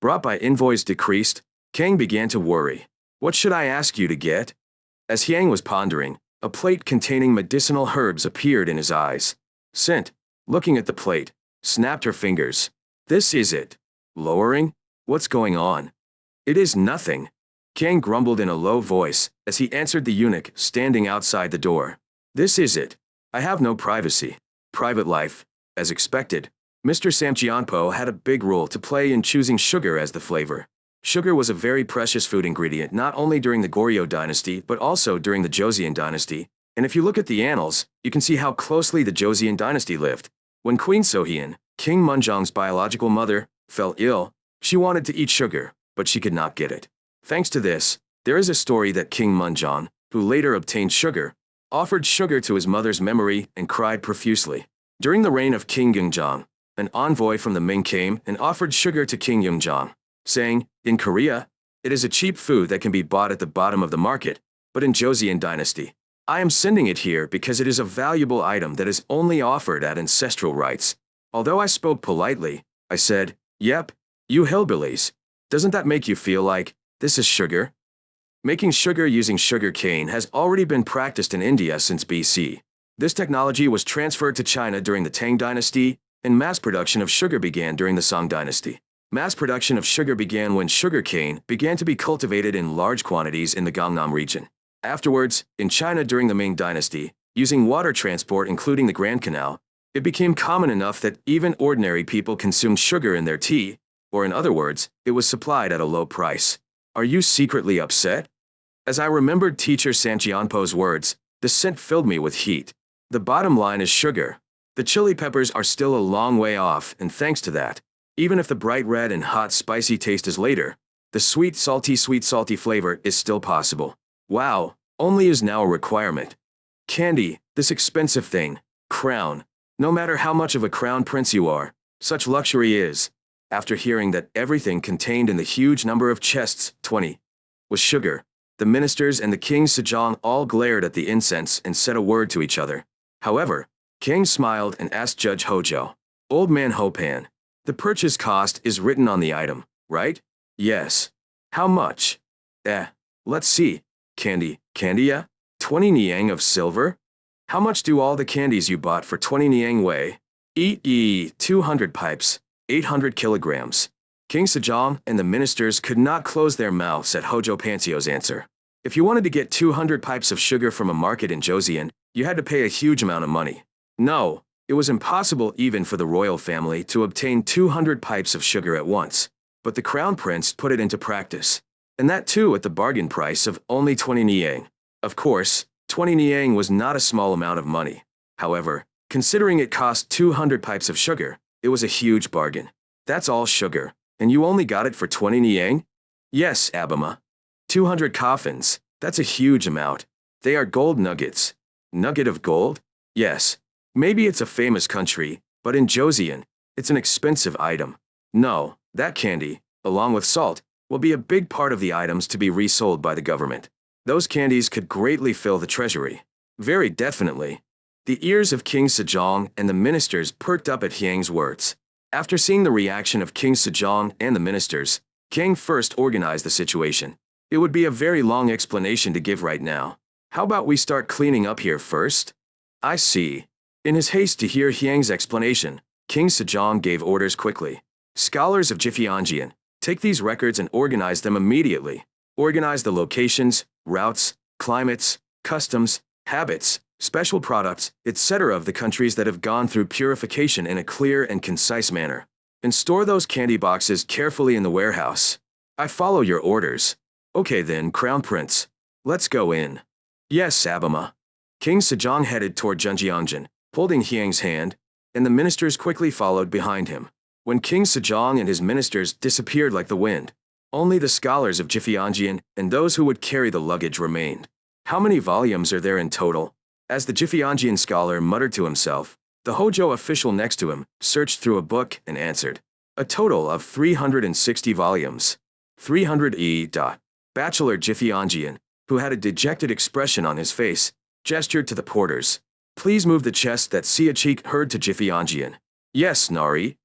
Brought by invoice decreased, Kang began to worry. What should I ask you to get? As Hyang was pondering, a plate containing medicinal herbs appeared in his eyes. Scent, looking at the plate, snapped her fingers. This is it. Lowering? What's going on? It is nothing. Kang grumbled in a low voice as he answered the eunuch standing outside the door. This is it. I have no privacy. Private life. As expected, Mr. Samcheonpo had a big role to play in choosing sugar as the flavor. Sugar was a very precious food ingredient not only during the Goryeo dynasty but also during the Joseon dynasty, and if you look at the annals, you can see how closely the Joseon dynasty lived. When Queen Sohyun, King Munjong's biological mother, fell ill, she wanted to eat sugar, but she could not get it. Thanks to this, there is a story that King Munjong, who later obtained sugar, offered sugar to his mother's memory and cried profusely. During the reign of King Yeongjong, an envoy from the Ming came and offered sugar to King Yeongjong, saying, in Korea, it is a cheap food that can be bought at the bottom of the market, but in Joseon dynasty, I am sending it here because it is a valuable item that is only offered at ancestral rites. Although I spoke politely, I said, yep, you hillbillies. Doesn't that make you feel like, this is sugar? Making sugar using sugar cane has already been practiced in India since BC. This technology was transferred to China during the Tang dynasty, and mass production of sugar began during the Song dynasty. Mass production of sugar began when sugar cane began to be cultivated in large quantities in the Gangnam region. Afterwards, in China during the Ming dynasty, using water transport including the Grand Canal, it became common enough that even ordinary people consumed sugar in their tea, or in other words, it was supplied at a low price. Are you secretly upset? As I remembered teacher Sancheonpo's words, the scent filled me with heat. The bottom line is sugar. The chili peppers are still a long way off, and thanks to that, even if the bright red and hot spicy taste is later, the sweet salty flavor is still possible. Wow, only is now a requirement. Candy, this expensive thing, crown. No matter how much of a crown prince you are, such luxury is. After hearing that everything contained in the huge number of chests, 20, was sugar, the ministers and the King Sejong all glared at the incense and said a word to each other. However, King smiled and asked Judge Hojo, Old Man Hopan, the purchase cost is written on the item, right? Yes. How much? Let's see. Candy, yeah? 20 niang of silver? How much do all the candies you bought for 20 niang weigh? 200 pipes, 800 kilograms. King Sejong and the ministers could not close their mouths at Hojo Pansio's answer. If you wanted to get 200 pipes of sugar from a market in Joseon, you had to pay a huge amount of money. No, it was impossible even for the royal family to obtain 200 pipes of sugar at once. But the crown prince put it into practice. And that too at the bargain price of only 20 niang. Of course, 20 niang was not a small amount of money. However, considering it cost 200 pipes of sugar, it was a huge bargain. That's all sugar, and you only got it for 20 niang? Yes, Abima. 200 coffins, that's a huge amount. They are gold nuggets. Nugget of gold? Yes. Maybe it's a famous country, but in Joseon, it's an expensive item. No, that candy, along with salt, will be a big part of the items to be resold by the government. Those candies could greatly fill the treasury. Very definitely. The ears of King Sejong and the ministers perked up at Hyang's words. After seeing the reaction of King Sejong and the ministers, King first organized the situation. It would be a very long explanation to give right now. How about we start cleaning up here first? I see. In his haste to hear Hyang's explanation, King Sejong gave orders quickly. Scholars of Jifyeongjin, take these records and organize them immediately. Organize the locations, routes, climates, customs, habits, special products, etc. of the countries that have gone through purification in a clear and concise manner. And store those candy boxes carefully in the warehouse. I follow your orders. Okay then, Crown Prince. Let's go in. Yes, Abima. King Sejong headed toward Junjeongjin, holding Hyang's hand, and the ministers quickly followed behind him. When King Sejong and his ministers disappeared like the wind, only the scholars of Jifyeongjin and those who would carry the luggage remained. How many volumes are there in total? As the Jifyeongjin scholar muttered to himself, the Hojo official next to him searched through a book and answered. A total of 360 volumes. 300 e. Bachelor Jifyeongjin, who had a dejected expression on his face, gestured to the porters. Please move the chest that Siachik heard to Jifyeongjin. Yes, Nari.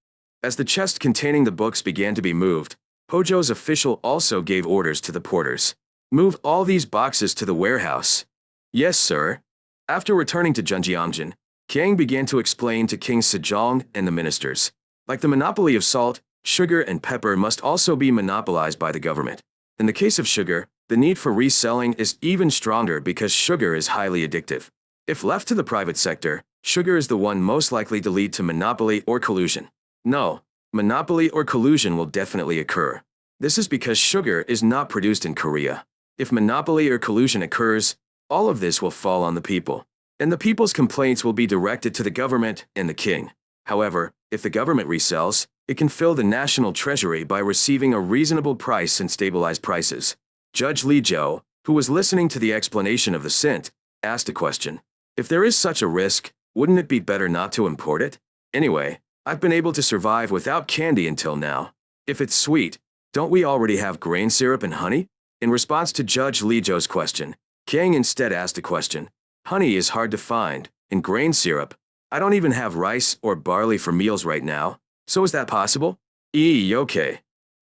As the chest containing the books began to be moved, Hojo's official also gave orders to the porters. Move all these boxes to the warehouse. Yes, sir. After returning to Junjiamjin, Kiang began to explain to King Sejong and the ministers. Like the monopoly of salt, sugar and pepper must also be monopolized by the government. In the case of sugar, the need for reselling is even stronger because sugar is highly addictive. If left to the private sector, sugar is the one most likely to lead to monopoly or collusion. No, monopoly or collusion will definitely occur. This is because sugar is not produced in Korea. If monopoly or collusion occurs, all of this will fall on the people, and the people's complaints will be directed to the government and the king. However, if the government resells, it can fill the national treasury by receiving a reasonable price and stabilized prices. Judge Lee Jo, who was listening to the explanation of the scent, asked a question. If there is such a risk, wouldn't it be better not to import it? Anyway, I've been able to survive without candy until now. If it's sweet, don't we already have grain syrup and honey? In response to Judge Lee Jo's question, Kiang instead asked a question. Honey is hard to find, and grain syrup. I don't even have rice or barley for meals right now, so is that possible? Okay.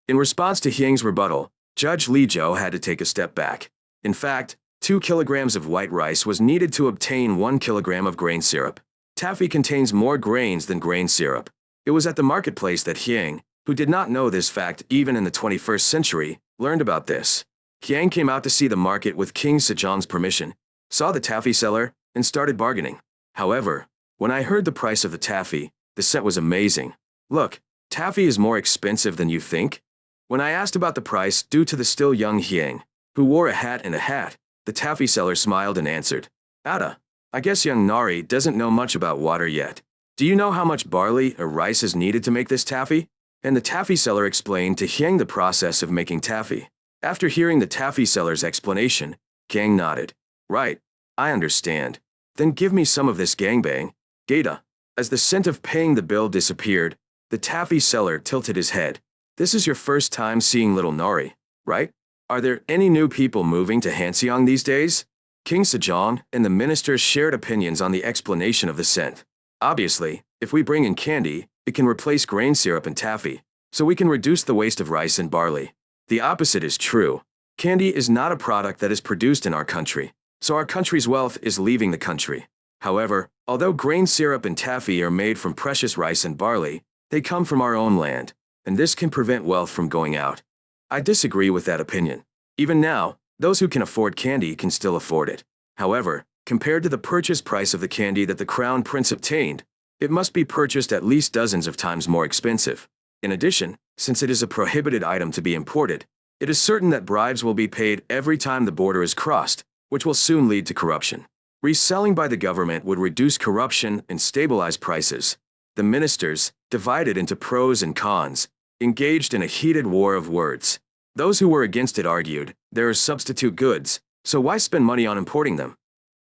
In response to Hyang's rebuttal, Judge Lee Jo had to take a step back. In fact, 2 kilograms of white rice was needed to obtain 1 kilogram of grain syrup. Taffy contains more grains than grain syrup. It was at the marketplace that Hyang, who did not know this fact even in the 21st century, learned about this. Hyang came out to see the market with King Sejong's permission, saw the taffy seller, and started bargaining. However, when I heard the price of the taffy, the scent was amazing. Look, taffy is more expensive than you think. When I asked about the price due to the still young Hyang, who wore a hat and a hat, the taffy seller smiled and answered, Ada, I guess young Nari doesn't know much about water yet. Do you know how much barley or rice is needed to make this taffy? And the taffy seller explained to Hyang the process of making taffy. After hearing the taffy seller's explanation, Hyang nodded. Right, I understand. Then give me some of this gangbang. Gata. As the scent of paying the bill disappeared, the taffy seller tilted his head. This is your first time seeing little Nari, right? Are there any new people moving to Hanseong these days? King Sejong and the ministers shared opinions on the explanation of the scent. Obviously, if we bring in candy, it can replace grain syrup and taffy, so we can reduce the waste of rice and barley. The opposite is true. Candy is not a product that is produced in our country, so our country's wealth is leaving the country. However, although grain syrup and taffy are made from precious rice and barley, they come from our own land, and this can prevent wealth from going out. I disagree with that opinion. Even now, those who can afford candy can still afford it. However, compared to the purchase price of the candy that the Crown Prince obtained, it must be purchased at least dozens of times more expensive. In addition, since it is a prohibited item to be imported, it is certain that bribes will be paid every time the border is crossed, which will soon lead to corruption. Reselling by the government would reduce corruption and stabilize prices. The ministers, divided into pros and cons, engaged in a heated war of words. Those who were against it argued, there are substitute goods, so why spend money on importing them?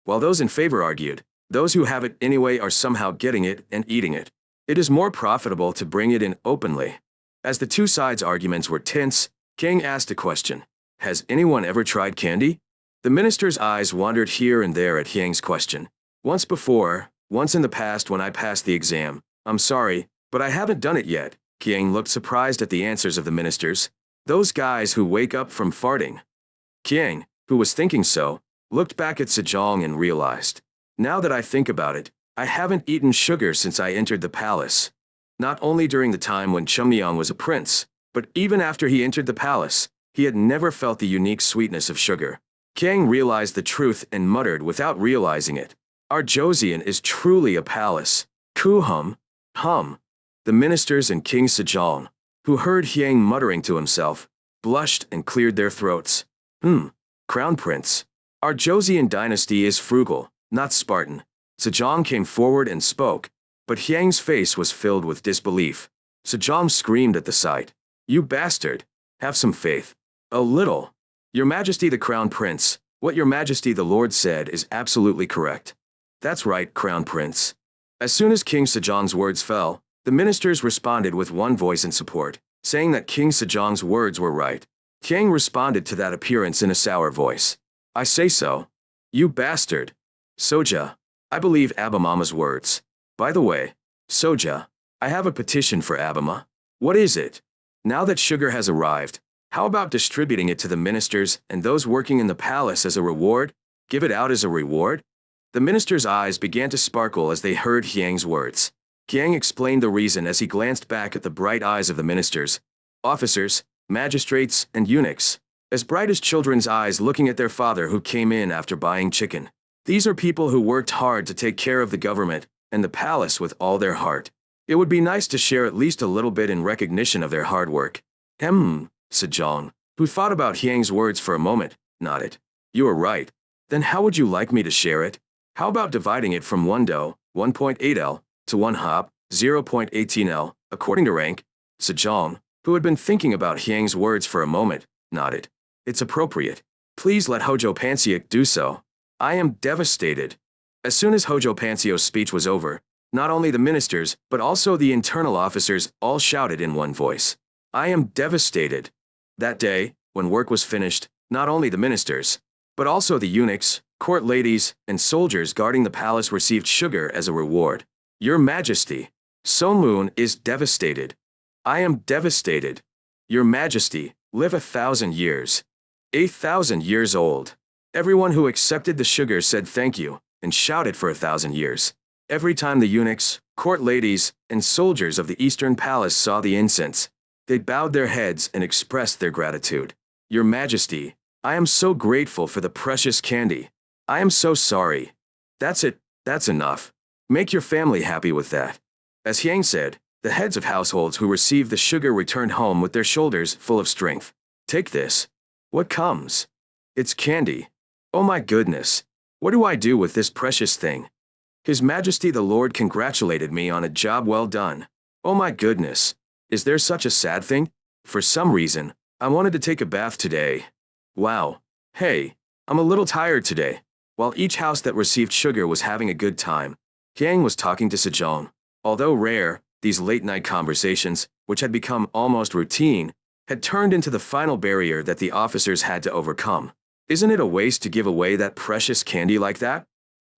While those in favor argued, those who have it anyway are somehow getting it and eating it. It is more profitable to bring it in openly. As the two sides' arguments were tense, King asked a question. Has anyone ever tried candy? The minister's eyes wandered here and there at Hyang's question. Once before, once in the past when I passed the exam. I'm sorry, but I haven't done it yet. Hyang looked surprised at the answers of the ministers. Those guys who wake up from farting. Hyang, who was thinking so, looked back at Sejong and realized. Now that I think about it, I haven't eaten sugar since I entered the palace. Not only during the time when Chumnyong was a prince, but even after he entered the palace, he had never felt the unique sweetness of sugar. Hyang realized the truth and muttered without realizing it. Our Joseon is truly a palace. Hum. The ministers and King Sejong, who heard Hyang muttering to himself, blushed and cleared their throats. Crown Prince. Our Joseon dynasty is frugal, not Spartan. Sejong came forward and spoke, but Hyang's face was filled with disbelief. Sejong screamed at the sight. You bastard! Have some faith. A little. Your Majesty the Crown Prince, what Your Majesty the Lord said is absolutely correct. That's right, Crown Prince. As soon as King Sejong's words fell, the ministers responded with one voice in support, saying that King Sejong's words were right. Hyang responded to that appearance in a sour voice. I say so. You bastard. Soja. I believe Abimama's words. By the way, Soja, I have a petition for Abima. What is it? Now that sugar has arrived, how about distributing it to the ministers and those working in the palace as a reward? Give it out as a reward? The minister's eyes began to sparkle as they heard Hyang's words. Hyang explained the reason as he glanced back at the bright eyes of the ministers, officers, magistrates, and eunuchs, as bright as children's eyes looking at their father who came in after buying chicken. These are people who worked hard to take care of the government and the palace with all their heart. It would be nice to share at least a little bit in recognition of their hard work. Sejong, who thought about Hyang's words for a moment, nodded. You are right. Then how would you like me to share it? How about dividing it from 1 do, 1.8 L, to 1 hop, 0.18 L, according to rank? Sejong, who had been thinking about Hyang's words for a moment, nodded. It's appropriate. Please let Hojo Panseok do so. I am devastated. As soon as Hojo Panseok's speech was over, not only the ministers, but also the internal officers all shouted in one voice. I am devastated. That day, when work was finished, not only the ministers, but also the eunuchs, court ladies, and soldiers guarding the palace received sugar as a reward. Your Majesty, Sonmoon is devastated. I am devastated. Your Majesty, live 1,000 years. 8,000 years old. Everyone who accepted the sugar said thank you, and shouted for 1,000 years. Every time the eunuchs, court ladies, and soldiers of the Eastern Palace saw the incense, they bowed their heads and expressed their gratitude. Your Majesty, I am so grateful for the precious candy. I am so sorry. That's it, that's enough. Make your family happy with that. As Hyang said, the heads of households who received the sugar returned home with their shoulders full of strength. Take this. What comes? It's candy. Oh my goodness. What do I do with this precious thing? His Majesty the Lord congratulated me on a job well done. Oh my goodness. Is there such a sad thing? For some reason, I wanted to take a bath today. Wow. Hey, I'm a little tired today. While each house that received sugar was having a good time, Hyang was talking to Sejong. Although rare, these late-night conversations, which had become almost routine, had turned into the final barrier that the officers had to overcome. Isn't it a waste to give away that precious candy like that?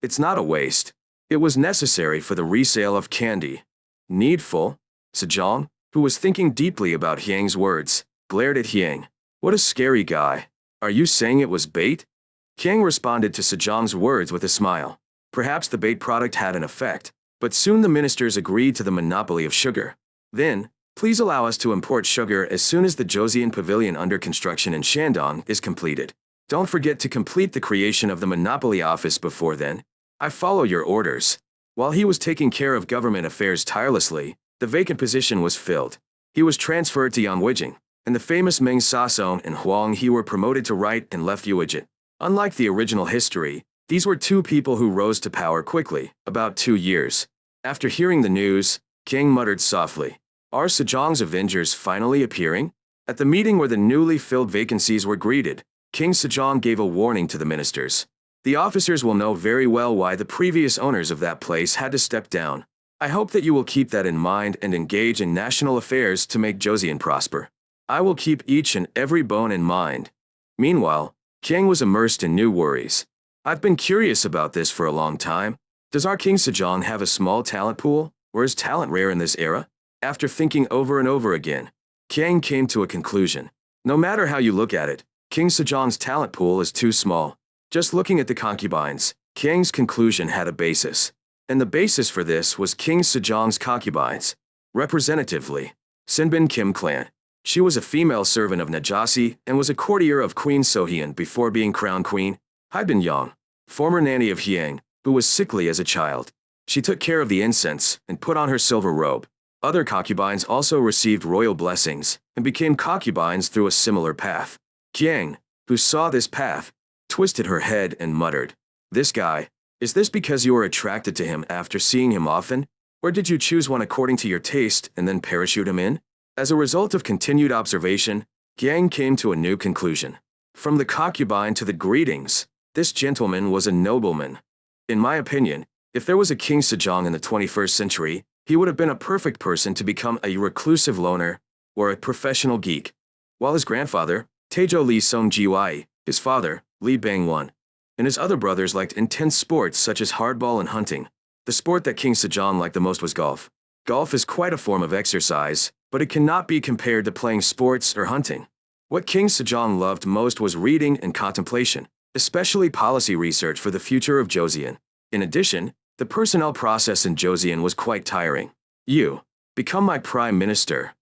It's not a waste. It was necessary for the resale of candy. Needful? Sejong, who was thinking deeply about Hyang's words, glared at Hyang. What a scary guy. Are you saying it was bait? Hyang responded to Sejong's words with a smile. Perhaps the bait product had an effect, but soon the ministers agreed to the monopoly of sugar. Then, please allow us to import sugar as soon as the Joseon pavilion under construction in Shandong is completed. Don't forget to complete the creation of the monopoly office before then. I follow your orders. While he was taking care of government affairs tirelessly, the vacant position was filled. He was transferred to Yangwijing, and the famous Meng Sasong and Huang He were promoted to right and left Uijit. Unlike the original history, these were two people who rose to power quickly, about 2 years. After hearing the news, King muttered softly, Are Sejong's Avengers finally appearing? At the meeting where the newly filled vacancies were greeted, King Sejong gave a warning to the ministers. The officers will know very well why the previous owners of that place had to step down. I hope that you will keep that in mind and engage in national affairs to make Joseon prosper. I will keep each and every bone in mind. Meanwhile, King was immersed in new worries. I've been curious about this for a long time. Does our King Sejong have a small talent pool, or is talent rare in this era? After thinking over and over again, King came to a conclusion. No matter how you look at it, King Sejong's talent pool is too small. Just looking at the concubines, King's conclusion had a basis. And the basis for this was King Sejong's concubines. Representatively, Sinbin Kim clan. She was a female servant of Najasi and was a courtier of Queen Sohyun before being crowned queen. Haibin Yang, former nanny of Hyang, who was sickly as a child. She took care of the incense and put on her silver robe. Other concubines also received royal blessings and became concubines through a similar path. Kyang, who saw this path, twisted her head and muttered, This guy, is this because you were attracted to him after seeing him often? Or did you choose one according to your taste and then parachute him in? As a result of continued observation, Kyang came to a new conclusion. From the concubine to the greetings, this gentleman was a nobleman. In my opinion, if there was a King Sejong in the 21st century, he would have been a perfect person to become a reclusive loner or a professional geek. While his grandfather, Taejo Lee Song Jiwai, his father, Lee Bang-won, and his other brothers liked intense sports such as hardball and hunting. The sport that King Sejong liked the most was golf. Golf is quite a form of exercise, but it cannot be compared to playing sports or hunting. What King Sejong loved most was reading and contemplation, especially policy research for the future of Joseon. In addition, the personnel process in Joseon was quite tiring. You become my prime minister.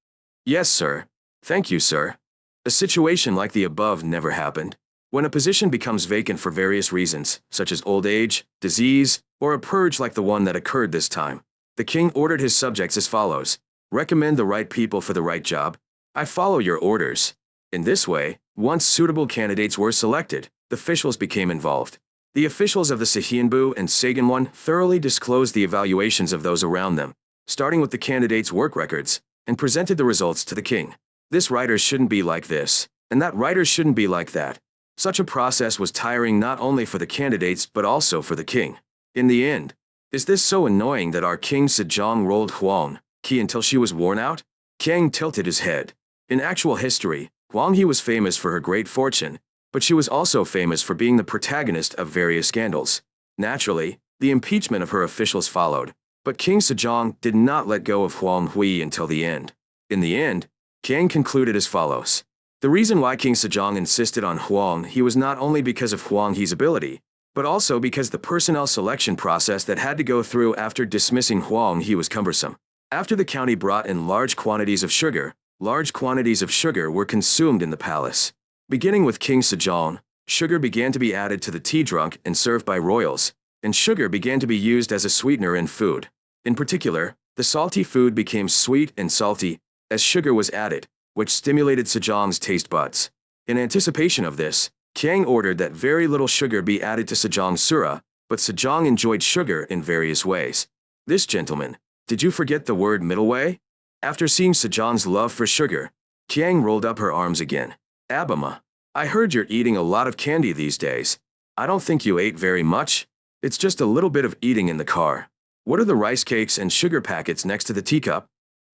Yes, sir. Thank you, sir. A situation like the above never happened. When a position becomes vacant for various reasons, such as old age, disease, or a purge like the one that occurred this time, the king ordered his subjects as follows. Recommend the right people for the right job. I follow your orders. In this way, once suitable candidates were selected, the officials became involved. The officials of the Sehyeonbu and Saegonwon thoroughly disclosed the evaluations of those around them, starting with the candidates' work records, and presented the results to the king. This writer shouldn't be like this, and that writer shouldn't be like that. Such a process was tiring not only for the candidates but also for the king. In the end, is this so annoying that our King Sejong rolled Hwang Ki until she was worn out? Kang tilted his head. In actual history, Hwang Hee was famous for her great fortune, but she was also famous for being the protagonist of various scandals. Naturally, the impeachment of her officials followed, but King Sejong did not let go of Hwang Hui until the end. In the end, Kang concluded as follows. The reason why King Sejong insisted on Hwang Hee was not only because of Hwang Hee's ability, but also because the personnel selection process that had to go through after dismissing Hwang Hee was cumbersome. After the county brought in large quantities of sugar were consumed in the palace. Beginning with King Sejong, sugar began to be added to the tea drunk and served by royals, and sugar began to be used as a sweetener in food. In particular, the salty food became sweet and salty as sugar was added, which stimulated Sejong's taste buds. In anticipation of this, Kang ordered that very little sugar be added to Sejong's sura, but Sejong enjoyed sugar in various ways. This gentleman, did you forget the word middle way? After seeing Sejong's love for sugar, Kang rolled up her arms again. Abama, I heard you're eating a lot of candy these days. I don't think you ate very much. It's just a little bit of eating in the car. What are the rice cakes and sugar packets next to the teacup?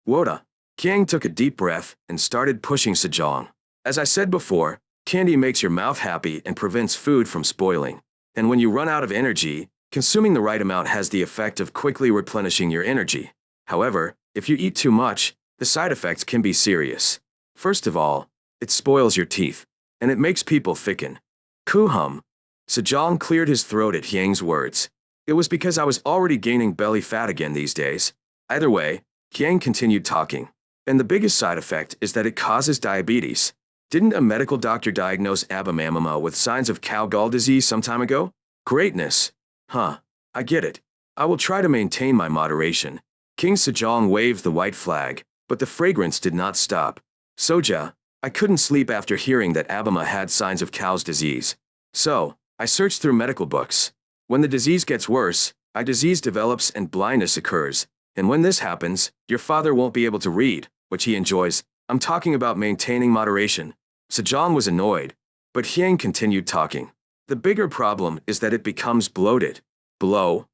Woda. Kang took a deep breath and started pushing Sejong. As I said before, candy makes your mouth happy and prevents food from spoiling. And when you run out of energy, consuming the right amount has the effect of quickly replenishing your energy. However, if you eat too much, the side effects can be serious. First of all, it spoils your teeth, and it makes people thicken. Kuhum. Sejong cleared his throat at Hyang's words. It was because I was already gaining belly fat again these days. Either way, Hyang continued talking. And the biggest side effect is that it causes diabetes. Didn't a medical doctor diagnose Abamamama with signs of cow gall disease some time ago? Greatness. Huh. I get it. I will try to maintain my moderation. King Sejong waved the white flag, but the fragrance did not stop. Soja, I couldn't sleep after hearing that Abama had signs of cow's disease. So, I searched through medical books. When the disease gets worse, eye disease develops and blindness occurs. And when this happens, your father won't be able to read, which he enjoys. I'm talking about maintaining moderation. Sejong was annoyed, but Hyang continued talking. The bigger problem is that it becomes bloated. Blow?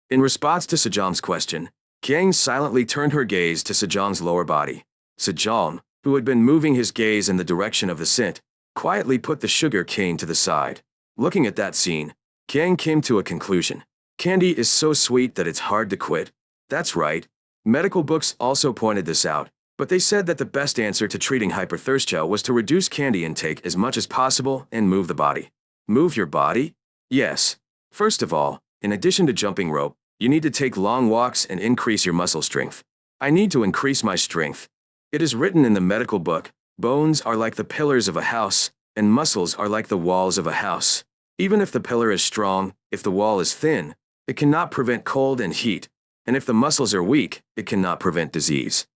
In response to Sejong's question, Hyang silently turned her gaze to Sejong's lower body. Sejong, who had been moving his gaze in the direction of the scent, quietly put the sugar cane to the side. Looking at that scene, Hyang came to a conclusion. Candy is so sweet that it's hard to quit. That's right. Medical books also pointed this out. But they said that the best answer to treating hyperthurstia was to reduce candy intake as much as possible and move the body. Move your body? Yes. First of all, in addition to jumping rope, you need to take long walks and increase your muscle strength. I need to increase my strength. It is written in the medical book, bones are like the pillars of a house, and muscles are like the walls of a house. Even if the pillar is strong, if the wall is thin, it cannot prevent cold and heat, and if the muscles are weak, it cannot prevent disease.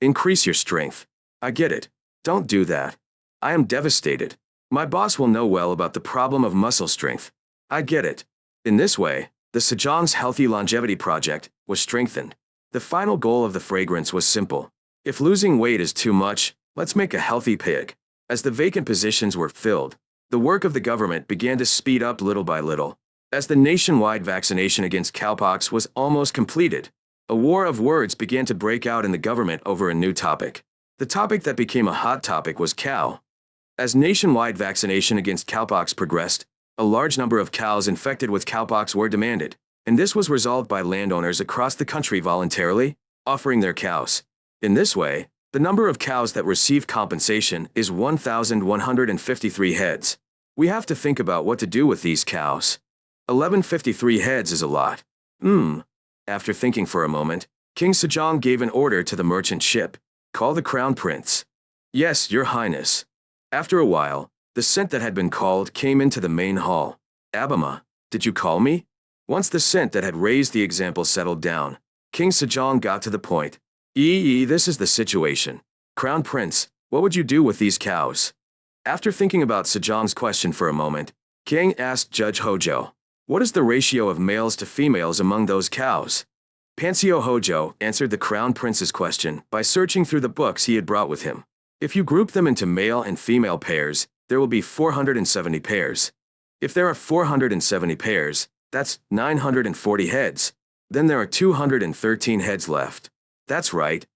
Increase your strength. I get it. Don't do that. I am devastated. My boss will know well about the problem of muscle strength. I get it. In this way, the Sejong's Healthy Longevity Project was strengthened. The final goal of the fragrance was simple. If losing weight is too much, let's make a healthy pig. As the vacant positions were filled, the work of the government began to speed up little by little. As the nationwide vaccination against cowpox was almost completed, a war of words began to break out in the government over a new topic. The topic that became a hot topic was cow. As nationwide vaccination against cowpox progressed, a large number of cows infected with cowpox were demanded, and this was resolved by landowners across the country voluntarily offering their cows. In this way, The number of cows that receive compensation is 1,153 heads. We have to think about what to do with these cows. 1153 heads is a lot. After thinking for a moment, King Sejong gave an order to the merchant ship. Call the crown prince. Yes, your highness. After a while, the scent that had been called came into the main hall. Abama, did you call me? Once the scent that had raised the example settled down, King Sejong got to the point. This is the situation. Crown Prince, what would you do with these cows? After thinking about Sejong's question for a moment, King asked Judge Hojo, what is the ratio of males to females among those cows? Pansio Hojo answered the Crown Prince's question by searching through the books he had brought with him. If you group them into male and female pairs, there will be 470 pairs. If there are 470 pairs, that's 940 heads. Then there are 213 heads left. That's right.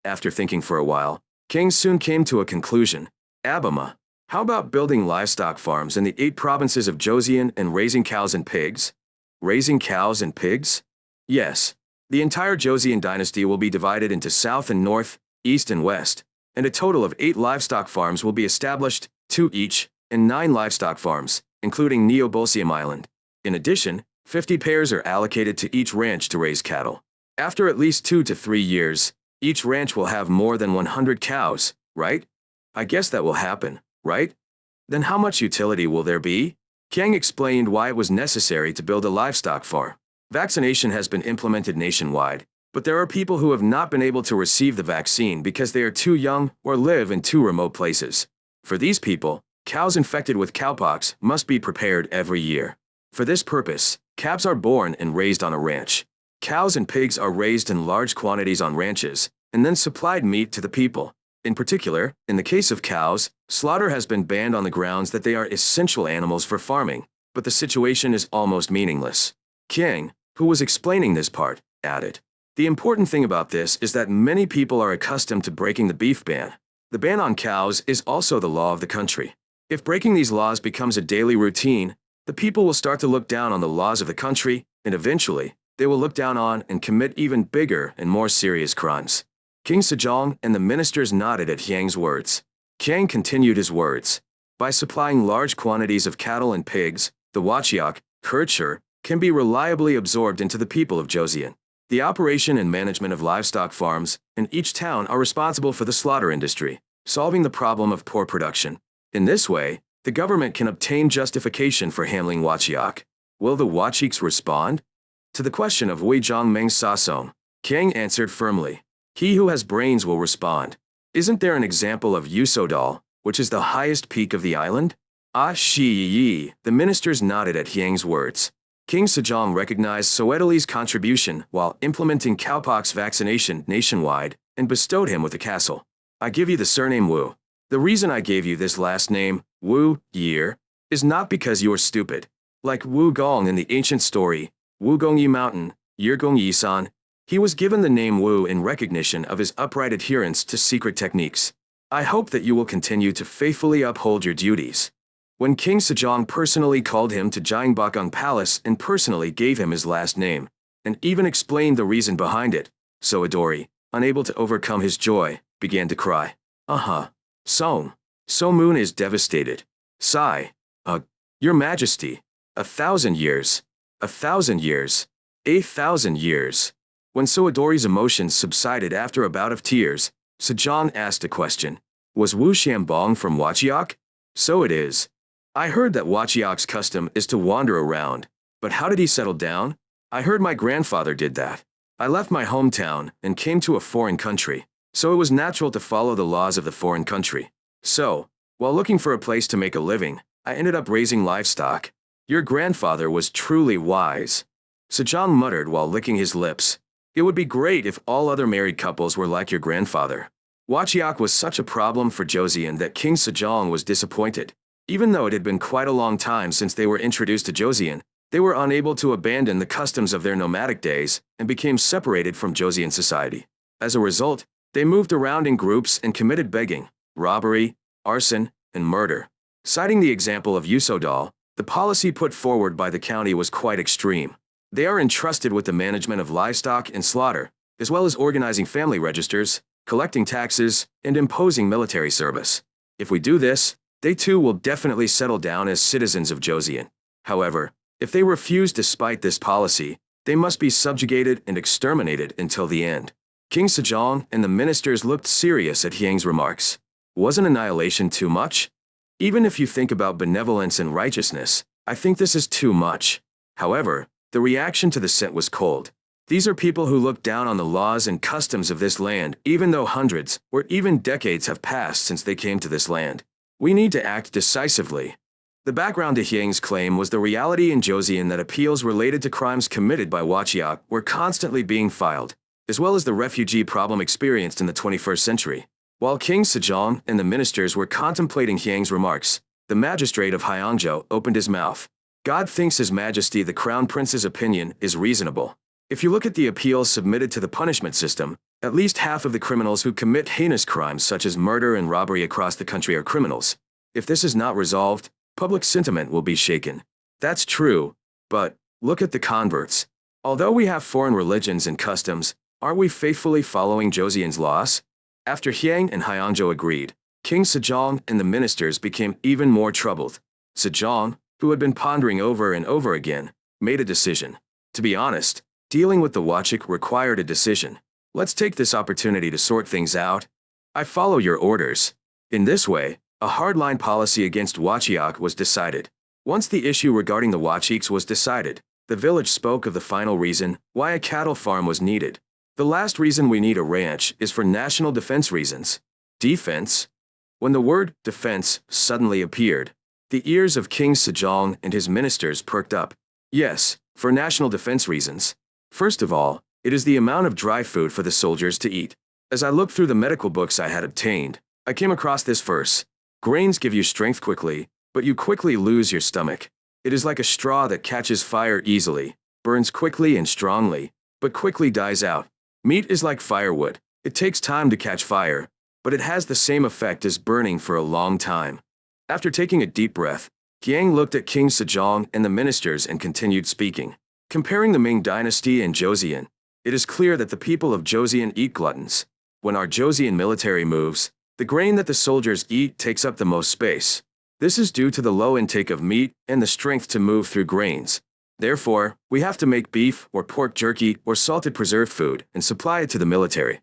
After thinking for a while, King soon came to a conclusion. Abama, how about building livestock farms in the 8 provinces of Joseon and raising cows and pigs? Raising cows and pigs? Yes. The entire Joseon dynasty will be divided into south and north, east and west, and a total of 8 livestock farms will be established, 2 each, and 9 livestock farms, including Neo-Bolsium Island. In addition, 50 pairs are allocated to each ranch to raise cattle. After at least 2 to 3 years, each ranch will have more than 100 cows, right? I guess that will happen, right? Then how much utility will there be? Kang explained why it was necessary to build a livestock farm. Vaccination has been implemented nationwide, but there are people who have not been able to receive the vaccine because they are too young or live in too remote places. For these people, cows infected with cowpox must be prepared every year. For this purpose, calves are born and raised on a ranch. Cows and pigs are raised in large quantities on ranches, and then supplied meat to the people. In particular, in the case of cows, slaughter has been banned on the grounds that they are essential animals for farming, but the situation is almost meaningless. King, who was explaining this part, added, the important thing about this is that many people are accustomed to breaking the beef ban. The ban on cows is also the law of the country. If breaking these laws becomes a daily routine, the people will start to look down on the laws of the country, and eventually, they will look down on and commit even bigger and more serious crimes. King Sejong and the ministers nodded at Hyang's words. Kang continued his words. By supplying large quantities of cattle and pigs, the wachiak, culture, can be reliably absorbed into the people of Joseon. The operation and management of livestock farms in each town are responsible for the slaughter industry, solving the problem of poor production. In this way, the government can obtain justification for handling wachiak. Will the wachiks respond? To the question of Wei Zhongmeng Sasong, Kang answered firmly. He who has brains will respond. Isn't there an example of Yusodal, which is the highest peak of the island? The ministers nodded at Hyang's words. King Sejong recognized Soetali's contribution while implementing cowpox vaccination nationwide and bestowed him with a castle. I give you the surname Wu. The reason I gave you this last name, Wu Year, is not because you are stupid. Like Wu Gong in the ancient story, Wu Gongyi Mountain, Yirgongyi San, he was given the name Wu in recognition of his upright adherence to secret techniques. I hope that you will continue to faithfully uphold your duties. When King Sejong personally called him to Jiangbakgung Palace and personally gave him his last name, and even explained the reason behind it, Soedori, unable to overcome his joy, began to cry. So Moon is devastated. Sigh. Your Majesty. 1,000 years. 1,000 years. 8,000 years. When Soedori's emotions subsided after a bout of tears, Sejong asked a question. Was Wu Xianbong from Wachiak? So it is. I heard that Wachiak's custom is to wander around, but how did he settle down? I heard my grandfather did that. I left my hometown and came to a foreign country, so it was natural to follow the laws of the foreign country. So, while looking for a place to make a living, I ended up raising livestock. Your grandfather was truly wise. Sejong muttered while licking his lips. It would be great if all other married couples were like your grandfather. Wachiak was such a problem for Joseon that King Sejong was disappointed. Even though it had been quite a long time since they were introduced to Joseon, they were unable to abandon the customs of their nomadic days and became separated from Joseon society. As a result, they moved around in groups and committed begging, robbery, arson, and murder. Citing the example of Yusodal, the policy put forward by the county was quite extreme. They are entrusted with the management of livestock and slaughter, as well as organizing family registers, collecting taxes, and imposing military service. If we do this, they too will definitely settle down as citizens of Joseon. However, if they refuse despite this policy, they must be subjugated and exterminated until the end. King Sejong and the ministers looked serious at Hyang's remarks. Wasn't annihilation too much? Even if you think about benevolence and righteousness, I think this is too much. However, the reaction to the sent was cold. These are people who look down on the laws and customs of this land, even though hundreds or even decades have passed since they came to this land. We need to act decisively. The background to Hyang's claim was the reality in Joseon that appeals related to crimes committed by Wachiak were constantly being filed, as well as the refugee problem experienced in the 21st century. While King Sejong and the ministers were contemplating Hyang's remarks, the magistrate of Hyangjo opened his mouth. God thinks His Majesty the Crown Prince's opinion is reasonable. If you look at the appeals submitted to the punishment system, at least half of the criminals who commit heinous crimes such as murder and robbery across the country are criminals. If this is not resolved, public sentiment will be shaken. That's true, but look at the converts. Although we have foreign religions and customs, aren't we faithfully following Joseon's laws? After Hyang and Hyangjo agreed, King Sejong and the ministers became even more troubled. Sejong, who had been pondering over and over again, made a decision. To be honest, dealing with the Wachik required a decision. Let's take this opportunity to sort things out. I follow your orders. In this way, a hardline policy against Wachiak was decided. Once the issue regarding the Wachiks was decided, the village spoke of the final reason why a cattle farm was needed. The last reason we need a ranch is for national defense reasons. Defense? When the word defense suddenly appeared, the ears of King Sejong and his ministers perked up. Yes, for national defense reasons. First of all, it is the amount of dry food for the soldiers to eat. As I looked through the medical books I had obtained, I came across this verse. Grains give you strength quickly, but you quickly lose your stomach. It is like a straw that catches fire easily, burns quickly and strongly, but quickly dies out. Meat is like firewood. It takes time to catch fire, but it has the same effect as burning for a long time. After taking a deep breath, Hyang looked at King Sejong and the ministers and continued speaking. Comparing the Ming dynasty and Joseon, it is clear that the people of Joseon eat gluttons. When our Joseon military moves, the grain that the soldiers eat takes up the most space. This is due to the low intake of meat and the strength to move through grains. Therefore, we have to make beef or pork jerky or salted preserved food and supply it to the military.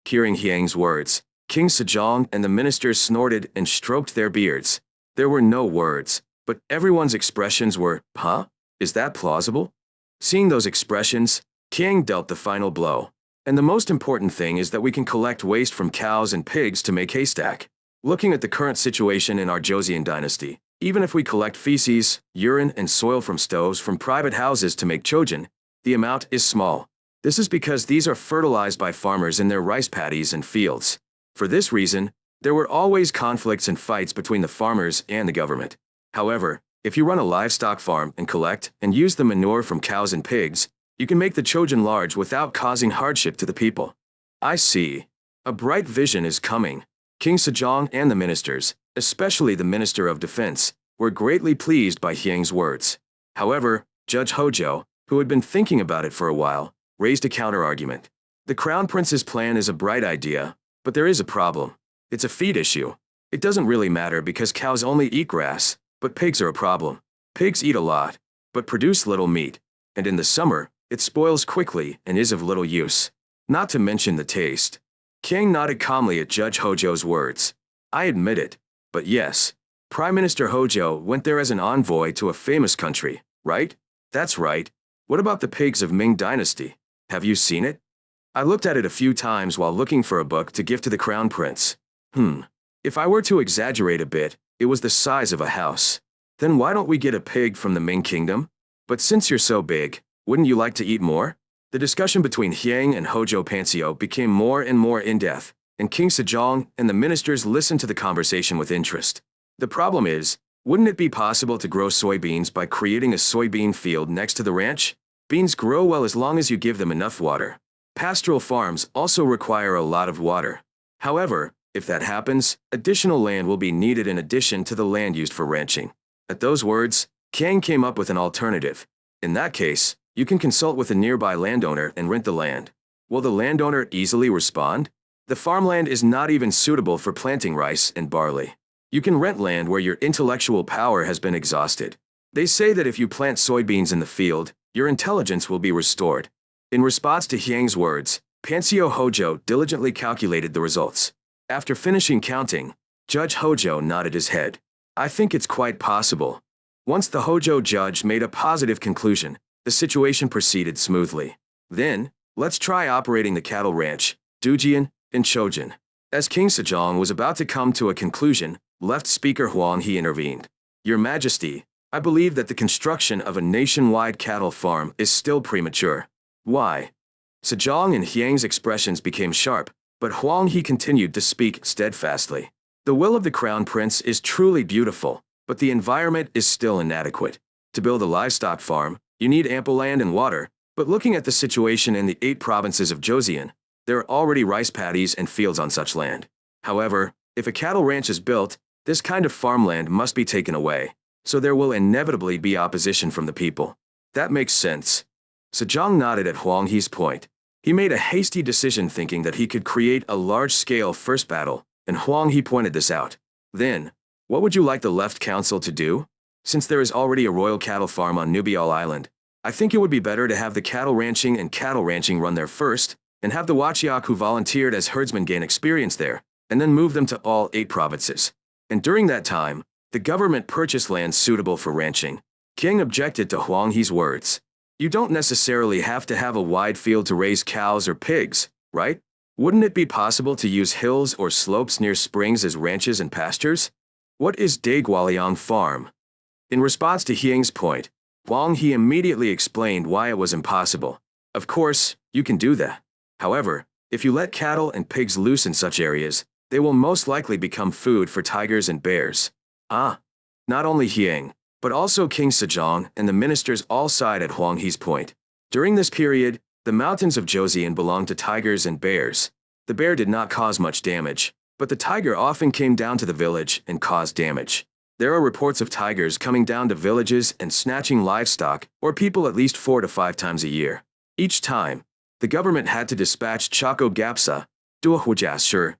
Hearing Hyang's words, King Sejong and the ministers snorted and stroked their beards. There were no words, but everyone's expressions were, huh? Is that plausible? Seeing those expressions, Hyang dealt the final blow. And the most important thing is that we can collect waste from cows and pigs to make haystack. Looking at the current situation in our Joseon dynasty, even if we collect feces, urine, and soil from stoves from private houses to make chojan, the amount is small. This is because these are fertilized by farmers in their rice paddies and fields. For this reason, there were always conflicts and fights between the farmers and the government. However, if you run a livestock farm and collect and use the manure from cows and pigs, you can make the chojan large without causing hardship to the people. I see. A bright vision is coming. King Sejong and the ministers, especially the Minister of Defense, were greatly pleased by Hyang's words. However, Judge Hojo, who had been thinking about it for a while, raised a counter-argument. The Crown Prince's plan is a bright idea, but there is a problem. It's a feed issue. It doesn't really matter because cows only eat grass, but pigs are a problem. Pigs eat a lot, but produce little meat, and in the summer, it spoils quickly and is of little use. Not to mention the taste. Hyang nodded calmly at Judge Hojo's words. I admit it, but yes, Prime Minister Hojo went there as an envoy to a famous country, right? That's right. What about the pigs of Ming Dynasty? Have you seen it? I looked at it a few times while looking for a book to give to the Crown Prince. If I were to exaggerate a bit, it was the size of a house. Then why don't we get a pig from the Ming Kingdom? But since you're so big, wouldn't you like to eat more? The discussion between Hyang and Hojo Pansio became more and more in-depth, and King Sejong and the ministers listened to the conversation with interest. The problem is, wouldn't it be possible to grow soybeans by creating a soybean field next to the ranch? Beans grow well as long as you give them enough water. Pastoral farms also require a lot of water. However, if that happens, additional land will be needed in addition to the land used for ranching. At those words, Hyang came up with an alternative. In that case, you can consult with a nearby landowner and rent the land. Will the landowner easily respond? The farmland is not even suitable for planting rice and barley. You can rent land where your intellectual power has been exhausted. They say that if you plant soybeans in the field, your intelligence will be restored. In response to Hyang's words, Pansio Hojo diligently calculated the results. After finishing counting, Judge Hojo nodded his head. I think it's quite possible. Once the Hojo judge made a positive conclusion, the situation proceeded smoothly. Then, let's try operating the cattle ranch, Dujian, in Chojin. As King Sejong was about to come to a conclusion, left Speaker Huang He intervened. Your Majesty, I believe that the construction of a nationwide cattle farm is still premature. Why? Sejong and Hyang's expressions became sharp, but Huang He continued to speak steadfastly. The will of the Crown Prince is truly beautiful, but the environment is still inadequate. To build a livestock farm, you need ample land and water, but looking at the situation in the 8 provinces of Joseon, there are already rice paddies and fields on such land. However, if a cattle ranch is built, this kind of farmland must be taken away, so there will inevitably be opposition from the people. That makes sense. Sejong nodded at Huang He's point. He made a hasty decision thinking that he could create a large-scale first battle, and Huang He pointed this out. Then, what would you like the Left Council to do? Since there is already a royal cattle farm on Nubial Island, I think it would be better to have the cattle ranching run there first, and have the Wachiak who volunteered as herdsmen gain experience there, and then move them to all 8 provinces. And during that time, the government purchased land suitable for ranching. King objected to Huang He's words. You don't necessarily have to have a wide field to raise cows or pigs, right? Wouldn't it be possible to use hills or slopes near springs as ranches and pastures? What is Daegualiang Farm? In response to Hyang's point, Huang He immediately explained why it was impossible. Of course, you can do that. However, if you let cattle and pigs loose in such areas, they will most likely become food for tigers and bears. Not only Hyang, but also King Sejong and the ministers all side at Huang He's point. During this period, the mountains of Joseon belonged to tigers and bears. The bear did not cause much damage, but the tiger often came down to the village and caused damage. There are reports of tigers coming down to villages and snatching livestock or people at least 4 to 5 times a year. Each time, the government had to dispatch Chaco Gapsa, Duahujas.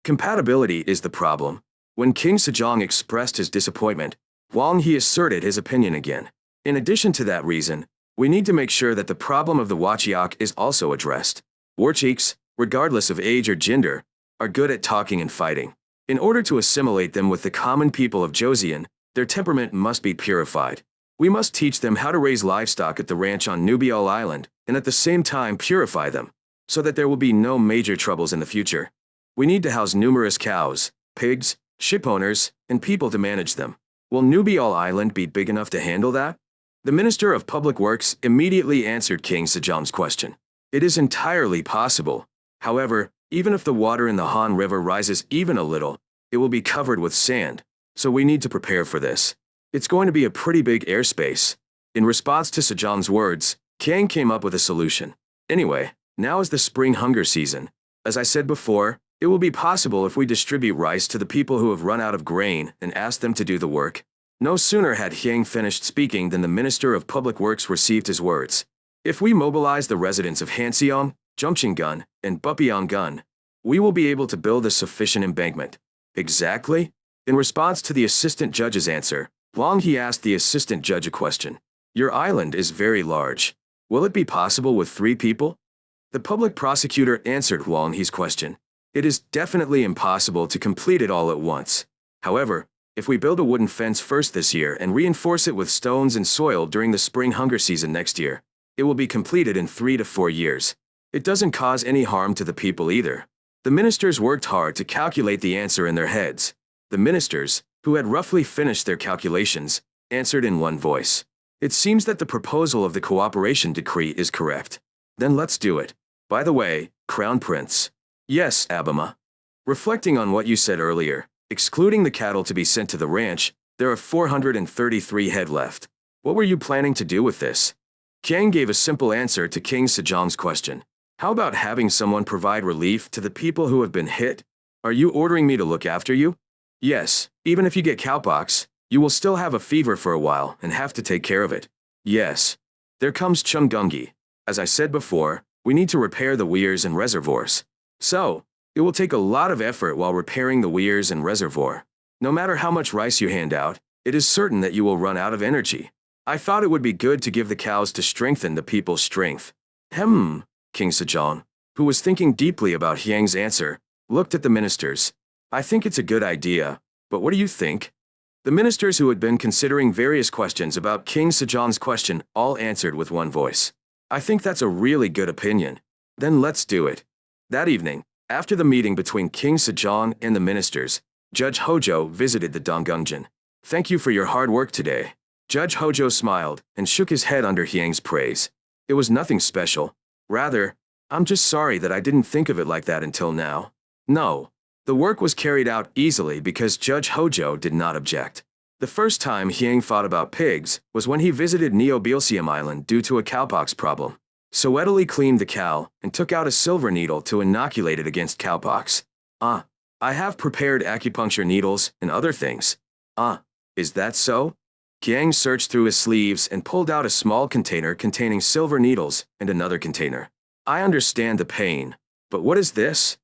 Compatibility is the problem. When King Sejong expressed his disappointment, Huang He asserted his opinion again. In addition to that reason, we need to make sure that the problem of the Wachiak is also addressed. Warchiks, regardless of age or gender, are good at talking and fighting. In order to assimilate them with the common people of Joseon, their temperament must be purified. We must teach them how to raise livestock at the ranch on Nubial Island, and at the same time purify them, so that there will be no major troubles in the future. We need to house numerous cows, pigs, ship owners, and people to manage them. Will Nubial Island be big enough to handle that? The Minister of Public Works immediately answered King Sejong's question. It is entirely possible. However, even if the water in the Han River rises even a little, it will be covered with sand, so we need to prepare for this. It's going to be a pretty big airspace. In response to Sejong's words, Kang came up with a solution. Anyway, now is the spring hunger season. As I said before, it will be possible if we distribute rice to the people who have run out of grain and ask them to do the work. No sooner had Hyang finished speaking than the Minister of Public Works received his words. If we mobilize the residents of Hanseong, Jungchingun, and Bupyeonggun, we will be able to build a sufficient embankment. Exactly? In response to the assistant judge's answer, Huang He asked the assistant judge a question. Your island is very large. Will it be possible with 3 people? The public prosecutor answered Huang He's question. It is definitely impossible to complete it all at once. However, if we build a wooden fence first this year and reinforce it with stones and soil during the spring hunger season next year, it will be completed in 3 to 4 years. It doesn't cause any harm to the people either. The ministers worked hard to calculate the answer in their heads. The ministers, who had roughly finished their calculations, answered in one voice. It seems that the proposal of the cooperation decree is correct. Then let's do it. By the way, Crown Prince. Yes, Abama. Reflecting on what you said earlier, excluding the cattle to be sent to the ranch, there are 433 head left. What were you planning to do with this? Kang gave a simple answer to King Sejong's question. How about having someone provide relief to the people who have been hit? Are you ordering me to look after you? Yes, even if you get cowpox, you will still have a fever for a while and have to take care of it. Yes. There comes Chunggungi. As I said before, we need to repair the weirs and reservoirs. So, it will take a lot of effort while repairing the weirs and reservoir. No matter how much rice you hand out, it is certain that you will run out of energy. I thought it would be good to give the cows to strengthen the people's strength. King Sejong, who was thinking deeply about Hyang's answer, looked at the ministers. I think it's a good idea, but what do you think? The ministers who had been considering various questions about King Sejong's question all answered with one voice. I think that's a really good opinion. Then let's do it. That evening, after the meeting between King Sejong and the ministers, Judge Hojo visited the Donggungjin. Thank you for your hard work today. Judge Hojo smiled and shook his head under Hyang's praise. It was nothing special. Rather, I'm just sorry that I didn't think of it like that until now. No. The work was carried out easily because Judge Hojo did not object. The first time Hyang thought about pigs was when he visited Neobilsium Island due to a cowpox problem. So Italy cleaned the cow and took out a silver needle to inoculate it against cowpox. I have prepared acupuncture needles and other things. Is that so? Hyang searched through his sleeves and pulled out a small container containing silver needles and another container. I understand the pain, but what is this?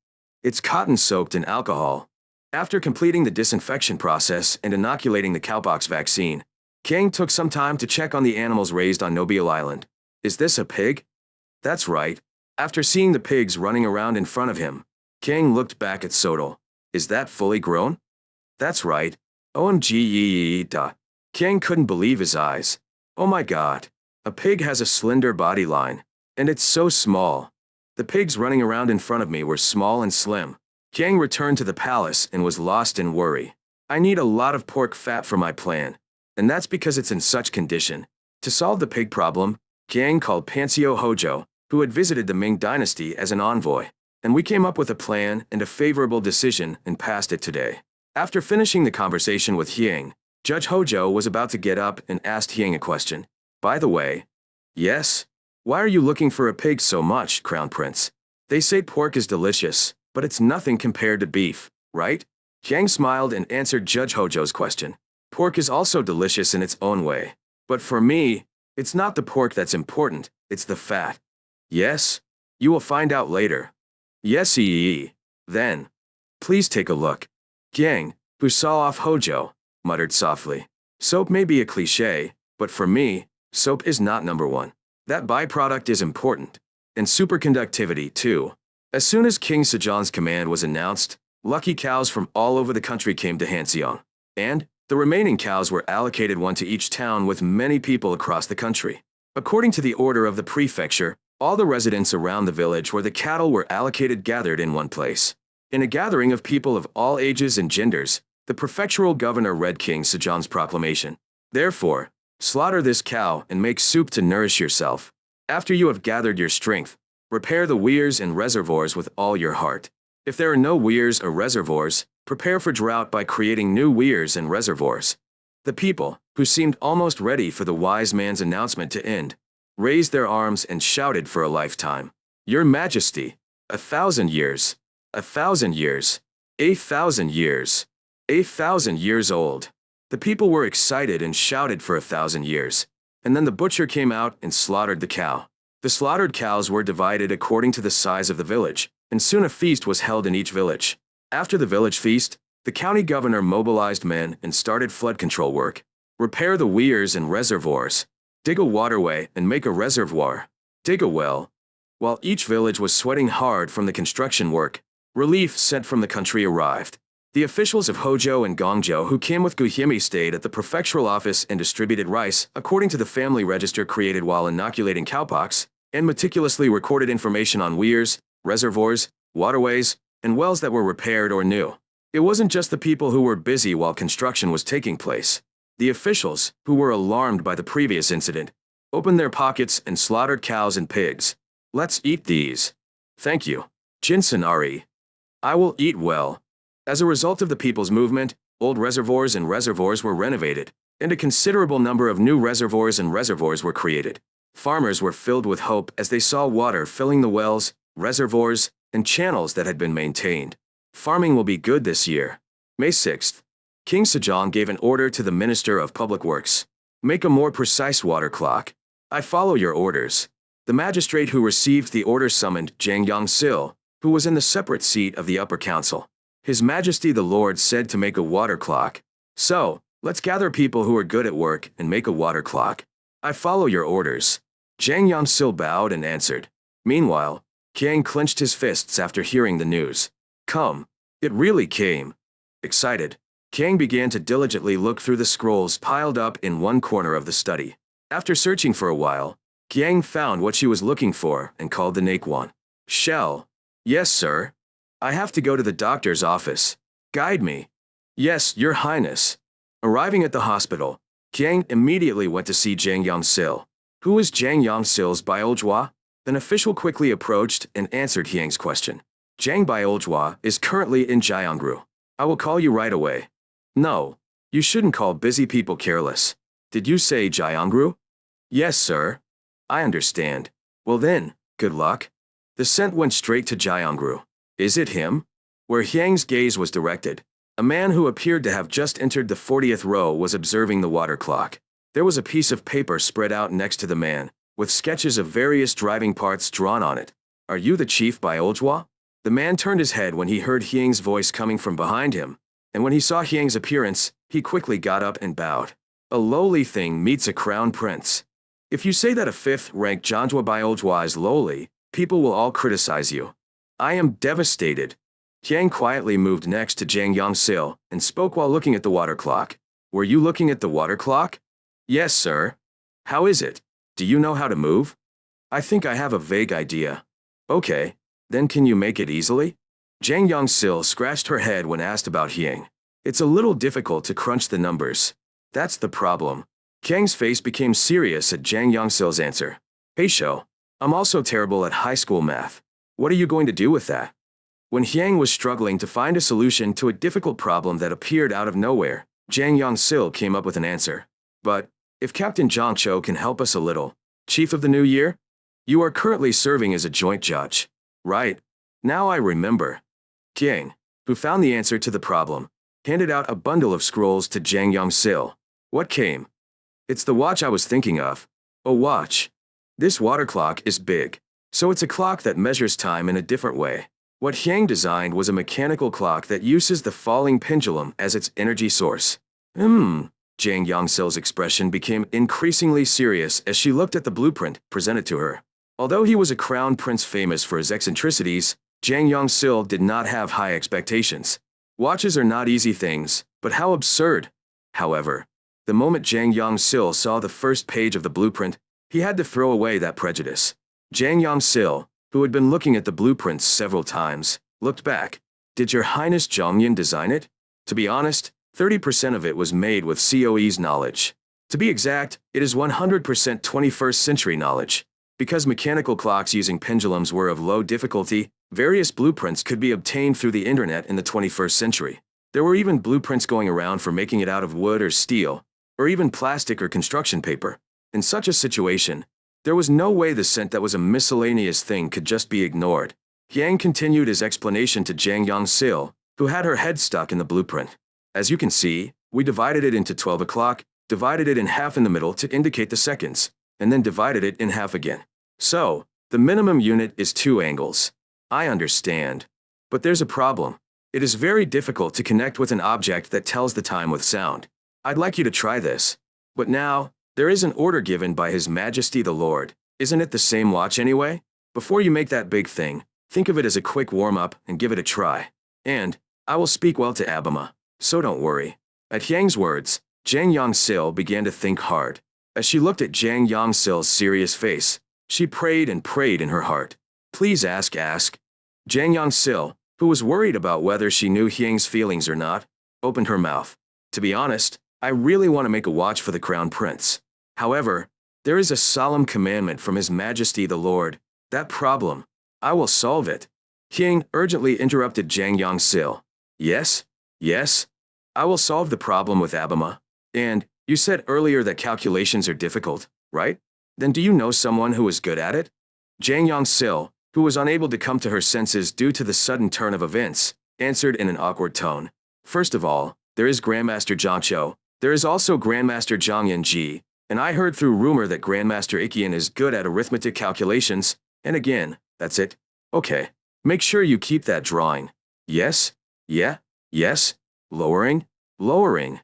It's cotton soaked in alcohol. After completing the disinfection process and inoculating the cowpox vaccine, Hyang took some time to check on the animals raised on Nobile Island. Is this a pig? That's right. After seeing the pigs running around in front of him, Hyang looked back at Sodal. Is that fully grown? That's right. OMG. Hyang couldn't believe his eyes. Oh my god. A pig has a slender body line. And it's so small. The pigs running around in front of me were small and slim. Hyang returned to the palace and was lost in worry. I need a lot of pork fat for my plan. And that's because it's in such condition. To solve the pig problem, Hyang called Pansio Hojo, who had visited the Ming dynasty as an envoy. And we came up with a plan and a favorable decision and passed it today. After finishing the conversation with Hyang, Judge Hojo was about to get up and asked Hyang a question. By the way, yes? Why are you looking for a pig so much, Crown Prince? They say pork is delicious, but it's nothing compared to beef, right? Hyang smiled and answered Judge Hojo's question. Pork is also delicious in its own way. But for me, it's not the pork that's important, it's the fat. Yes? You will find out later. Yes, then. Please take a look. Hyang, who saw off Hojo, muttered softly. Soap may be a cliché, but for me, soap is not number one. That byproduct is important. And superconductivity, too. As soon as King Sejong's command was announced, lucky cows from all over the country came to Hanseong. And the remaining cows were allocated one to each town with many people across the country. According to the order of the prefecture, all the residents around the village where the cattle were allocated gathered in one place. In a gathering of people of all ages and genders, the prefectural governor read King Sejong's proclamation. Therefore, slaughter this cow and make soup to nourish yourself. After you have gathered your strength, repair the weirs and reservoirs with all your heart. If there are no weirs or reservoirs, prepare for drought by creating new weirs and reservoirs. The people, who seemed almost ready for the wise man's announcement to end, raised their arms and shouted for a lifetime. Your Majesty, 1,000 years, 1,000 years, 1,000 years, 1,000 years old. The people were excited and shouted for 1,000 years. And then the butcher came out and slaughtered the cow. The slaughtered cows were divided according to the size of the village, and soon a feast was held in each village. After the village feast, the county governor mobilized men and started flood control work. Repair the weirs and reservoirs. Dig a waterway and make a reservoir. Dig a well. While each village was sweating hard from the construction work, relief sent from the country arrived. The officials of Hojo and Gongjo who came with Guhyemi stayed at the prefectural office and distributed rice according to the family register created while inoculating cowpox, and meticulously recorded information on weirs, reservoirs, waterways, and wells that were repaired or new. It wasn't just the people who were busy while construction was taking place. The officials, who were alarmed by the previous incident, opened their pockets and slaughtered cows and pigs. Let's eat these. Thank you. Jinsen Ari. I will eat well. As a result of the people's movement, old reservoirs and reservoirs were renovated, and a considerable number of new reservoirs and reservoirs were created. Farmers were filled with hope as they saw water filling the wells, reservoirs, and channels that had been maintained. Farming will be good this year. May 6th. King Sejong gave an order to the Minister of Public Works. Make a more precise water clock. I follow your orders. The magistrate who received the order summoned Jang Yong-sil, who was in the separate seat of the upper council. His Majesty the Lord said to make a water clock. So, let's gather people who are good at work and make a water clock. I follow your orders. Jang Yong-sil bowed and answered. Meanwhile, Kiang clenched his fists after hearing the news. Come. It really came. Excited, Kiang began to diligently look through the scrolls piled up in one corner of the study. After searching for a while, Kiang found what she was looking for and called the Naquan. Shell. Yes, sir. I have to go to the doctor's office. Guide me. Yes, Your Highness. Arriving at the hospital, Kiang immediately went to see Jang Yong-sil. Who is Jang Yong-sil's Bioljua? An official quickly approached and answered Kiang's question. Jang Bioljua is currently in Gyeongru. I will call you right away. No, you shouldn't call busy people careless. Did you say Gyeongru? Yes, sir. I understand. Well then, good luck. The scent went straight to Gyeongru. Is it him? Where Hyang's gaze was directed, a man who appeared to have just entered the 40th row was observing the water clock. There was a piece of paper spread out next to the man, with sketches of various driving parts drawn on it. Are you the chief Bioljua? The man turned his head when he heard Hyang's voice coming from behind him, and when he saw Hyang's appearance, he quickly got up and bowed. A lowly thing meets a crown prince. If you say that a 5th-ranked Janjua Bioljua is lowly, people will all criticize you. I am devastated. Hyang quietly moved next to Jang Yong-sil and spoke while looking at the water clock. Were you looking at the water clock? Yes, sir. How is it? Do you know how to move? I think I have a vague idea. Okay, then can you make it easily? Jang Yong-sil scratched her head when asked about Hyang. It's a little difficult to crunch the numbers. That's the problem. Hyang's face became serious at Jang Yong-sil's answer. Hey Sho, I'm also terrible at high school math. What are you going to do with that? When Hyang was struggling to find a solution to a difficult problem that appeared out of nowhere, Jang Yong-sil came up with an answer. But, if Captain Jong Cho can help us a little, Chief of the New Year? You are currently serving as a joint judge. Right. Now I remember. Hyang, who found the answer to the problem, handed out a bundle of scrolls to Jang Yong-sil. What came? It's the watch I was thinking of. A watch. This water clock is big, so it's a clock that measures time in a different way. What Hyang designed was a mechanical clock that uses the falling pendulum as its energy source. Jang Yong-sil's expression became increasingly serious as she looked at the blueprint presented to her. Although he was a crown prince famous for his eccentricities, Jang Yong-sil did not have high expectations. Watches are not easy things, but how absurd. However, the moment Jang Yong-sil saw the first page of the blueprint, he had to throw away that prejudice. Jang Yong-sil, who had been looking at the blueprints several times, looked back. Did Your Highness Jonghyun design it? To be honest, 30% of it was made with COE's knowledge. To be exact, it is 100% 21st century knowledge. Because mechanical clocks using pendulums were of low difficulty, various blueprints could be obtained through the internet in the 21st century. There were even blueprints going around for making it out of wood or steel, or even plastic or construction paper. In such a situation, there was no way the scent that was a miscellaneous thing could just be ignored. Hyang continued his explanation to Jang Yong-sil, who had her head stuck in the blueprint. As you can see, we divided it into 12 o'clock, divided it in half in the middle to indicate the seconds, and then divided it in half again. So, the minimum unit is 2 angles. I understand. But there's a problem. It is very difficult to connect with an object that tells the time with sound. I'd like you to try this. But now, there is an order given by His Majesty the Lord. Isn't it the same watch anyway? Before you make that big thing, think of it as a quick warm-up and give it a try. And, I will speak well to Abima, so don't worry. At Hyang's words, Jang Yong-sil began to think hard. As she looked at Jang Yong-sil's serious face, she prayed and prayed in her heart. Please ask. Jang Yong-sil, who was worried about whether she knew Hyang's feelings or not, opened her mouth. To be honest, I really want to make a watch for the Crown Prince. However, there is a solemn commandment from His Majesty the Lord. That problem, I will solve it. Hyang urgently interrupted Jang Yong-sil. Yes? I will solve the problem with Abima. And, you said earlier that calculations are difficult, right? Then do you know someone who is good at it? Jang Yong-sil, who was unable to come to her senses due to the sudden turn of events, answered in an awkward tone. First of all, there is Grandmaster Jong Cho. There is also Grandmaster Jong Yen-ji, and I heard through rumor that Grandmaster Ikkian is good at arithmetic calculations, and again, that's it. Okay, Make sure you keep that drawing. Yes? Yeah? Yes? Lowering? Lowering.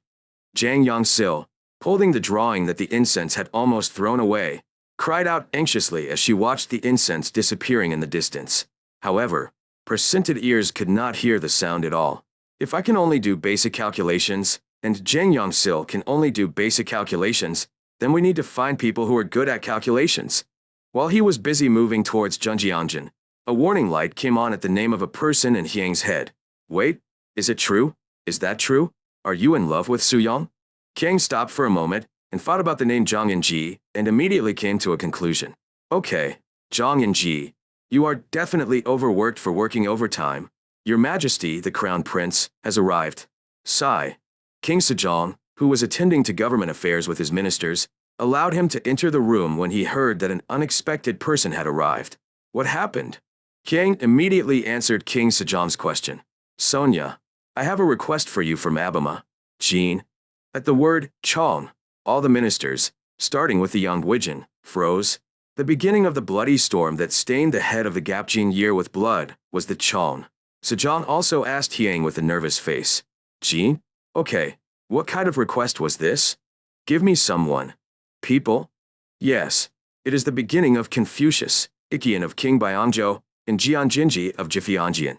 Jang Yong-sil, holding the drawing that the incense had almost thrown away, cried out anxiously as she watched the incense disappearing in the distance. However, her scented ears could not hear the sound at all. If I can only do basic calculations, and Jang Yong-sil can only do basic calculations, then we need to find people who are good at calculations. While he was busy moving towards Junjianjin, a warning light came on at the name of a person in Hyang's head. Wait, is it true? Is that true? Are you in love with Suyong? Hyang stopped for a moment and thought about the name Zhang Yinji and immediately came to a conclusion. Okay, Zhang Yinji, you are definitely overworked for working overtime. Your Majesty, the Crown Prince, has arrived. Sigh. King Sejong, who was attending to government affairs with his ministers, allowed him to enter the room when he heard that an unexpected person had arrived. What happened? Hyang immediately answered King Sejong's question. Sonia, I have a request for you from Abima. Jean. At the word Chong, all the ministers, starting with the young Wijin, froze. The beginning of the bloody storm that stained the head of the Gapjin year with blood was the Chong. Sejong also asked Hyang with a nervous face. Jean? Okay, what kind of request was this? Give me someone. People? Yes, it is the beginning of Confucius, Ikian of King Byongzhou, and Jianjinji of Jifianjian.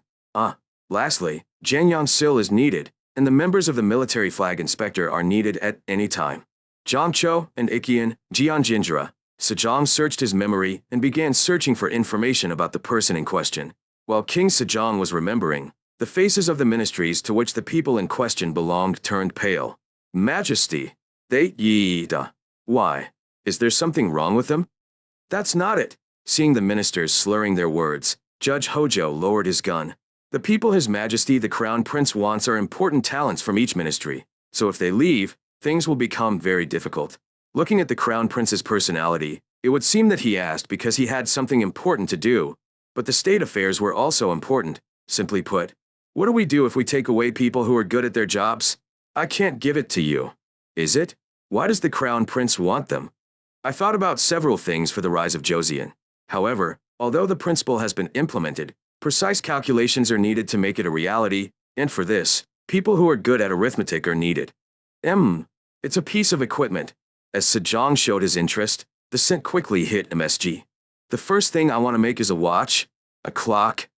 Lastly, Jang Yong-sil is needed, and the members of the military flag inspector are needed at any time. Zhangzhou and Ikian, Jianjinjira. Sejong searched his memory and began searching for information about the person in question. While King Sejong was remembering, the faces of the ministries to which the people in question belonged turned pale. Majesty, why? Is there something wrong with them? That's not it. Seeing the ministers slurring their words, Judge Hojo lowered his gun. The people His Majesty the Crown Prince wants are important talents from each ministry, so if they leave, things will become very difficult. Looking at the Crown Prince's personality, it would seem that he asked because he had something important to do, but the state affairs were also important. Simply put, what do we do if we take away people who are good at their jobs? I can't give it to you. Is it? Why does the Crown Prince want them? I thought about several things for the rise of Joseon. However, although the principle has been implemented, precise calculations are needed to make it a reality, and for this, people who are good at arithmetic are needed. It's a piece of equipment. As Sejong showed his interest, the scent quickly hit MSG. The first thing I want to make is a watch? A clock?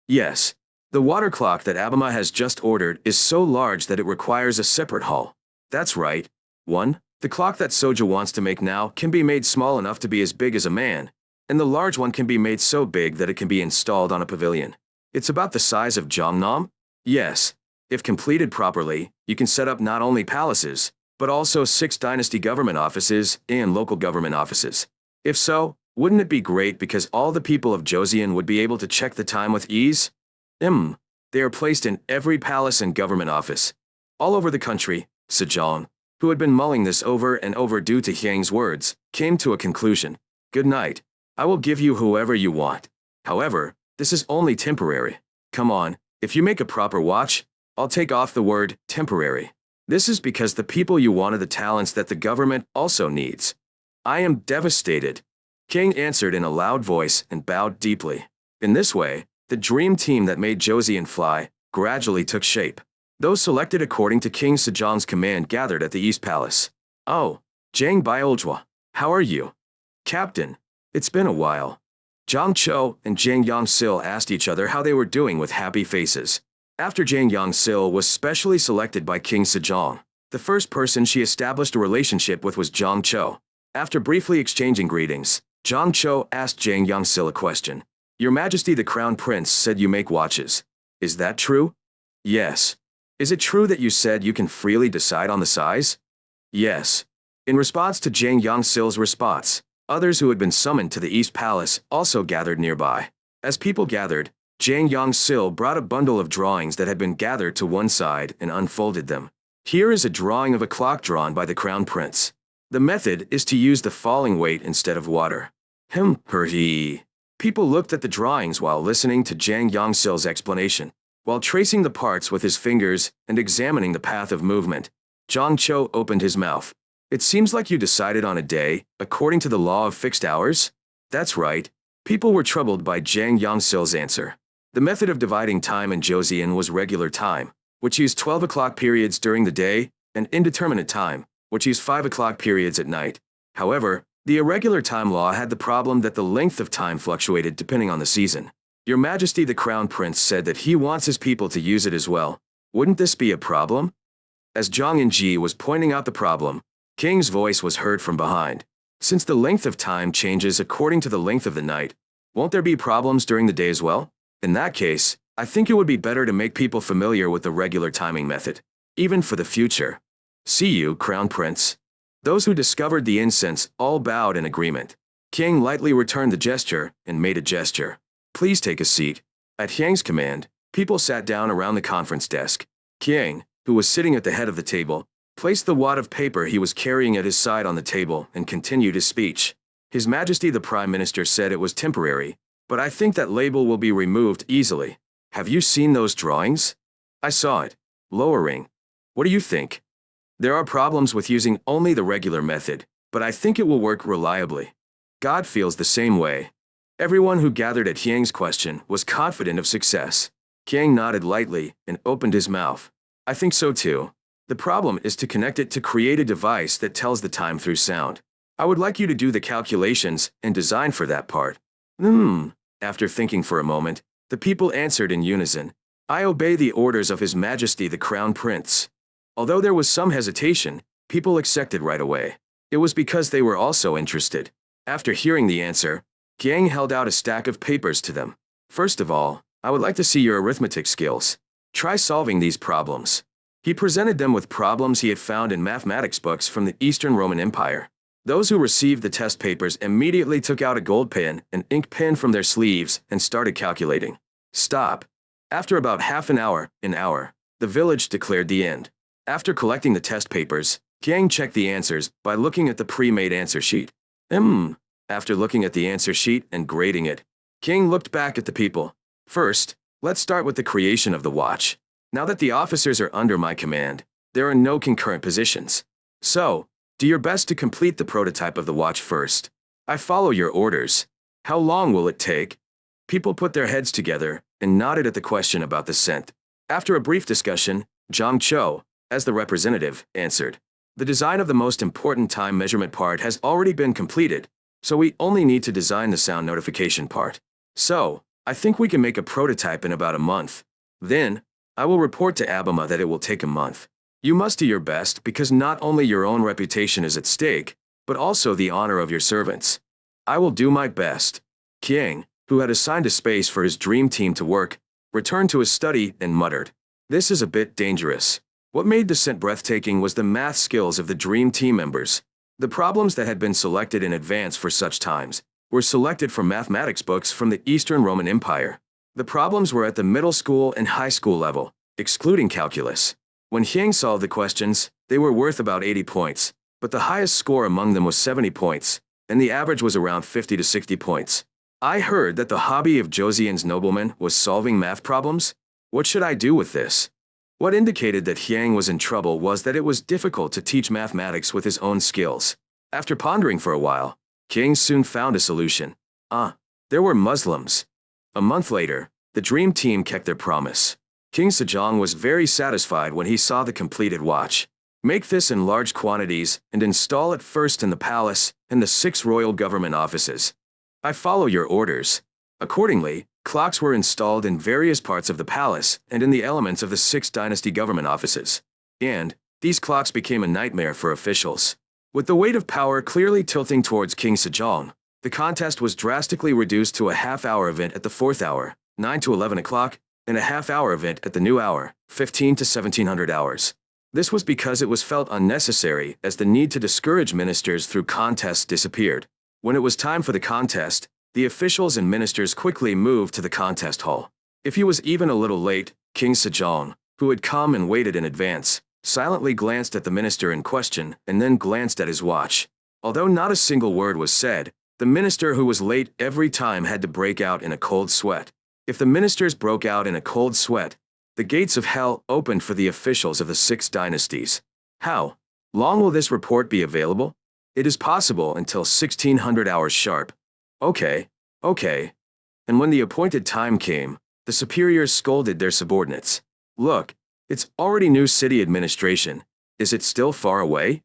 Yes. The water clock that Abima has just ordered is so large that it requires a separate hull. That's right. 1. The clock that Soja wants to make now can be made small enough to be as big as a man, and the large one can be made so big that it can be installed on a pavilion. It's about the size of Jeonnam? Yes. If completed properly, you can set up not only palaces, but also 6 dynasty government offices and local government offices. If so, wouldn't it be great because all the people of Joseon would be able to check the time with ease? They are placed in every palace and government office. All over the country, Sejong, who had been mulling this over and over due to Hyang's words, came to a conclusion. Good night. I will give you whoever you want. However, this is only temporary. Come on, if you make a proper watch, I'll take off the word temporary. This is because the people you want are the talents that the government also needs. I am devastated. King answered in a loud voice and bowed deeply. In this way, the dream team that made Joseon fly gradually took shape. Those selected according to King Sejong's command gathered at the East Palace. Oh, Jang Byoljwa, how are you? Captain, it's been a while. Zhang Cho and Jang Yong-sil asked each other how they were doing with happy faces. After Jang Yong-sil was specially selected by King Sejong, the first person she established a relationship with was Zhang Cho. After briefly exchanging greetings, Zhang Cho asked Jang Yong-sil a question. Your Majesty the Crown Prince said you make watches. Is that true? Yes. Is it true that you said you can freely decide on the size? Yes. In response to Jang Yong-sil's response, others who had been summoned to the East Palace also gathered nearby. As people gathered, Jang Yong-sil brought a bundle of drawings that had been gathered to one side and unfolded them. Here is a drawing of a clock drawn by the Crown Prince. The method is to use the falling weight instead of water. People looked at the drawings while listening to Jang Yong-sil's explanation. While tracing the parts with his fingers and examining the path of movement, Zhang Cho opened his mouth. It seems like you decided on a day, according to the law of fixed hours? That's right. People were troubled by Jang Yong-sil's answer. The method of dividing time in Joseon was regular time, which used 12 o'clock periods during the day, and indeterminate time, which used 5 o'clock periods at night. However, the irregular time law had the problem that the length of time fluctuated depending on the season. Your Majesty the Crown Prince said that he wants his people to use it as well. Wouldn't this be a problem? As Zhang Yinji was pointing out the problem, King's voice was heard from behind. Since the length of time changes according to the length of the night, won't there be problems during the day as well? In that case, I think it would be better to make people familiar with the regular timing method, even for the future. See you, Crown Prince. Those who discovered the incense all bowed in agreement. King lightly returned the gesture and made a gesture. Please take a seat. At Hyang's command, people sat down around the conference desk. King, who was sitting at the head of the table, placed the wad of paper he was carrying at his side on the table and continued his speech. His Majesty the Prime Minister said it was temporary, but I think that label will be removed easily. Have you seen those drawings? I saw it. Lowering. What do you think? There are problems with using only the regular method, but I think it will work reliably. God feels the same way. Everyone who gathered at Hyang's question was confident of success. Hyang nodded lightly and opened his mouth. I think so too. The problem is to connect it to create a device that tells the time through sound. I would like you to do the calculations and design for that part. After thinking for a moment, the people answered in unison. I obey the orders of His Majesty the Crown Prince. Although there was some hesitation, people accepted right away. It was because they were also interested. After hearing the answer, Hyang held out a stack of papers to them. First of all, I would like to see your arithmetic skills. Try solving these problems. He presented them with problems he had found in mathematics books from the Eastern Roman Empire. Those who received the test papers immediately took out a gold pen and ink pen from their sleeves and started calculating. Stop. After about half an hour, the village declared the end. After collecting the test papers, Hyang checked the answers by looking at the pre-made answer sheet. After looking at the answer sheet and grading it, King looked back at the people. First, let's start with the creation of the watch. Now that the officers are under my command, there are no concurrent positions. So, do your best to complete the prototype of the watch first. I follow your orders. How long will it take? People put their heads together and nodded at the question about the scent. After a brief discussion, Zhang Cho, as the representative, answered. The design of the most important time measurement part has already been completed, so we only need to design the sound notification part. So, I think we can make a prototype in about a month. Then, I will report to Abima that it will take a month. You must do your best because not only your own reputation is at stake, but also the honor of your servants. I will do my best. King, who had assigned a space for his dream team to work, returned to his study and muttered. This is a bit dangerous. What made the scent breathtaking was the math skills of the dream team members. The problems that had been selected in advance for such times were selected from mathematics books from the Eastern Roman Empire. The problems were at the middle school and high school level, excluding calculus. When Hyang solved the questions, they were worth about 80 points, but the highest score among them was 70 points, and the average was around 50 to 60 points. I heard that the hobby of Joseon's nobleman was solving math problems. What should I do with this? What indicated that Hyang was in trouble was that it was difficult to teach mathematics with his own skills. After pondering for a while, King soon found a solution. There were Muslims. A month later, the dream team kept their promise. King Sejong was very satisfied when he saw the completed watch. Make this in large quantities and install it first in the palace and the 6 royal government offices. I follow your orders. Accordingly, clocks were installed in various parts of the palace and in the elements of the 6 dynasty government offices. And these clocks became a nightmare for officials. With the weight of power clearly tilting towards King Sejong, the contest was drastically reduced to a half-hour event at the 4th hour, 9 to 11 o'clock, and a half-hour event at the new hour, 15 to 1700 hours. This was because it was felt unnecessary as the need to discourage ministers through contests disappeared. When it was time for the contest, the officials and ministers quickly moved to the contest hall. If he was even a little late, King Sejong, who had come and waited in advance, silently glanced at the minister in question and then glanced at his watch. Although not a single word was said, the minister who was late every time had to break out in a cold sweat. If the ministers broke out in a cold sweat, the gates of hell opened for the officials of the 6 dynasties. How long will this report be available? It is possible until 1600 hours sharp. Okay. And when the appointed time came, The superiors scolded their subordinates. Look, it's already new city administration. Is it still far away?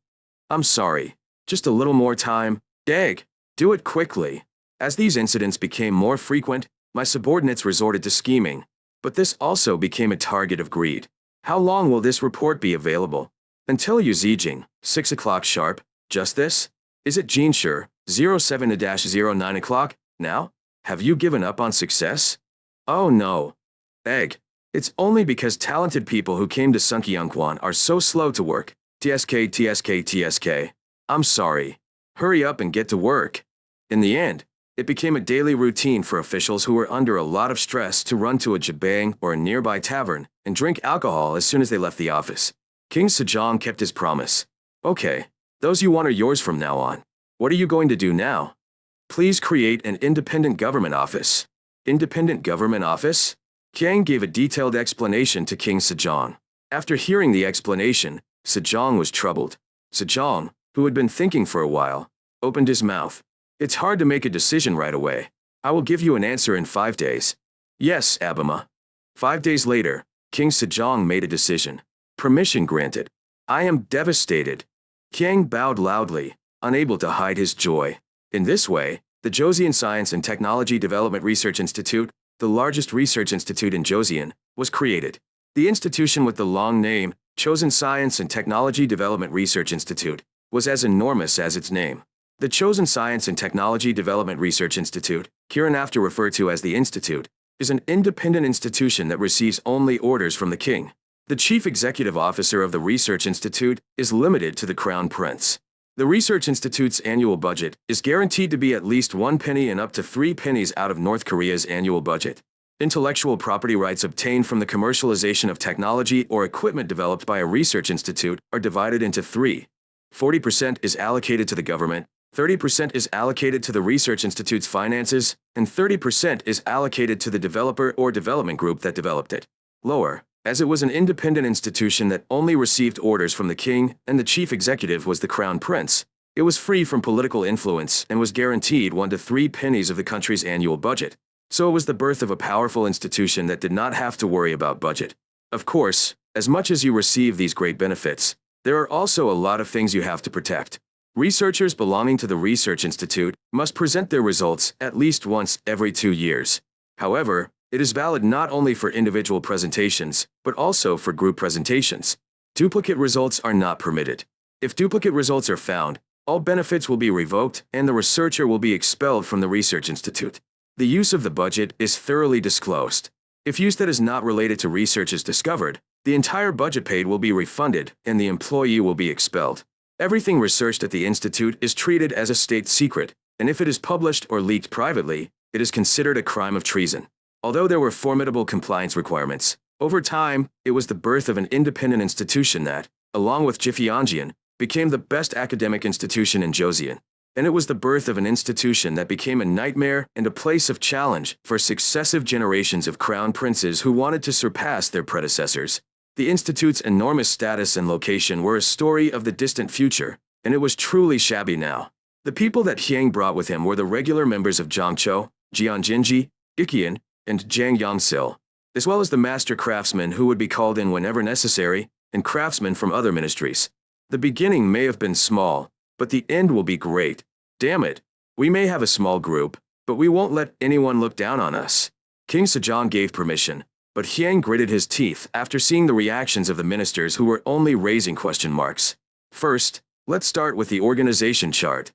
I'm sorry. Just a little more time. Dag, do it quickly. As these incidents became more frequent, my subordinates resorted to scheming. But this also became a target of greed. How long will this report be available? Until Yuzijing, 6 o'clock sharp. Just this? Is it Jinshur, 07-09 o'clock, now? Have you given up on success? Oh no. Egg. It's only because talented people who came to Sunkyungkwan are so slow to work. TSK. I'm sorry. Hurry up and get to work. In the end, it became a daily routine for officials who were under a lot of stress to run to a jabang or a nearby tavern and drink alcohol as soon as they left the office. King Sejong kept his promise. Okay, those you want are yours from now on. What are you going to do now? Please create an independent government office. Independent government office? Kiang gave a detailed explanation to King Sejong. After hearing the explanation, Sejong was troubled. Sejong, who had been thinking for a while, opened his mouth. It's hard to make a decision right away. I will give you an answer in 5 days. Yes, Abima. 5 days later, King Sejong made a decision. Permission granted. I am devastated. Kiang bowed loudly, unable to hide his joy. In this way, the Joseon Science and Technology Development Research Institute, the largest research institute in Joseon, was created. The institution with the long name, Chosen Science and Technology Development Research Institute, was as enormous as its name. The Chosen Science and Technology Development Research Institute, hereinafter referred to as the Institute, is an independent institution that receives only orders from the king. The chief executive officer of the Research Institute is limited to the Crown Prince. The Research Institute's annual budget is guaranteed to be at least 1 penny and up to 3 pennies out of North Korea's annual budget. Intellectual property rights obtained from the commercialization of technology or equipment developed by a research institute are divided into 3. 40% is allocated to the government, 30% is allocated to the research institute's finances, and 30% is allocated to the developer or development group that developed it. Lower, as it was an independent institution that only received orders from the king and the chief executive was the crown prince, it was free from political influence and was guaranteed 1 to 3 pennies of the country's annual budget. So it was the birth of a powerful institution that did not have to worry about budget. Of course, as much as you receive these great benefits, there are also a lot of things you have to protect. Researchers belonging to the Research Institute must present their results at least once every 2 years. However, it is valid not only for individual presentations, but also for group presentations. Duplicate results are not permitted. If duplicate results are found, all benefits will be revoked and the researcher will be expelled from the Research Institute. The use of the budget is thoroughly disclosed. If use that is not related to research is discovered, the entire budget paid will be refunded and the employee will be expelled. Everything researched at the institute is treated as a state secret, and if it is published or leaked privately, it is considered a crime of treason. Although there were formidable compliance requirements, over time, it was the birth of an independent institution that, along with Jiffyonjian, became the best academic institution in Joseon. And it was the birth of an institution that became a nightmare and a place of challenge for successive generations of crown princes who wanted to surpass their predecessors. The institute's enormous status and location were a story of the distant future, and it was truly shabby now. The people that Hyang brought with him were the regular members of Zhangzhou, Jianjinji, Ikian, and Jiang Yangsil, as well as the master craftsmen who would be called in whenever necessary, and craftsmen from other ministries. The beginning may have been small, but the end will be great. Damn it, we may have a small group, but we won't let anyone look down on us. King Sejong gave permission, but Hyang gritted his teeth after seeing the reactions of the ministers who were only raising question marks. First, let's start with the organization chart.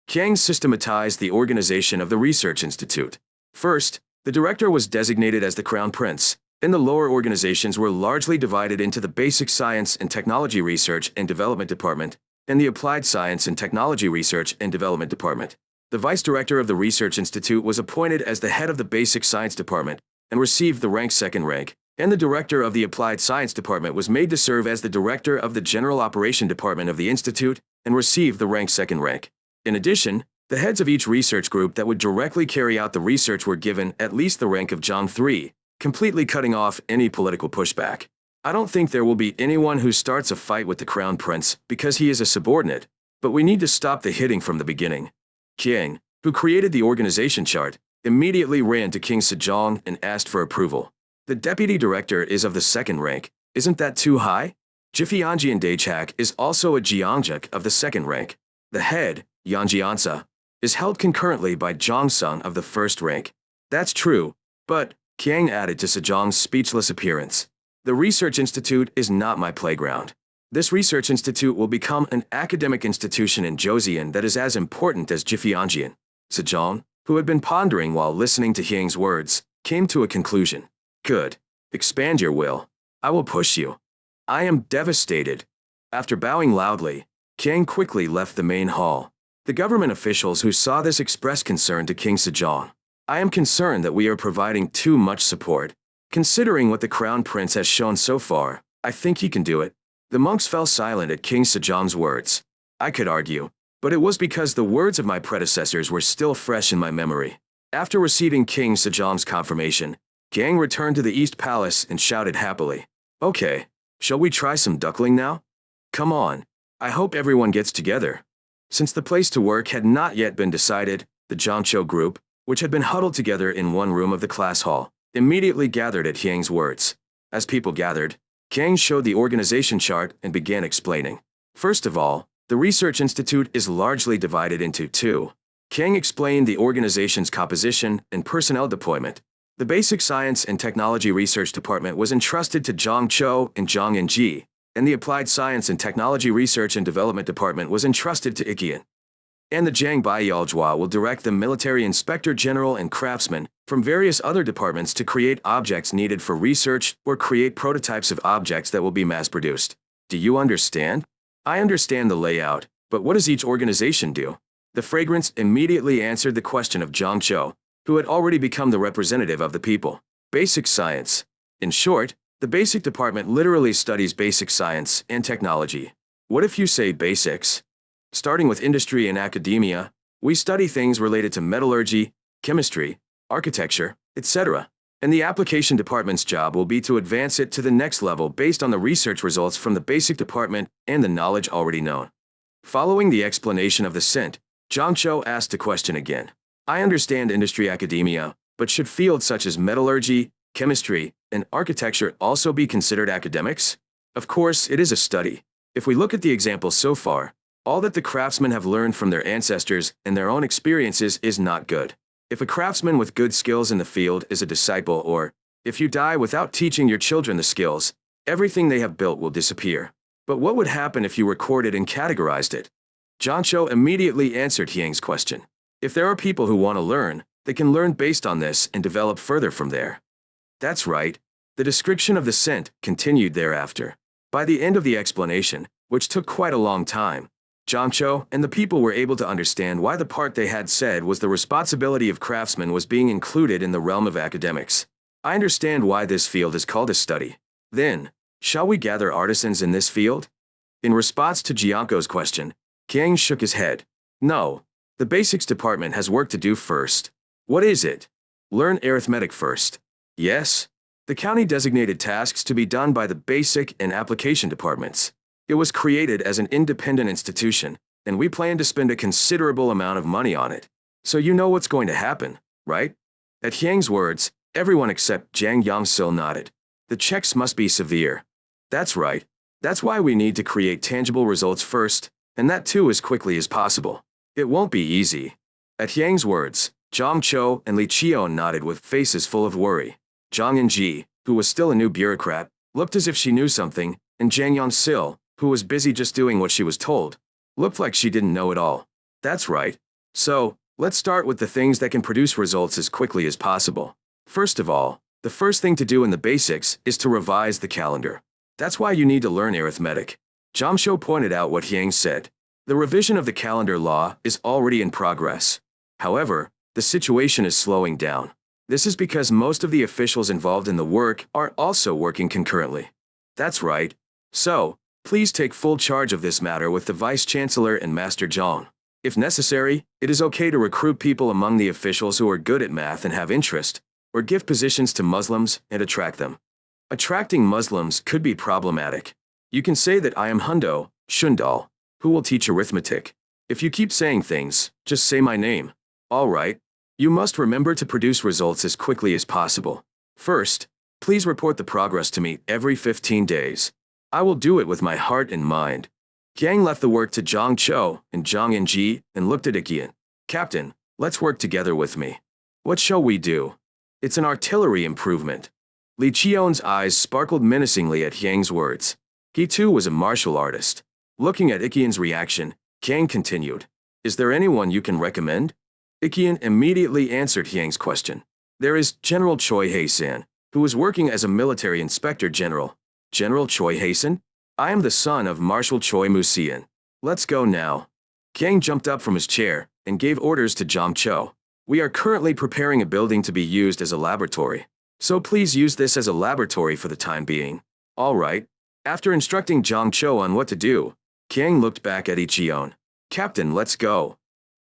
Hyang systematized the organization of the Research Institute. First, the director was designated as the Crown Prince, and the lower organizations were largely divided into the Basic Science and Technology Research and Development Department, and the Applied Science and Technology Research and Development Department. The Vice Director of the Research Institute was appointed as the head of the Basic Science Department and received the rank 2nd rank, and the Director of the Applied Science Department was made to serve as the Director of the General Operation Department of the Institute and received the rank 2nd rank. In addition, the heads of each research group that would directly carry out the research were given at least the rank of Zhang 3, completely cutting off any political pushback. I don't think there will be anyone who starts a fight with the Crown Prince because he is a subordinate, but we need to stop the hitting from the beginning. King, who created the organization chart, immediately ran to King Sejong and asked for approval. The deputy director is of the second rank. Isn't that too high? Jifianjian Dachak is also a Jiangjak of the second rank. The head, Yanjiansa, is held concurrently by Jongsung of the first rank. That's true, but, Kiang added to Sejong's speechless appearance, the research institute is not my playground. This research institute will become an academic institution in Joseon that is as important as Jifianjian. Sejong, who had been pondering while listening to Hyang's words, came to a conclusion. Good. Expand your will. I will push you. I am devastated. After bowing loudly, Kiang quickly left the main hall. The government officials who saw this expressed concern to King Sejong. I am concerned that we are providing too much support. Considering what the Crown Prince has shown so far, I think he can do it. The monks fell silent at King Sejong's words. I could argue, but it was because the words of my predecessors were still fresh in my memory. After receiving King Sejong's confirmation, Gang returned to the East Palace and shouted happily. Okay, shall we try some duckling now? Come on, I hope everyone gets together. Since the place to work had not yet been decided, the Zhangqiu group, which had been huddled together in one room of the class hall, immediately gathered at Hyang's words. As people gathered, Kang showed the organization chart and began explaining. First of all, the Research Institute is largely divided into two. Kang explained the organization's composition and personnel deployment. The Basic Science and Technology Research Department was entrusted to Zhang Chou and Zhang Enji, and the Applied Science and Technology Research and Development Department was entrusted to Ikian. And the Jiang Baiyaljua will direct the Military Inspector General and craftsmen from various other departments to create objects needed for research or create prototypes of objects that will be mass-produced. Do you understand? I understand the layout, but what does each organization do? The Fragrance immediately answered the question of Zhang Chou, who had already become the representative of the people. Basic science. In short, the basic department literally studies basic science and technology. What if you say basics? Starting with industry and academia, we study things related to metallurgy, chemistry, architecture, etc. And the application department's job will be to advance it to the next level based on the research results from the basic department and the knowledge already known. Following the explanation of the scent, Zhang Chou asked a question again. I understand industry academia, but should fields such as metallurgy, chemistry, and architecture also be considered academics? Of course, it is a study. If we look at the examples so far, all that the craftsmen have learned from their ancestors and their own experiences is not good. If a craftsman with good skills in the field is a disciple, or if you die without teaching your children the skills, everything they have built will disappear. But what would happen if you recorded and categorized it? Zhang Chou immediately answered Hyang's question. If there are people who want to learn, they can learn based on this and develop further from there. That's right. The description of the scent continued thereafter. By the end of the explanation, which took quite a long time, Zhang Chou and the people were able to understand why the part they had said was the responsibility of craftsmen was being included in the realm of academics. I understand why this field is called a study. Then, shall we gather artisans in this field? In response to Jianko's question, Kang shook his head. No. The basics department has work to do first. What is it? Learn arithmetic first. Yes. The county designated tasks to be done by the basic and application departments. It was created as an independent institution, and we plan to spend a considerable amount of money on it. So you know what's going to happen, right? At Hyang's words, everyone except Jiang Yangsil nodded. The checks must be severe. That's right. That's why we need to create tangible results first, and that too as quickly as possible. It won't be easy. At Hyang's words, Zhang Chou and Li Qion nodded with faces full of worry. Zhang Enji, who was still a new bureaucrat, looked as if she knew something, and Jiang Yangsil, who was busy just doing what she was told, looked like she didn't know it all. That's right. So, let's start with the things that can produce results as quickly as possible. First of all, the first thing to do in the basics is to revise the calendar. That's why you need to learn arithmetic. Zhang Chou pointed out what Hyang said. The revision of the calendar law is already in progress. However, the situation is slowing down. This is because most of the officials involved in the work are also working concurrently. That's right. So, please take full charge of this matter with the Vice-Chancellor and Master Zhang. If necessary, it is okay to recruit people among the officials who are good at math and have interest, or give positions to Muslims and attract them. Attracting Muslims could be problematic. You can say that I am Hundo, Shundal, who will teach arithmetic. If you keep saying things, just say my name. All right. You must remember to produce results as quickly as possible. First, Please report the progress to me every 15 days. I will do it with my heart and mind. Yang left the work to Zhang Cho and Zhang Enji and looked at Ikian. Captain, let's work together with me. What shall we do? It's an artillery improvement. Li Chion's eyes sparkled menacingly at Yang's words. He too was a martial artist. Looking at Ikian's reaction, Yang continued. Is there anyone you can recommend? Ikian immediately answered Yang's question. There is General Choi Hae-san, who is working as a military inspector general. General Choi Hae-san? I am the son of Marshal Choi Musian. Let's go now. Yang jumped up from his chair and gave orders to Zhang Cho. We are currently preparing a building to be used as a laboratory. So please use this as a laboratory for the time being. All right. After instructing Zhang Cho on what to do, Yang looked back at Ichion. Captain, let's go.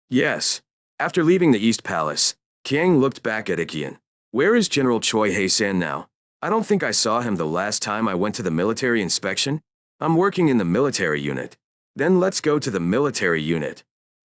Yes. After leaving the East Palace, Yang looked back at Ikian. Where is General Choi Hae-san now? I don't think I saw him the last time I went to the military inspection. I'm working in the military unit. Then let's go to the military unit.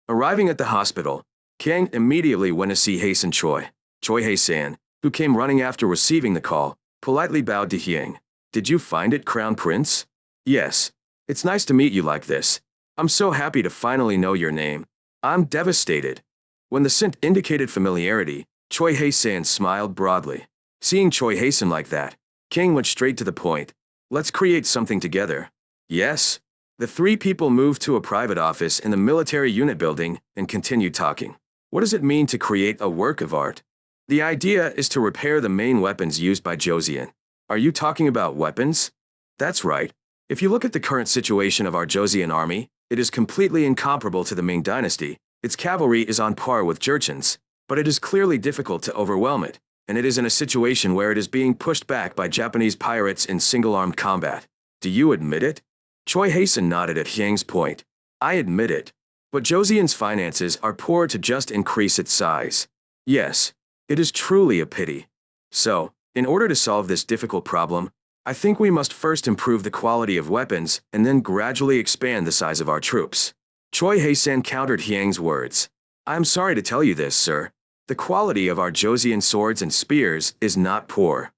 Arriving at the hospital, Yang immediately went to see Hae-san Choi. Choi Hae-san, who came running after receiving the call, politely bowed to Yang. Did you find it, Crown Prince? Yes. It's nice to meet you like this. I'm so happy to finally know your name. I'm devastated. When the scent indicated familiarity, Choi Hae-san smiled broadly. Seeing Choi Hae-san like that, King went straight to the point. Let's create something together. Yes. The three people moved to a private office in the military unit building and continued talking. What does it mean to create a work of art? The idea is to repair the main weapons used by Joseon. Are you talking about weapons? That's right. If you look at the current situation of our Joseon army, it is completely incomparable to the Ming dynasty. Its cavalry is on par with Jurchen's, but it is clearly difficult to overwhelm it, and it is in a situation where it is being pushed back by Japanese pirates in single-armed combat. Do you admit it? Choi Hae-san nodded at Yang's point. I admit it. But Joseon's finances are poor to just increase its size. Yes, it is truly a pity. So, in order to solve this difficult problem, I think we must first improve the quality of weapons and then gradually expand the size of our troops. Choi Hae-san countered Yang's words. I'm sorry to tell you this, sir. The quality of our Joseon swords and spears is not poor.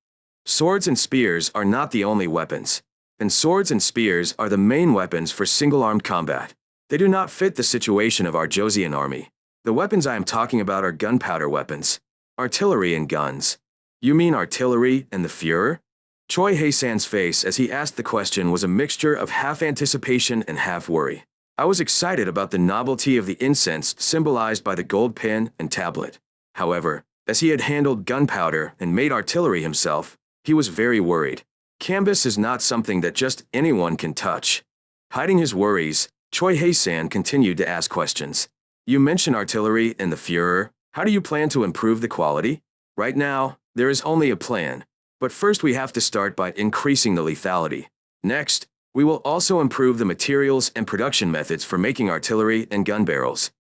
Swords and spears are not the only weapons, and swords and spears are the main weapons for single-armed combat. They do not fit the situation of our Joseon army. The weapons I am talking about are gunpowder weapons, artillery and guns. You mean artillery and the Führer? Choi Hae-san's face as he asked the question was a mixture of half anticipation and half worry. I was excited about the novelty of the incense symbolized by the gold pin and tablet. However, as he had handled gunpowder and made artillery himself, he was very worried. Canvas is not something that just anyone can touch. Hiding his worries, Choi Hae-san continued to ask questions. You mentioned artillery and the Führer. How do you plan to improve the quality? Right now, there is only a plan. But first we have to start by increasing the lethality. Next, we will also improve the materials and production methods for making artillery and gun barrels.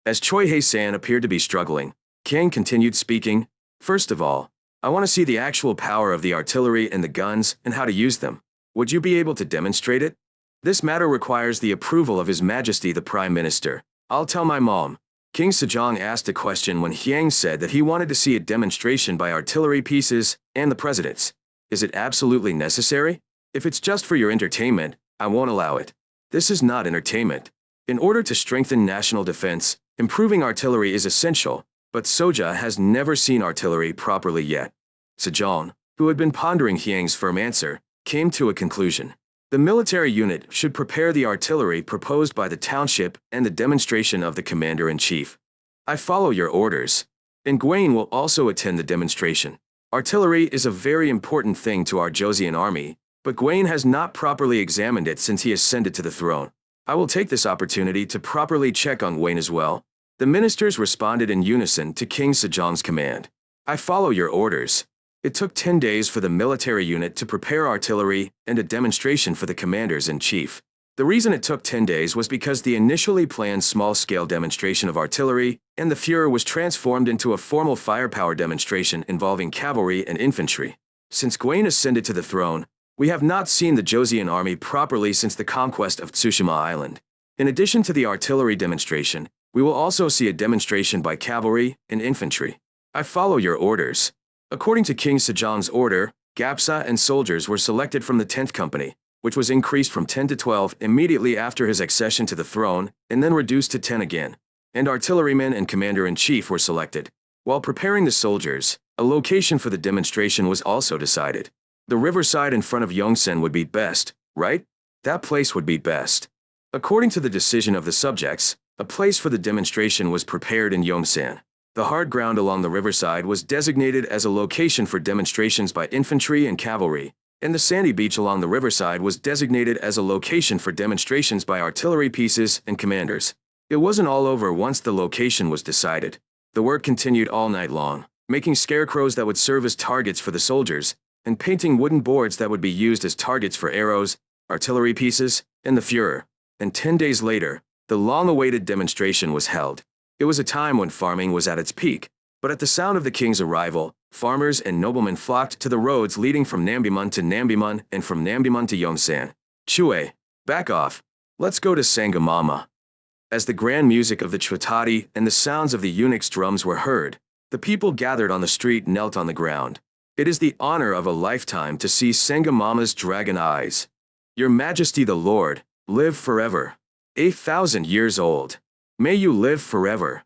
As Choi Hae-san appeared to be struggling, Kang continued speaking. First of all, I want to see the actual power of the artillery and the guns and how to use them. Would you be able to demonstrate it? This matter requires the approval of His Majesty the Prime Minister. I'll tell my mom. King Sejong asked a question when Hyang said that he wanted to see a demonstration by artillery pieces and the presidents. Is it absolutely necessary? If it's just for your entertainment, I won't allow it. This is not entertainment. In order to strengthen national defense, improving artillery is essential, but Soja has never seen artillery properly yet. Sejong, who had been pondering Hyang's firm answer, came to a conclusion. The military unit should prepare the artillery proposed by the township and the demonstration of the commander-in-chief. I follow your orders. And Gwaine will also attend the demonstration. Artillery is a very important thing to our Joseon army, but Gwaine has not properly examined it since he ascended to the throne. I will take this opportunity to properly check on Gwaine as well. The ministers responded in unison to King Sejong's command. I follow your orders. It took 10 days for the military unit to prepare artillery and a demonstration for the commanders-in-chief. The reason it took 10 days was because the initially planned small-scale demonstration of artillery and the Führer was transformed into a formal firepower demonstration involving cavalry and infantry. Since Gwaine ascended to the throne, we have not seen the Joseon army properly since the conquest of Tsushima Island. In addition to the artillery demonstration, we will also see a demonstration by cavalry and infantry. I follow your orders. According to King Sejong's order, Gapsa and soldiers were selected from the 10th Company, which was increased from 10 to 12 immediately after his accession to the throne, and then reduced to 10 again. And artillerymen and commander-in-chief were selected. While preparing the soldiers, a location for the demonstration was also decided. The riverside in front of Yongsan would be best, right? That place would be best. According to the decision of the subjects, a place for the demonstration was prepared in Yongsan. The hard ground along the riverside was designated as a location for demonstrations by infantry and cavalry, and the sandy beach along the riverside was designated as a location for demonstrations by artillery pieces and commanders. It wasn't all over once the location was decided. The work continued all night long, making scarecrows that would serve as targets for the soldiers, and painting wooden boards that would be used as targets for arrows, artillery pieces, and the Führer. And 10 days later, the long-awaited demonstration was held. It was a time when farming was at its peak, but at the sound of the king's arrival, farmers and noblemen flocked to the roads leading from Nambimun to Nambimun and from Nambimun to Yongsan. Chue, back off. Let's go to Sangamama. As the grand music of the chwatati and the sounds of the eunuchs' drums were heard, the people gathered on the street knelt on the ground. It is the honor of a lifetime to see Sangamama's dragon eyes. Your Majesty the Lord, live forever. 8,000 years old. May you live forever.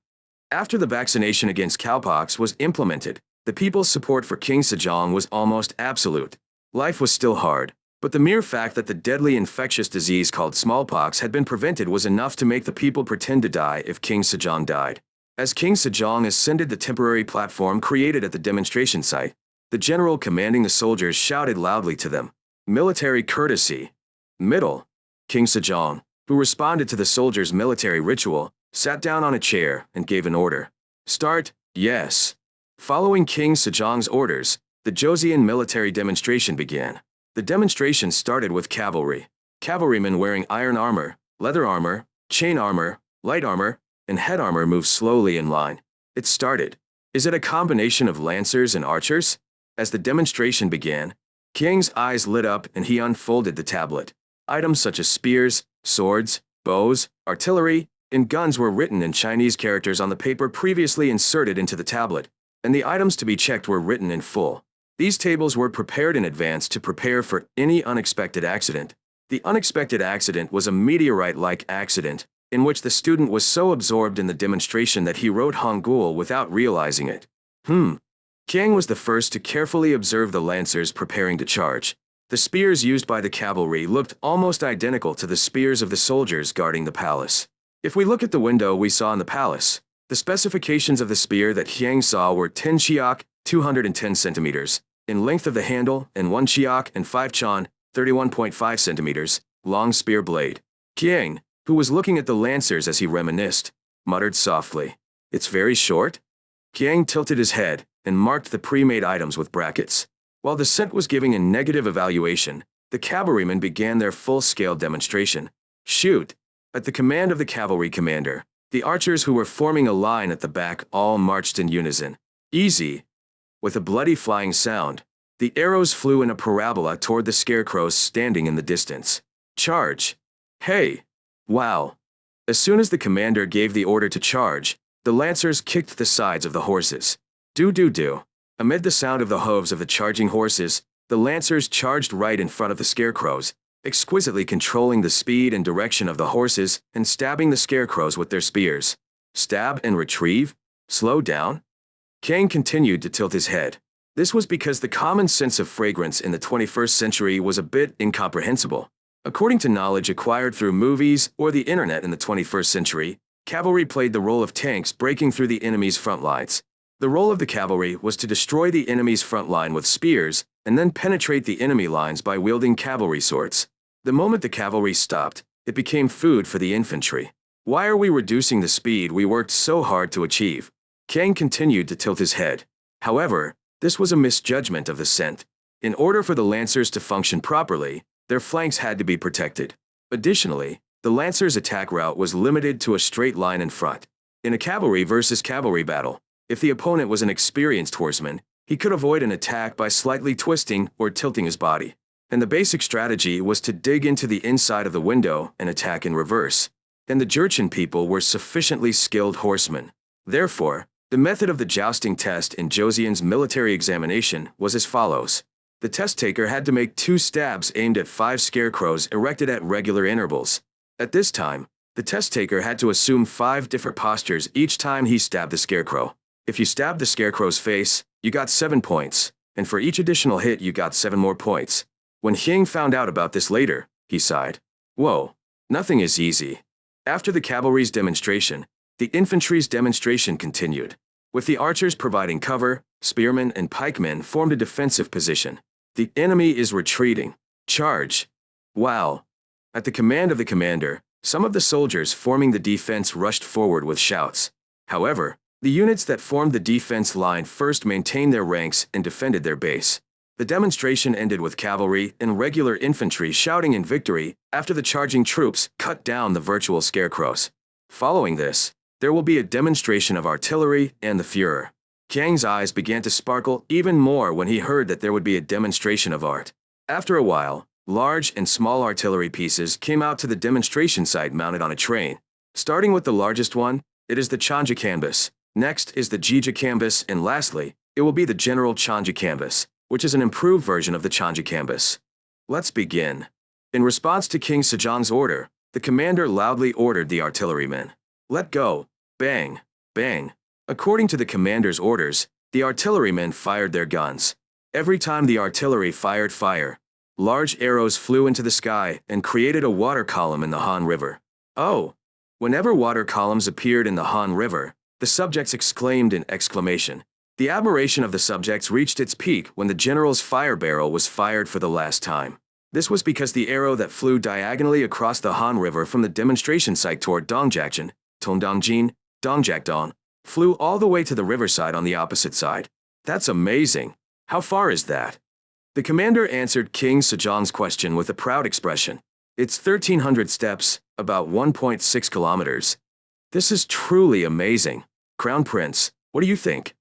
After the vaccination against cowpox was implemented, the people's support for King Sejong was almost absolute. Life was still hard, but the mere fact that the deadly infectious disease called smallpox had been prevented was enough to make the people pretend to die if King Sejong died. As King Sejong ascended the temporary platform created at the demonstration site, the general commanding the soldiers shouted loudly to them, "Military courtesy." Middle. King Sejong, who responded to the soldiers' military ritual, sat down on a chair and gave an order. Start, yes. Following King Sejong's orders, the Joseon military demonstration began. The demonstration started with cavalry. Cavalrymen wearing iron armor, leather armor, chain armor, light armor, and head armor moved slowly in line. It started. Is it a combination of lancers and archers? As the demonstration began, King's eyes lit up and he unfolded the tablet. Items such as spears, swords, bows, artillery, and guns were written in Chinese characters on the paper previously inserted into the tablet, and the items to be checked were written in full. These tables were prepared in advance to prepare for any unexpected accident. The unexpected accident was a meteorite-like accident, in which the student was so absorbed in the demonstration that he wrote Hangul without realizing it. Kang was the first to carefully observe the lancers preparing to charge. The spears used by the cavalry looked almost identical to the spears of the soldiers guarding the palace. If we look at the window we saw in the palace, the specifications of the spear that Hyang saw were 10 chiak, 210 centimeters, in length of the handle, and 1 chiak and 5 chan, 31.5 centimeters, long spear blade. Hyang, who was looking at the lancers as he reminisced, muttered softly, "It's very short?" Hyang tilted his head and marked the pre-made items with brackets. While the set was giving a negative evaluation, the cavalrymen began their full-scale demonstration. Shoot! At the command of the cavalry commander, the archers who were forming a line at the back all marched in unison. Easy! With a bloody flying sound, the arrows flew in a parabola toward the scarecrows standing in the distance. Charge! Hey! Wow! As soon as the commander gave the order to charge, the lancers kicked the sides of the horses. Do. Amid the sound of the hooves of the charging horses, the lancers charged right in front of the scarecrows, exquisitely controlling the speed and direction of the horses and stabbing the scarecrows with their spears. Stab and retrieve? Slow down? Kang continued to tilt his head. This was because the common sense of fragrance in the 21st century was a bit incomprehensible. According to knowledge acquired through movies or the internet in the 21st century, cavalry played the role of tanks breaking through the enemy's front lines. The role of the cavalry was to destroy the enemy's front line with spears and then penetrate the enemy lines by wielding cavalry swords. The moment the cavalry stopped, it became food for the infantry. Why are we reducing the speed we worked so hard to achieve? Kang continued to tilt his head. However, this was a misjudgment of the scent. In order for the lancers to function properly, their flanks had to be protected. Additionally, the lancers' attack route was limited to a straight line in front. In a cavalry versus cavalry battle, if the opponent was an experienced horseman, he could avoid an attack by slightly twisting or tilting his body. And the basic strategy was to dig into the inside of the window and attack in reverse. And the Jurchen people were sufficiently skilled horsemen. Therefore, The method of the jousting test in Joseon's military examination was as follows. The test taker had to make 2 stabs aimed at 5 scarecrows erected at regular intervals. At this time, the test taker had to assume 5 different postures each time he stabbed the scarecrow. If you stabbed the scarecrow's face, you got 7 points, and for each additional hit you got 7 more points. When Hyang found out about this later, he sighed. Whoa, nothing is easy. After the cavalry's demonstration, the infantry's demonstration continued. With the archers providing cover, spearmen and pikemen formed a defensive position. The enemy is retreating. Charge! Wow! At the command of the commander, some of the soldiers forming the defense rushed forward with shouts. However, the units that formed the defense line first maintained their ranks and defended their base. The demonstration ended with cavalry and regular infantry shouting in victory after the charging troops cut down the virtual scarecrows. Following this, there will be a demonstration of artillery and the Führer. Kang's eyes began to sparkle even more when he heard that there would be a demonstration of art. After a while, large and small artillery pieces came out to the demonstration site mounted on a train. Starting with the largest one, it is the Chanja canvas. Next is the Jija canvas, and lastly, it will be the General Chanja canvas, which is an improved version of the Chanja canvas. Let's begin. In response to King Sejong's order, the commander loudly ordered the artillerymen. Let go! Bang! Bang! According to the commander's orders, the artillerymen fired their guns. Every time the artillery fired fire, large arrows flew into the sky and created a water column in the Han River. Oh! Whenever water columns appeared in the Han River, the subjects exclaimed in exclamation. The admiration of the subjects reached its peak when the general's fire barrel was fired for the last time. This was because the arrow that flew diagonally across the Han River from the demonstration site toward Dongjakchen, Tongdongjin, Dongjakdong, flew all the way to the riverside on the opposite side. That's amazing. How far is that? The commander answered King Sejong's question with a proud expression. It's 1,300 steps, about 1.6 kilometers. This is truly amazing. Crown Prince, what do you think?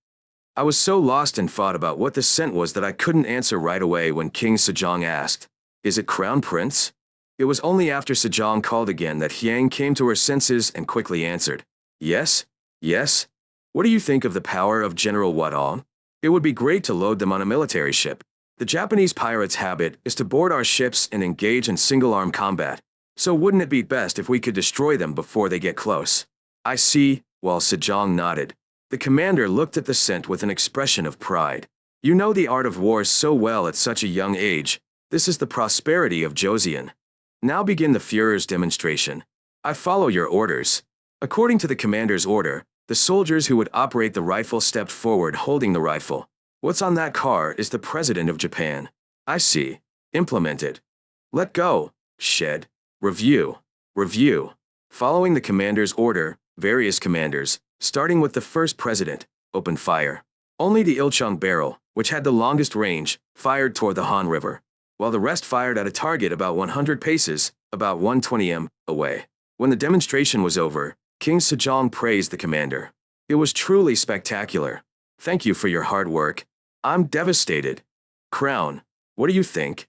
I was so lost in thought about what the scent was that I couldn't answer right away when King Sejong asked, Is it Crown Prince? It was only after Sejong called again that Hyang came to her senses and quickly answered, Yes, yes. What do you think of the power of General Wadong? It would be great to load them on a military ship. The Japanese pirates' habit is to board our ships and engage in single-arm combat, so wouldn't it be best if we could destroy them before they get close? I see, while Sejong nodded. The commander looked at the scent with an expression of pride. You know the art of war so well at such a young age. This is the prosperity of Joseon. Now begin the Führer's demonstration. I follow your orders. According to the commander's order, the soldiers who would operate the rifle stepped forward holding the rifle. What's on that car is the President of Japan. I see. Implemented. Let go. Shed. Review. Review. Following the commander's order, various commanders, starting with the first president, opened fire. Only the Ilchung barrel, which had the longest range, fired toward the Han River, while the rest fired at a target about 100 paces, about 120 m, away. When the demonstration was over, King Sejong praised the commander. It was truly spectacular. Thank you for your hard work. I'm devastated. Crown, what do you think?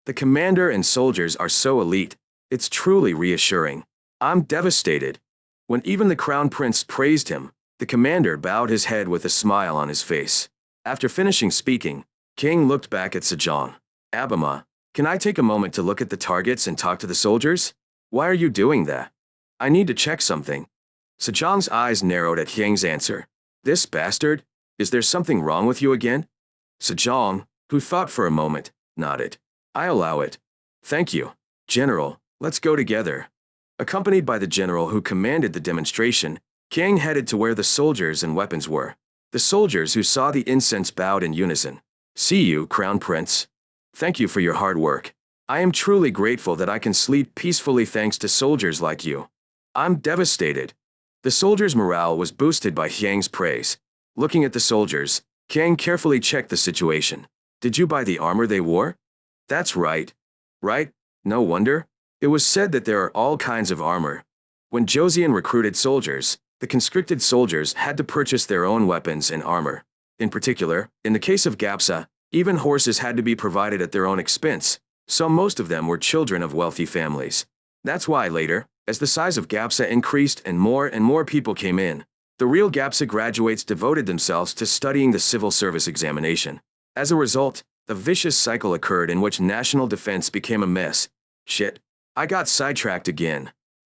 The commander and soldiers are so elite. It's truly reassuring. I'm devastated. When even the Crown Prince praised him, the commander bowed his head with a smile on his face. After finishing speaking, King looked back at Sejong. Abima, can I take a moment to look at the targets and talk to the soldiers? Why are you doing that? I need to check something. Sejong's eyes narrowed at Hyang's answer. This bastard? Is there something wrong with you again? Sejong, who thought for a moment, nodded. I allow it. Thank you. General, let's go together. Accompanied by the general who commanded the demonstration, King headed to where the soldiers and weapons were. The soldiers who saw the incense bowed in unison. See you, Crown Prince. Thank you for your hard work. I am truly grateful that I can sleep peacefully thanks to soldiers like you. I'm devastated. The soldiers' morale was boosted by Hyang's praise. Looking at the soldiers, Kang carefully checked the situation. Did you buy the armor they wore? That's right. Right? No wonder. It was said that there are all kinds of armor. When Joseon recruited soldiers, the conscripted soldiers had to purchase their own weapons and armor. In particular, in the case of Gapsa, even horses had to be provided at their own expense, so most of them were children of wealthy families. That's why later, as the size of Gapsa increased and more people came in, The real GAPSA graduates devoted themselves to studying the civil service examination. As a result, a vicious cycle occurred in which national defense became a mess. Shit, I got sidetracked again.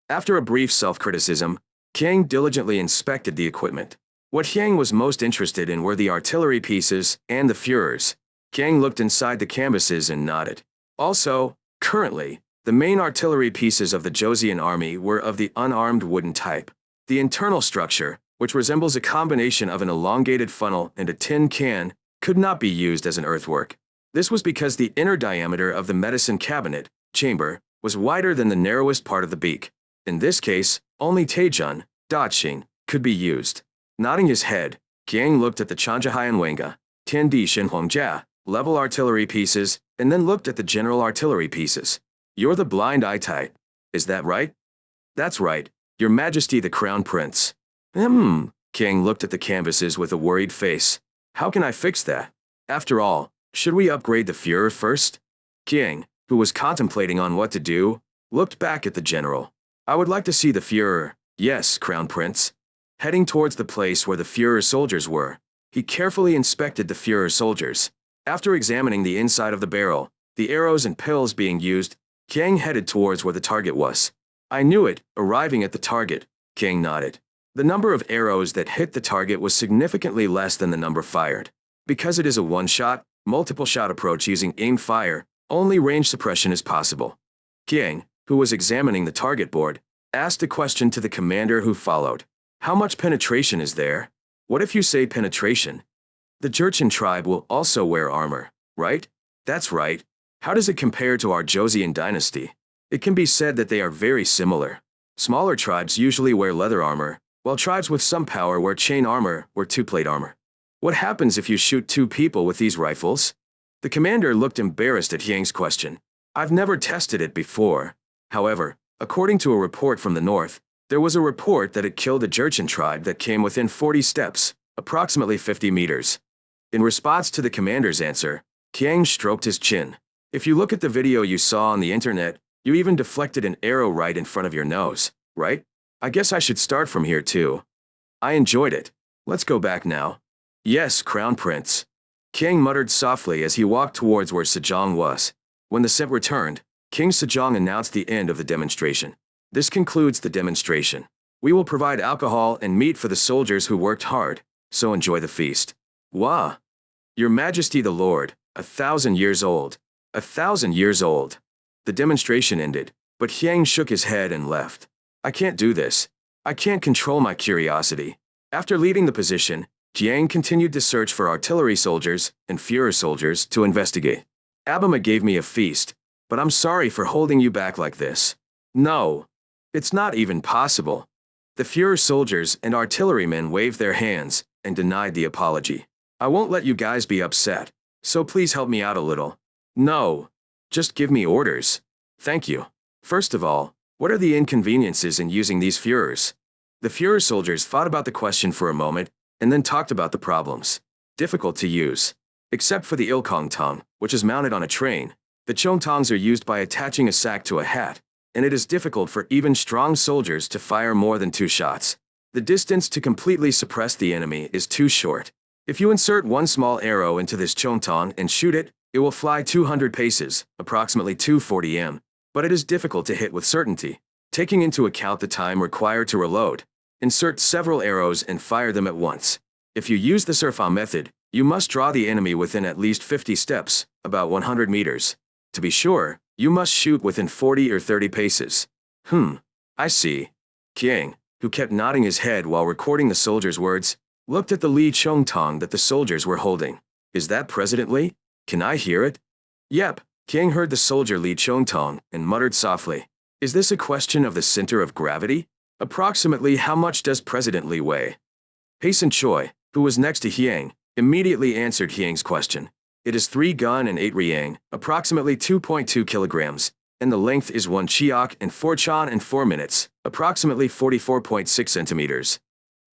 After a brief self-criticism, Kiang diligently inspected the equipment. What Kiang was most interested in were the artillery pieces and the Führers. Kiang looked inside the canvases and nodded. Also, currently, the main artillery pieces of the Joseon army were of the unarmed wooden type. The internal structure, which resembles a combination of an elongated funnel and a tin can, could not be used as an earthwork. This was because the inner diameter of the medicine cabinet, chamber, was wider than the narrowest part of the beak. In this case, only Taejun, Daching, could be used. Nodding his head, Kiang looked at the Chanjahayanwenga, Tiandi Shinhuangjia, level artillery pieces, and then looked at the general artillery pieces. You're the blind eye type. Is that right? That's right, Your Majesty the Crown Prince. Kiang looked at the canvases with a worried face. How can I fix that? After all, should we upgrade the Führer first? Kiang, who was contemplating on what to do, looked back at the general. I would like to see the Führer. Yes, Crown Prince. Heading towards the place where the Führer soldiers were, he carefully inspected the Führer soldiers. After examining the inside of the barrel, the arrows and pills being used, Kiang headed towards where the target was. I knew it, arriving at the target, Kiang nodded. The number of arrows that hit the target was significantly less than the number fired. Because it is a one-shot, multiple-shot approach using aim fire, only range suppression is possible. Kiang, who was examining the target board, asked a question to the commander who followed. How much penetration is there? What if you say penetration? The Jurchen tribe will also wear armor, right? That's right. How does it compare to our Joseon dynasty? It can be said that they are very similar. Smaller tribes usually wear leather armor, while tribes with some power wear chain armor or two-plate armor. What happens if you shoot two people with these rifles? The commander looked embarrassed at Kiang's question. I've never tested it before. However, according to a report from the north, there was a report that it killed a Jurchen tribe that came within 40 steps, approximately 50 meters. In response to the commander's answer, Kiang stroked his chin. If you look at the video you saw on the internet, you even deflected an arrow right in front of your nose, right? I guess I should start from here too. I enjoyed it. Let's go back now. Yes, Crown Prince. Kiang muttered softly as he walked towards where Sejong was. When the set returned, King Sejong announced the end of the demonstration. This concludes the demonstration. We will provide alcohol and meat for the soldiers who worked hard, so enjoy the feast. Wah! Your Majesty the Lord, 1,000 years old. 1,000 years old. The demonstration ended, but Kiang shook his head and left. I can't do this. I can't control my curiosity. After leaving the position, Kiang continued to search for artillery soldiers and Führer soldiers to investigate. Abima gave me a feast, but I'm sorry for holding you back like this. No. It's not even possible. The Führer soldiers and artillerymen waved their hands and denied the apology. I won't let you guys be upset, so please help me out a little. No. Just give me orders. Thank you. First of all, what are the inconveniences in using these Führers? The Führer soldiers thought about the question for a moment and then talked about the problems. Difficult to use. Except for the Ilkong Tong, which is mounted on a train. The Chongtongs are used by attaching a sack to a hat, and it is difficult for even strong soldiers to fire more than 2 shots. The distance to completely suppress the enemy is too short. If you insert one small arrow into this Chongtong and shoot it, it will fly 200 paces, approximately 240 m, but it is difficult to hit with certainty. Taking into account the time required to reload, insert several arrows and fire them at once. If you use the Surfa method, you must draw the enemy within at least 50 steps, about 100 meters. To be sure, you must shoot within 40 or 30 paces. I see. Kiang, who kept nodding his head while recording the soldiers' words, looked at the Li Chongtong that the soldiers were holding. Is that President Li? Can I hear it? Yep, Kiang heard the soldier Li Chongtong and muttered softly. Is this a question of the center of gravity? Approximately how much does President Li weigh? Payson Choi, who was next to Kiang, immediately answered Kiang's question. It is 3 gun and 8 riang, approximately 2.2 kilograms, and the length is 1 chiok and 4 chan and 4 minutes, approximately 44.6 centimeters.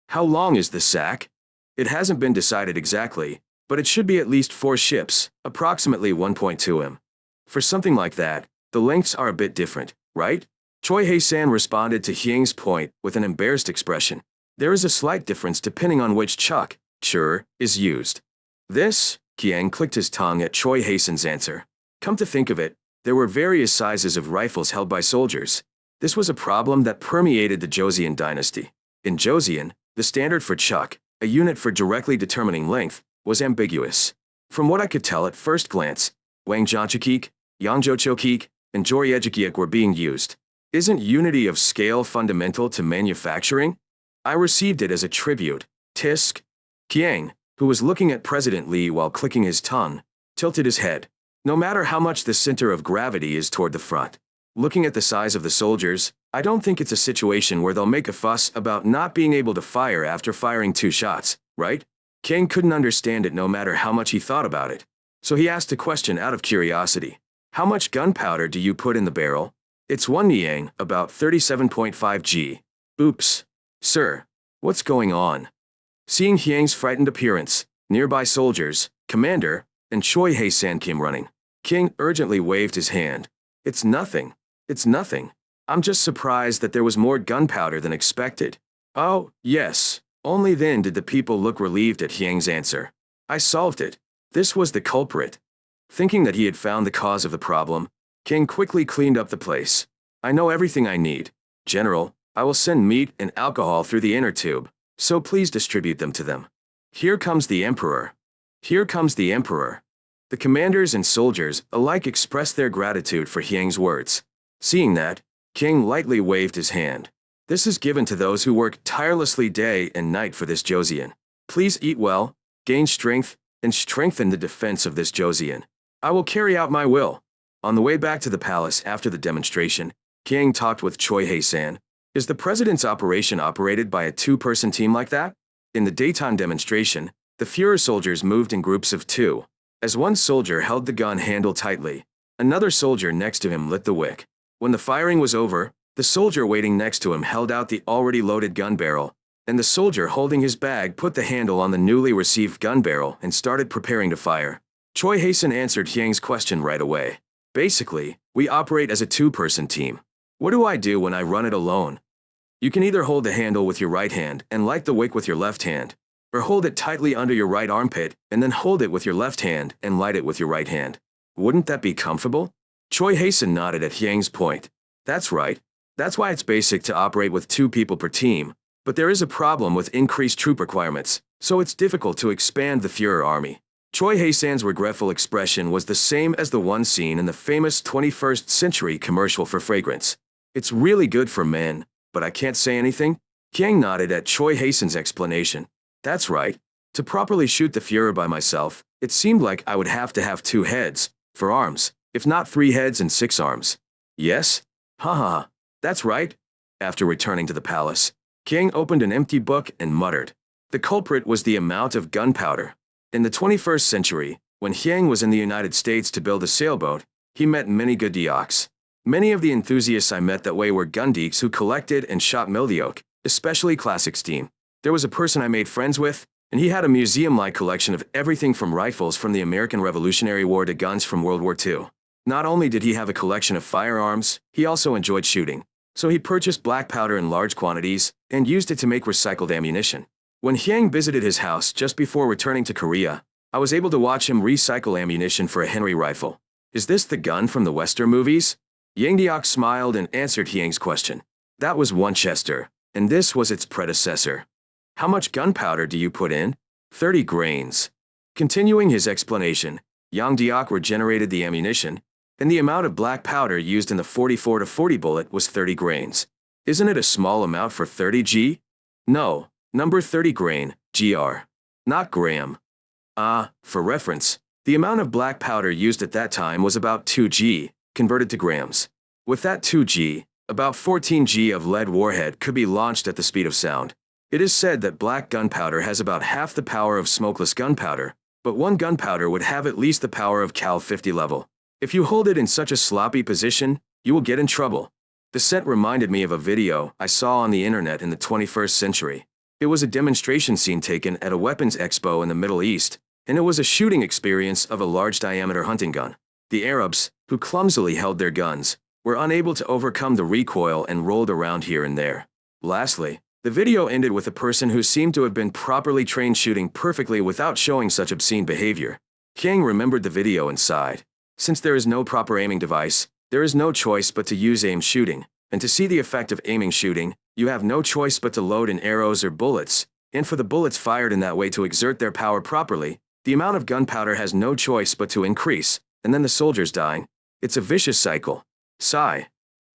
How long is the sack? It hasn't been decided exactly, but it should be at least 4 ships, approximately 1.2 m. For something like that, the lengths are a bit different, right? Choi Hae-san responded to Kiang's point with an embarrassed expression. There is a slight difference depending on which chuck, chur, is used. This, Kiang clicked his tongue at Choi Hasen's answer. Come to think of it, there were various sizes of rifles held by soldiers. This was a problem that permeated the Joseon dynasty. In Joseon, the standard for chuck, a unit for directly determining length, was ambiguous. From what I could tell at first glance, Wangjonchukik, Yangjochokik, and Joryejikiak were being used. Isn't unity of scale fundamental to manufacturing? I received it as a tribute. Tisk. Kiang, who was looking at President Lee while clicking his tongue, tilted his head. No matter how much the center of gravity is toward the front. Looking at the size of the soldiers, I don't think it's a situation where they'll make a fuss about not being able to fire after firing 2 shots, right? Kiang couldn't understand it no matter how much he thought about it. So he asked a question out of curiosity. How much gunpowder do you put in the barrel? It's 1 Niang, about 37.5 G. Oops. Sir, what's going on? Seeing Hyang's frightened appearance, nearby soldiers, commander, and Choi Hae-san came running. King urgently waved his hand. It's nothing. It's nothing. I'm just surprised that there was more gunpowder than expected. Oh, yes. Only then did the people look relieved at Hyang's answer. I solved it. This was the culprit. Thinking that he had found the cause of the problem, King quickly cleaned up the place. I know everything I need. General, I will send meat and alcohol through the inner tube, so please distribute them to them. Here comes the Emperor. Here comes the Emperor. The commanders and soldiers alike expressed their gratitude for Hyang's words. Seeing that, King lightly waved his hand. This is given to those who work tirelessly day and night for this Joseon. Please eat well, gain strength, and strengthen the defense of this Joseon. I will carry out my will. On the way back to the palace after the demonstration, King talked with Choi Hae-san. Is the president's operation operated by a 2-person team like that? In the daytime demonstration, the Führer soldiers moved in groups of 2. As one soldier held the gun handle tightly, another soldier next to him lit the wick. When the firing was over, the soldier waiting next to him held out the already loaded gun barrel, and the soldier holding his bag put the handle on the newly received gun barrel and started preparing to fire. Choi Hae-san answered Hyang's question right away. Basically, we operate as a 2-person team. What do I do when I run it alone? You can either hold the handle with your right hand and light the wick with your left hand, or hold it tightly under your right armpit and then hold it with your left hand and light it with your right hand. Wouldn't that be comfortable? Choi Hae-san nodded at Hyang's point. That's right. That's why it's basic to operate with 2 people per team, but there is a problem with increased troop requirements, so it's difficult to expand the Führer army. Choi Hae-san's regretful expression was the same as the one seen in the famous 21st century commercial for fragrance. It's really good for men, but I can't say anything? Kiang nodded at Choi Hae-san's explanation. That's right. To properly shoot the Führer by myself, it seemed like I would have to have 2 heads, for arms, if not 3 heads and 6 arms. Yes? Haha, that's right. After returning to the palace, King opened an empty book and muttered. The culprit was the amount of gunpowder. In the 21st century, when Hyang was in the United States to build a sailboat, he met many good deoks. Many of the enthusiasts I met that way were gundeeks who collected and shot mildeoak, especially classic steam. There was a person I made friends with, and he had a museum-like collection of everything from rifles from the American Revolutionary War to guns from World War II. Not only did he have a collection of firearms, he also enjoyed shooting. So he purchased black powder in large quantities and used it to make recycled ammunition. When Hyang visited his house just before returning to Korea, I was able to watch him recycle ammunition for a Henry rifle. Is this the gun from the Western movies? Yang Deok smiled and answered Hyang's question. That was Winchester, and this was its predecessor. How much gunpowder do you put in? 30 grains. Continuing his explanation, Yang Deok regenerated the ammunition, and the amount of black powder used in the 44-40 bullet was 30 grains. Isn't it a small amount for 30 G? No, number 30 grain, GR. Not gram. For reference, the amount of black powder used at that time was about 2 G, converted to grams. With that 2 G, about 14 G of lead warhead could be launched at the speed of sound. It is said that black gunpowder has about half the power of smokeless gunpowder, but one gunpowder would have at least the power of Cal 50 level. If you hold it in such a sloppy position, you will get in trouble. The scent reminded me of a video I saw on the internet in the 21st century. It was a demonstration scene taken at a weapons expo in the Middle East, and it was a shooting experience of a large-diameter hunting gun. The Arabs, who clumsily held their guns, were unable to overcome the recoil and rolled around here and there. Lastly, The video ended with a person who seemed to have been properly trained shooting perfectly without showing such obscene behavior. Yang remembered the video and sighed. Since there is no proper aiming device, there is no choice but to use aim shooting, and to see the effect of aiming shooting, you have no choice but to load in arrows or bullets, and for the bullets fired in that way to exert their power properly, the amount of gunpowder has no choice but to increase, and then the soldiers dying. It's a vicious cycle. Sigh.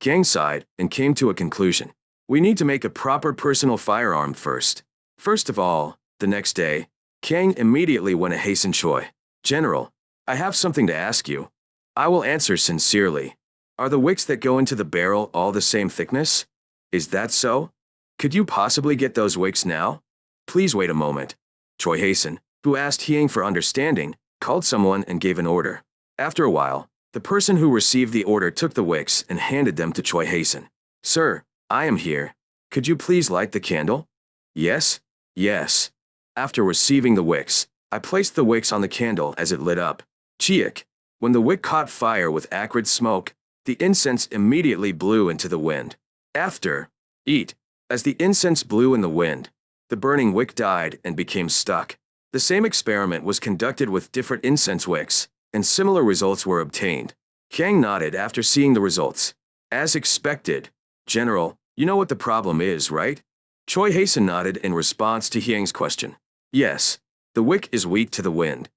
Yang sighed and came to a conclusion. We need to make a proper personal firearm first. First of all, the next day, Kang immediately went to hasten Choi. General, I have something to ask you. I will answer sincerely. Are the wicks that go into the barrel all the same thickness? Is that so? Could you possibly get those wicks now? Please wait a moment. Choi hastened, who asked Hyang for understanding, called someone and gave an order. After a while, the person who received the order took the wicks and handed them to Choi Hasten. Sir, I am here. Could you please light the candle? Yes, yes. After receiving the wicks, I placed the wicks on the candle as it lit up. Chiak. When the wick caught fire with acrid smoke, the incense immediately blew into the wind. After, eat. As the incense blew in the wind, the burning wick died and became stuck. The same experiment was conducted with different incense wicks, and similar results were obtained. Kang nodded after seeing the results. As expected. General, you know what the problem is, right? Choi Hasten nodded in response to Hyang's question. Yes. The wick is weak to the wind.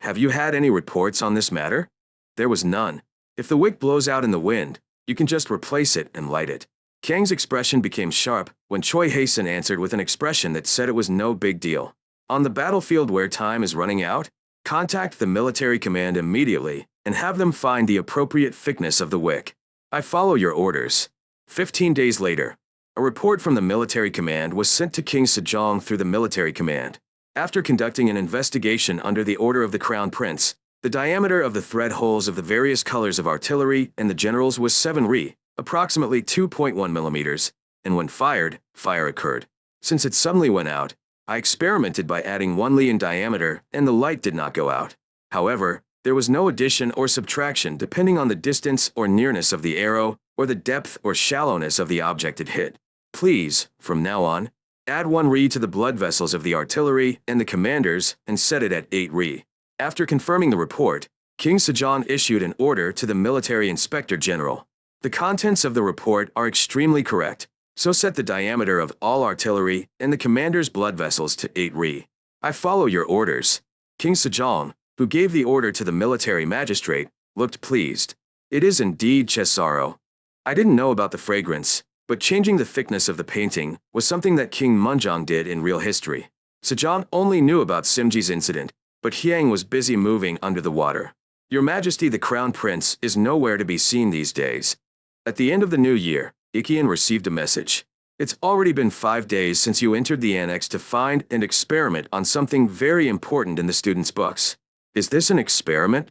Have you had any reports on this matter? There was none. If the wick blows out in the wind, you can just replace it and light it. Kang's expression became sharp when Choi Hasten answered with an expression that said it was no big deal. On the battlefield where time is running out, contact the military command immediately and have them find the appropriate thickness of the wick. I follow your orders. 15 days later, a report from the military command was sent to King Sejong through the military command. After conducting an investigation under the order of the Crown Prince, the diameter of the thread holes of the various colors of artillery and the generals was 7 ri, approximately 2.1 millimeters, and when fired, fire occurred. Since it suddenly went out, I experimented by adding 1 li in diameter and the light did not go out. However, there was no addition or subtraction depending on the distance or nearness of the arrow or the depth or shallowness of the object it hit. Please, from now on, add 1 ri to the blood vessels of the artillery and the commanders and set it at 8 ri. After confirming the report, King Sejong issued an order to the military inspector general. The contents of the report are extremely correct, so set the diameter of all artillery and the commander's blood vessels to 8 ri. I follow your orders. King Sejong, who gave the order to the military magistrate, looked pleased. It is indeed Chesaro. I didn't know about the fragrance, but changing the thickness of the painting was something that King Munjong did in real history. Sejong only knew about Simji's incident, but Hyang was busy moving under the water. Your Majesty the Crown Prince is nowhere to be seen these days. At the end of the new year, Ikian received a message. It's already been 5 days since you entered the annex to find and experiment on something very important in the students' books. Is this an experiment?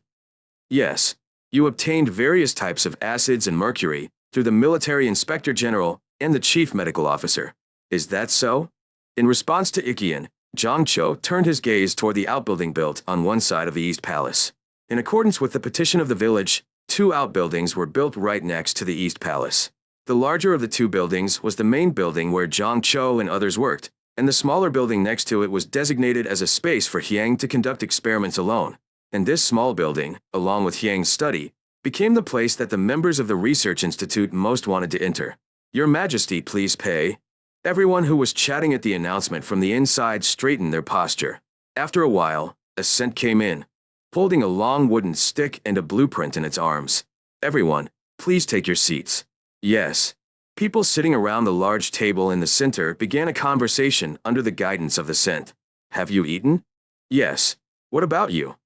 Yes. You obtained various types of acids and mercury through the military inspector general and the chief medical officer. Is that so? In response to Ikian, Zhang Cho turned his gaze toward the outbuilding built on one side of the East Palace. In accordance with the petition of the village, 2 outbuildings were built right next to the East Palace. The larger of the 2 buildings was the main building where Zhang Cho and others worked, and the smaller building next to it was designated as a space for Hyang to conduct experiments alone. And this small building, along with Hyang's study, became the place that the members of the Research Institute most wanted to enter. Your Majesty, please pay. Everyone who was chatting at the announcement from the inside straightened their posture. After a while, a scent came in, holding a long wooden stick and a blueprint in its arms. Everyone, please take your seats. Yes. People sitting around the large table in the center began a conversation under the guidance of the scent. Have you eaten? Yes. What about you?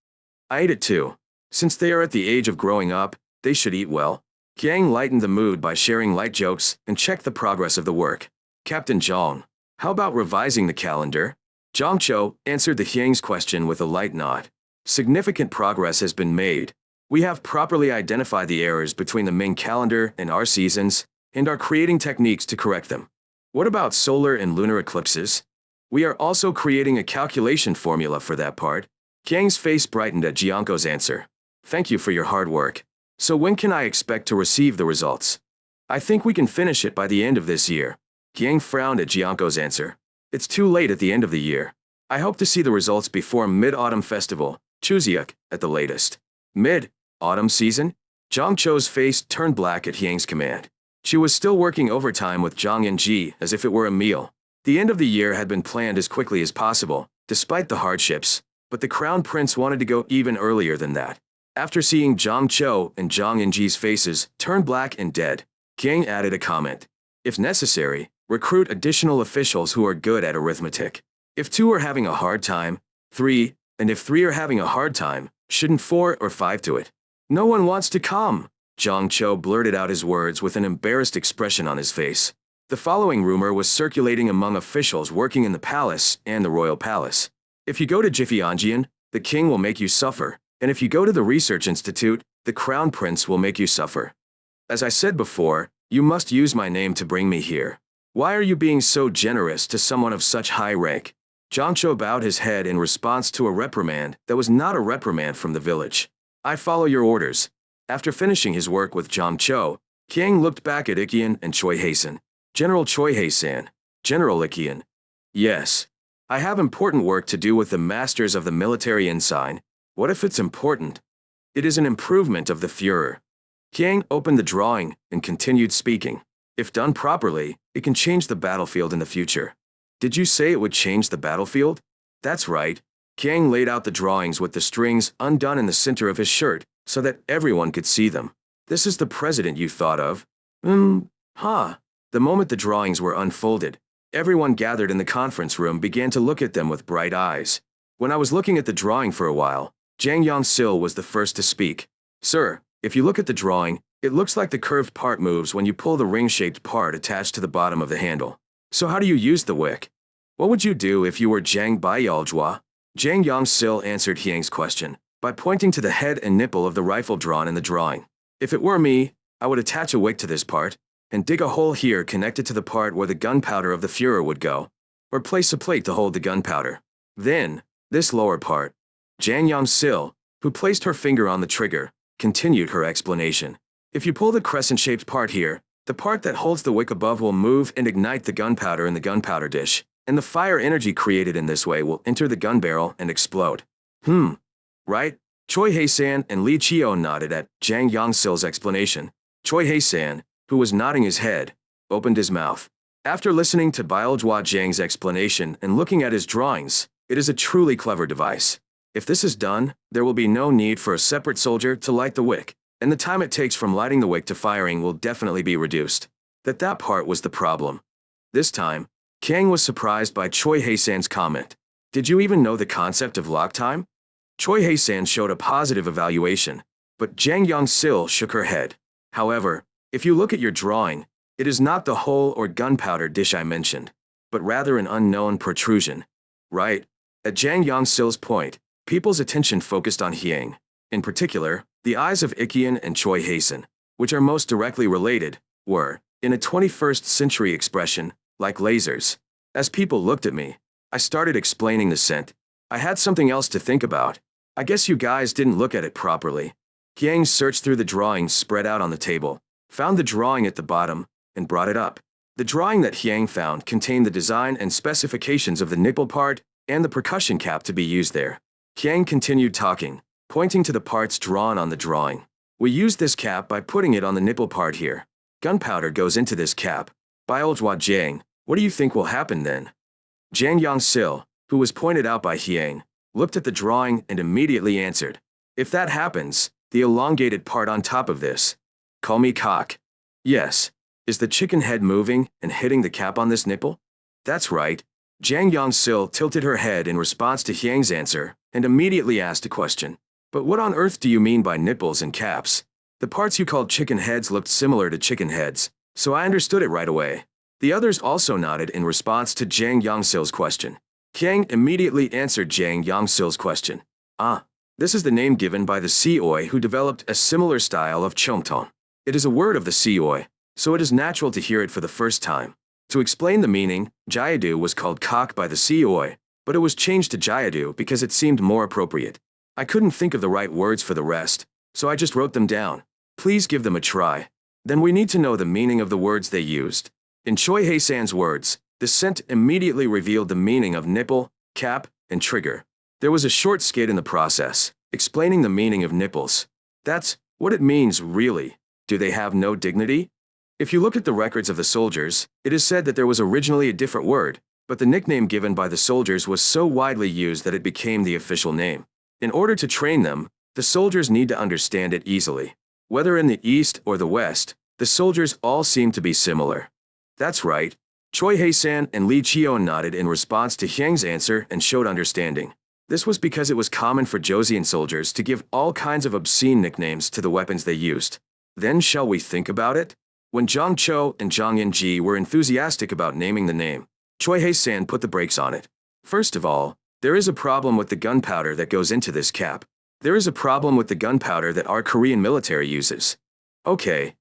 I ate it too. Since they are at the age of growing up, they should eat well. Yang lightened the mood by sharing light jokes and checked the progress of the work. Captain Zhang, how about revising the calendar? Zhang Cho answered the Hyang's question with a light nod. Significant progress has been made. We have properly identified the errors between the main calendar and our seasons, and are creating techniques to correct them. What about solar and lunar eclipses? We are also creating a calculation formula for that part. Kang's face brightened at Jianko's answer. Thank you for your hard work. So when can I expect to receive the results? I think we can finish it by the end of this year. Yang frowned at Jianko's answer. It's too late at the end of the year. I hope to see the results before Mid-Autumn Festival, Chuseok, at the latest. Mid-Autumn season? Zhang Chou's face turned black at Yang's command. She was still working overtime with Zhang and Ji as if it were a meal. The end of the year had been planned as quickly as possible, despite the hardships, but the Crown Prince wanted to go even earlier than that. After seeing Zhang Chou and Zhang and Ji's faces turn black and dead, Yang added a comment. If necessary, recruit additional officials who are good at arithmetic. If 2 are having a hard time, 3, and if 3 are having a hard time, shouldn't 4 or 5 do it? No one wants to come. Zhang Chou blurted out his words with an embarrassed expression on his face. The following rumor was circulating among officials working in the palace and the royal palace. If you go to Jifianjian, the king will make you suffer, and if you go to the research institute, the crown prince will make you suffer. As I said before, you must use my name to bring me here. Why are you being so generous to someone of such high rank? Zhang Chou bowed his head in response to a reprimand that was not a reprimand from the village. I follow your orders. After finishing his work with Zhang Chou, Qiang looked back at Ikian and Choi Hei-san. General Choi Hei-san. General Ikian. Yes. I have important work to do with the masters of the military ensign. What if it's important? It is an improvement of the Führer. Qiang opened the drawing and continued speaking. If done properly, it can change the battlefield in the future. Did you say it would change the battlefield? That's right. Qiang laid out the drawings with the strings undone in the center of his shirt, so that everyone could see them. This is the president you thought of? The moment the drawings were unfolded, everyone gathered in the conference room began to look at them with bright eyes. When I was looking at the drawing for a while, Jang Yong-sil was the first to speak. Sir, if you look at the drawing, it looks like the curved part moves when you pull the ring-shaped part attached to the bottom of the handle. So how do you use the wick? What would you do if you were Zhang Baiyalzhua? Jang Yong-sil answered Hiang's question by pointing to the head and nipple of the rifle drawn in the drawing. If it were me, I would attach a wick to this part, and dig a hole here connected to the part where the gunpowder of the Führer would go, or place a plate to hold the gunpowder. Then, this lower part. Jang Yong-sil, who placed her finger on the trigger, continued her explanation. If you pull the crescent-shaped part here, the part that holds the wick above will move and ignite the gunpowder in the gunpowder dish, and the fire energy created in this way will enter the gun barrel and explode. Right? Choi Hei-san and Li Chio nodded at Jang Yong-sil's explanation. Choi Hei-san, who was nodding his head, opened his mouth. After listening to Baiyalzhua Zhang's explanation and looking at his drawings, it is a truly clever device. If this is done, there will be no need for a separate soldier to light the wick, and the time it takes from lighting the wick to firing will definitely be reduced. That part was the problem. This time, Kang was surprised by Choi Hei-san's comment. Did you even know the concept of lock time? Choi Hei-san showed a positive evaluation, but Jang Yong-sil shook her head. However, if you look at your drawing, it is not the hole or gunpowder dish I mentioned, but rather an unknown protrusion. Right? At Jang Yong-sil's point, people's attention focused on Hiang. In particular, the eyes of Ikian and Choi Hei-san, which are most directly related, were, in a 21st century expression, like lasers. As people looked at me, I started explaining the scent. I had something else to think about. I guess you guys didn't look at it properly. Hiang searched through the drawings spread out on the table, found the drawing at the bottom, and brought it up. The drawing that Hiang found contained the design and specifications of the nipple part and the percussion cap to be used there. Hiang continued talking, pointing to the parts drawn on the drawing. We used this cap by putting it on the nipple part here. Gunpowder goes into this cap. Baiyalzhua Zhang, what do you think will happen then? Jang Yong-sil, who was pointed out by Hiang, looked at the drawing and immediately answered. If that happens, the elongated part on top of this. Call me cock. Yes. Is the chicken head moving and hitting the cap on this nipple? That's right. Jang Yong-sil tilted her head in response to Hiang's answer and immediately asked a question. But what on earth do you mean by nipples and caps? The parts you called chicken heads looked similar to chicken heads, so I understood it right away. The others also nodded in response to Jang Yong-sil's question. Qiang immediately answered Jang Yong-sil's question. This is the name given by the Seoi who developed a similar style of chomton. It is a word of the Seoi, so it is natural to hear it for the first time. To explain the meaning, Jayadu was called cock by the Seoi, but it was changed to Jayadu because it seemed more appropriate. I couldn't think of the right words for the rest, so I just wrote them down. Please give them a try. Then we need to know the meaning of the words they used. In Choi Hae-san's words, the scent immediately revealed the meaning of nipple, cap, and trigger. There was a short skit in the process, explaining the meaning of nipples. That's what it means, really. Do they have no dignity? If you look at the records of the soldiers, it is said that there was originally a different word, but the nickname given by the soldiers was so widely used that it became the official name. In order to train them, the soldiers need to understand it easily. Whether in the East or the West, the soldiers all seem to be similar. That's right. Choi Hae-san and Lee Cheon nodded in response to Hyang's answer and showed understanding. This was because it was common for Joseon soldiers to give all kinds of obscene nicknames to the weapons they used. Then shall we think about it? When Jong Cho and Jong In-ji were enthusiastic about naming the name, Choi Hae-san put the brakes on it. First of all, there is a problem with the gunpowder that goes into this cap. There is a problem with the gunpowder that our Korean military uses. Okay.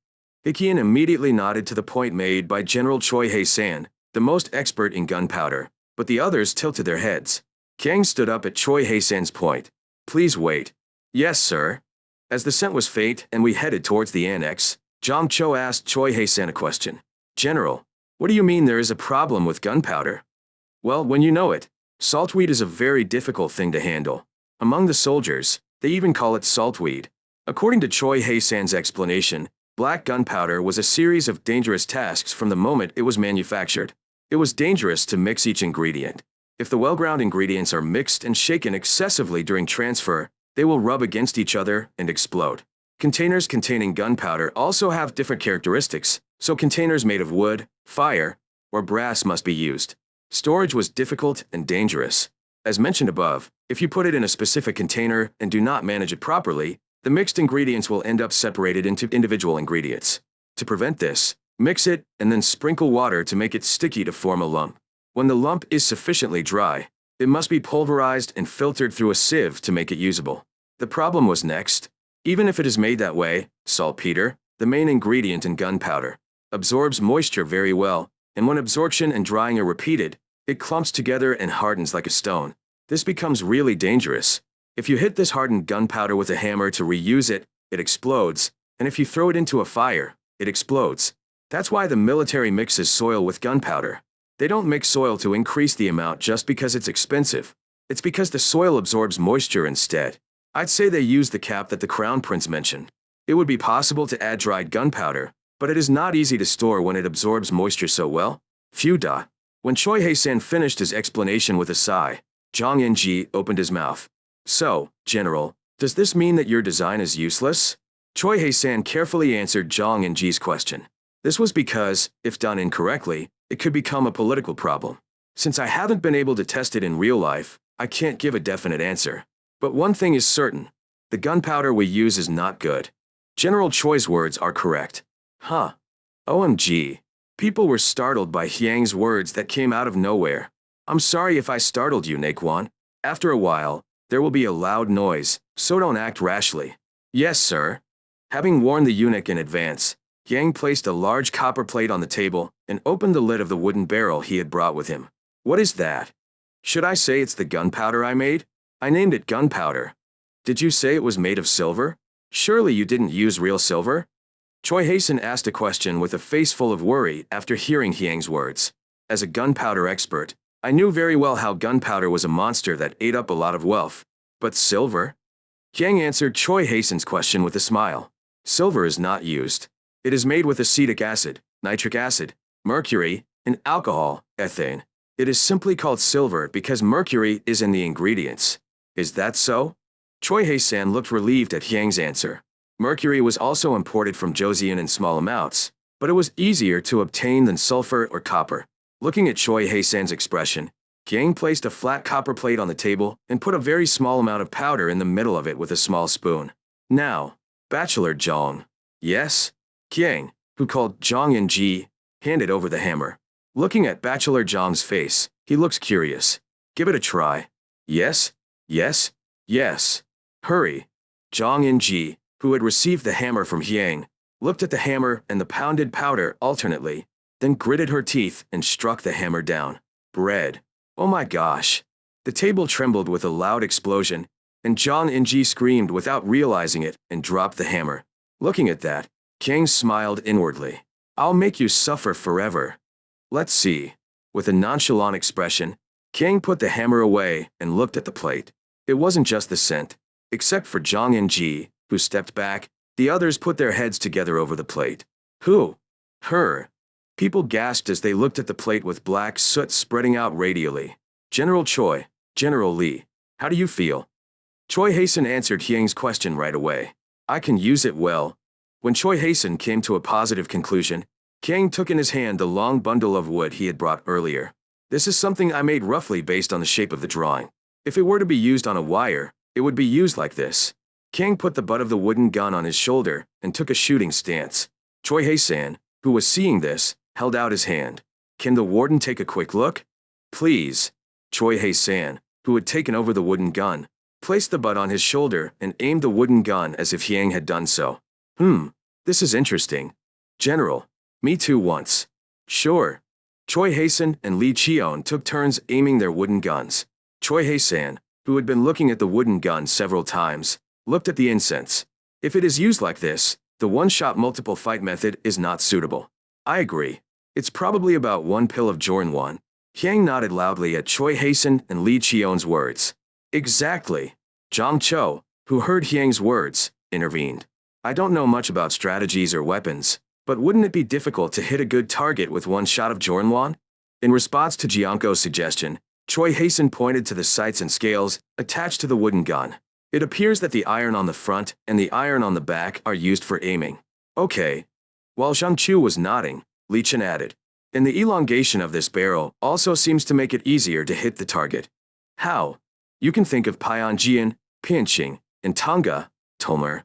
Ikkian immediately nodded to the point made by General Choi Hae-san, the most expert in gunpowder, but the others tilted their heads. Kang stood up at Choi Hae-san's point. Please wait. Yes, sir. As the scent was faint and we headed towards the annex, Jong Cho asked Choi Hae-san a question. General, what do you mean there is a problem with gunpowder? Well, when you know it, saltweed is a very difficult thing to handle. Among the soldiers, they even call it saltweed. According to Choi Hae-san's explanation, black gunpowder was a series of dangerous tasks from the moment it was manufactured. It was dangerous to mix each ingredient. If the well-ground ingredients are mixed and shaken excessively during transfer, they will rub against each other and explode. Containers containing gunpowder also have different characteristics, so containers made of wood, fire, or brass must be used. Storage was difficult and dangerous. As mentioned above, if you put it in a specific container and do not manage it properly, the mixed ingredients will end up separated into individual ingredients. To prevent this, mix it and then sprinkle water to make it sticky to form a lump. When the lump is sufficiently dry, it must be pulverized and filtered through a sieve to make it usable. The problem was next. Even if it is made that way, saltpeter, the main ingredient in gunpowder, absorbs moisture very well, and when absorption and drying are repeated, it clumps together and hardens like a stone. This becomes really dangerous. If you hit this hardened gunpowder with a hammer to reuse it, it explodes, and if you throw it into a fire, it explodes. That's why the military mixes soil with gunpowder. They don't mix soil to increase the amount just because it's expensive. It's because the soil absorbs moisture instead. I'd say they use the cap that the Crown Prince mentioned. It would be possible to add dried gunpowder, but it is not easy to store when it absorbs moisture so well. Phew da. When Choi Hae-san finished his explanation with a sigh, Jong In-ji opened his mouth. So, General, does this mean that your design is useless? Choi Hae-san carefully answered Jong In-ji's question. This was because, if done incorrectly, it could become a political problem. Since I haven't been able to test it in real life, I can't give a definite answer. But one thing is certain. The gunpowder we use is not good. General Choi's words are correct. Huh. OMG. People were startled by Hyang's words that came out of nowhere. I'm sorry if I startled you, Naekwon. After a while, there will be a loud noise, so don't act rashly. Yes, sir. Having warned the eunuch in advance, Hyang placed a large copper plate on the table and opened the lid of the wooden barrel he had brought with him. What is that? Should I say it's the gunpowder I made? I named it gunpowder. Did you say it was made of silver? Surely you didn't use real silver? Choi Hae-san asked a question with a face full of worry after hearing Hyang's words. As a gunpowder expert, I knew very well how gunpowder was a monster that ate up a lot of wealth. But silver? Hyang answered Choi Hae-san's question with a smile. Silver is not used. It is made with acetic acid, nitric acid, mercury, and alcohol, ethane. It is simply called silver because mercury is in the ingredients. Is that so? Choi Hae-san looked relieved at Hyang's answer. Mercury was also imported from Joseon in small amounts, but it was easier to obtain than sulfur or copper. Looking at Choi Hae-san's expression, Hyang placed a flat copper plate on the table and put a very small amount of powder in the middle of it with a small spoon. Now, Bachelor Jong. Yes? Hyang, who called Jong In-ji, handed over the hammer. Looking at Bachelor Jong's face, he looks curious. Give it a try. Yes? Yes? Yes. Hurry. Jong In-ji, who had received the hammer from Hyang, looked at the hammer and the pounded powder alternately, then gritted her teeth and struck the hammer down. Bread. Oh my gosh. The table trembled with a loud explosion, and Jong In-ji screamed without realizing it and dropped the hammer. Looking at that, Hyang smiled inwardly. I'll make you suffer forever. Let's see. With a nonchalant expression, Kang put the hammer away and looked at the plate. It wasn't just the scent. Except for Zhang Enji, who stepped back, the others put their heads together over the plate. Who? Her. People gasped as they looked at the plate with black soot spreading out radially. General Choi, General Lee, how do you feel? Choi Hasten answered Hyang's question right away. I can use it well. When Choi Hasten came to a positive conclusion, Kang took in his hand the long bundle of wood he had brought earlier. This is something I made roughly based on the shape of the drawing. If it were to be used on a wire, it would be used like this. Kang put the butt of the wooden gun on his shoulder and took a shooting stance. Choi Hae-san, who was seeing this, held out his hand. Can the warden take a quick look? Please. Choi Hae-san, who had taken over the wooden gun, placed the butt on his shoulder and aimed the wooden gun as if Hyang had done so. This is interesting. General, me too once. Sure. Choi Hae-san and Lee Cheon took turns aiming their wooden guns. Choi Hae-san, who had been looking at the wooden gun several times, looked at the incense. If it is used like this, the one-shot multiple fight method is not suitable. I agree. It's probably about 1 pill of Jornwon. Hyang nodded loudly at Choi Hae-san and Lee Cheon's words. Exactly. Zhang Cho, who heard Hyang's words, intervened. I don't know much about strategies or weapons, but wouldn't it be difficult to hit a good target with one shot of Jornwon? In response to Jianko's suggestion, Choi Hae-san pointed to the sights and scales attached to the wooden gun. It appears that the iron on the front and the iron on the back are used for aiming. Okay. While Zhang Chu was nodding, Li Chen added, and the elongation of this barrel also seems to make it easier to hit the target. How? You can think of Pyongyang, Pinching, and Tonga, Tomer.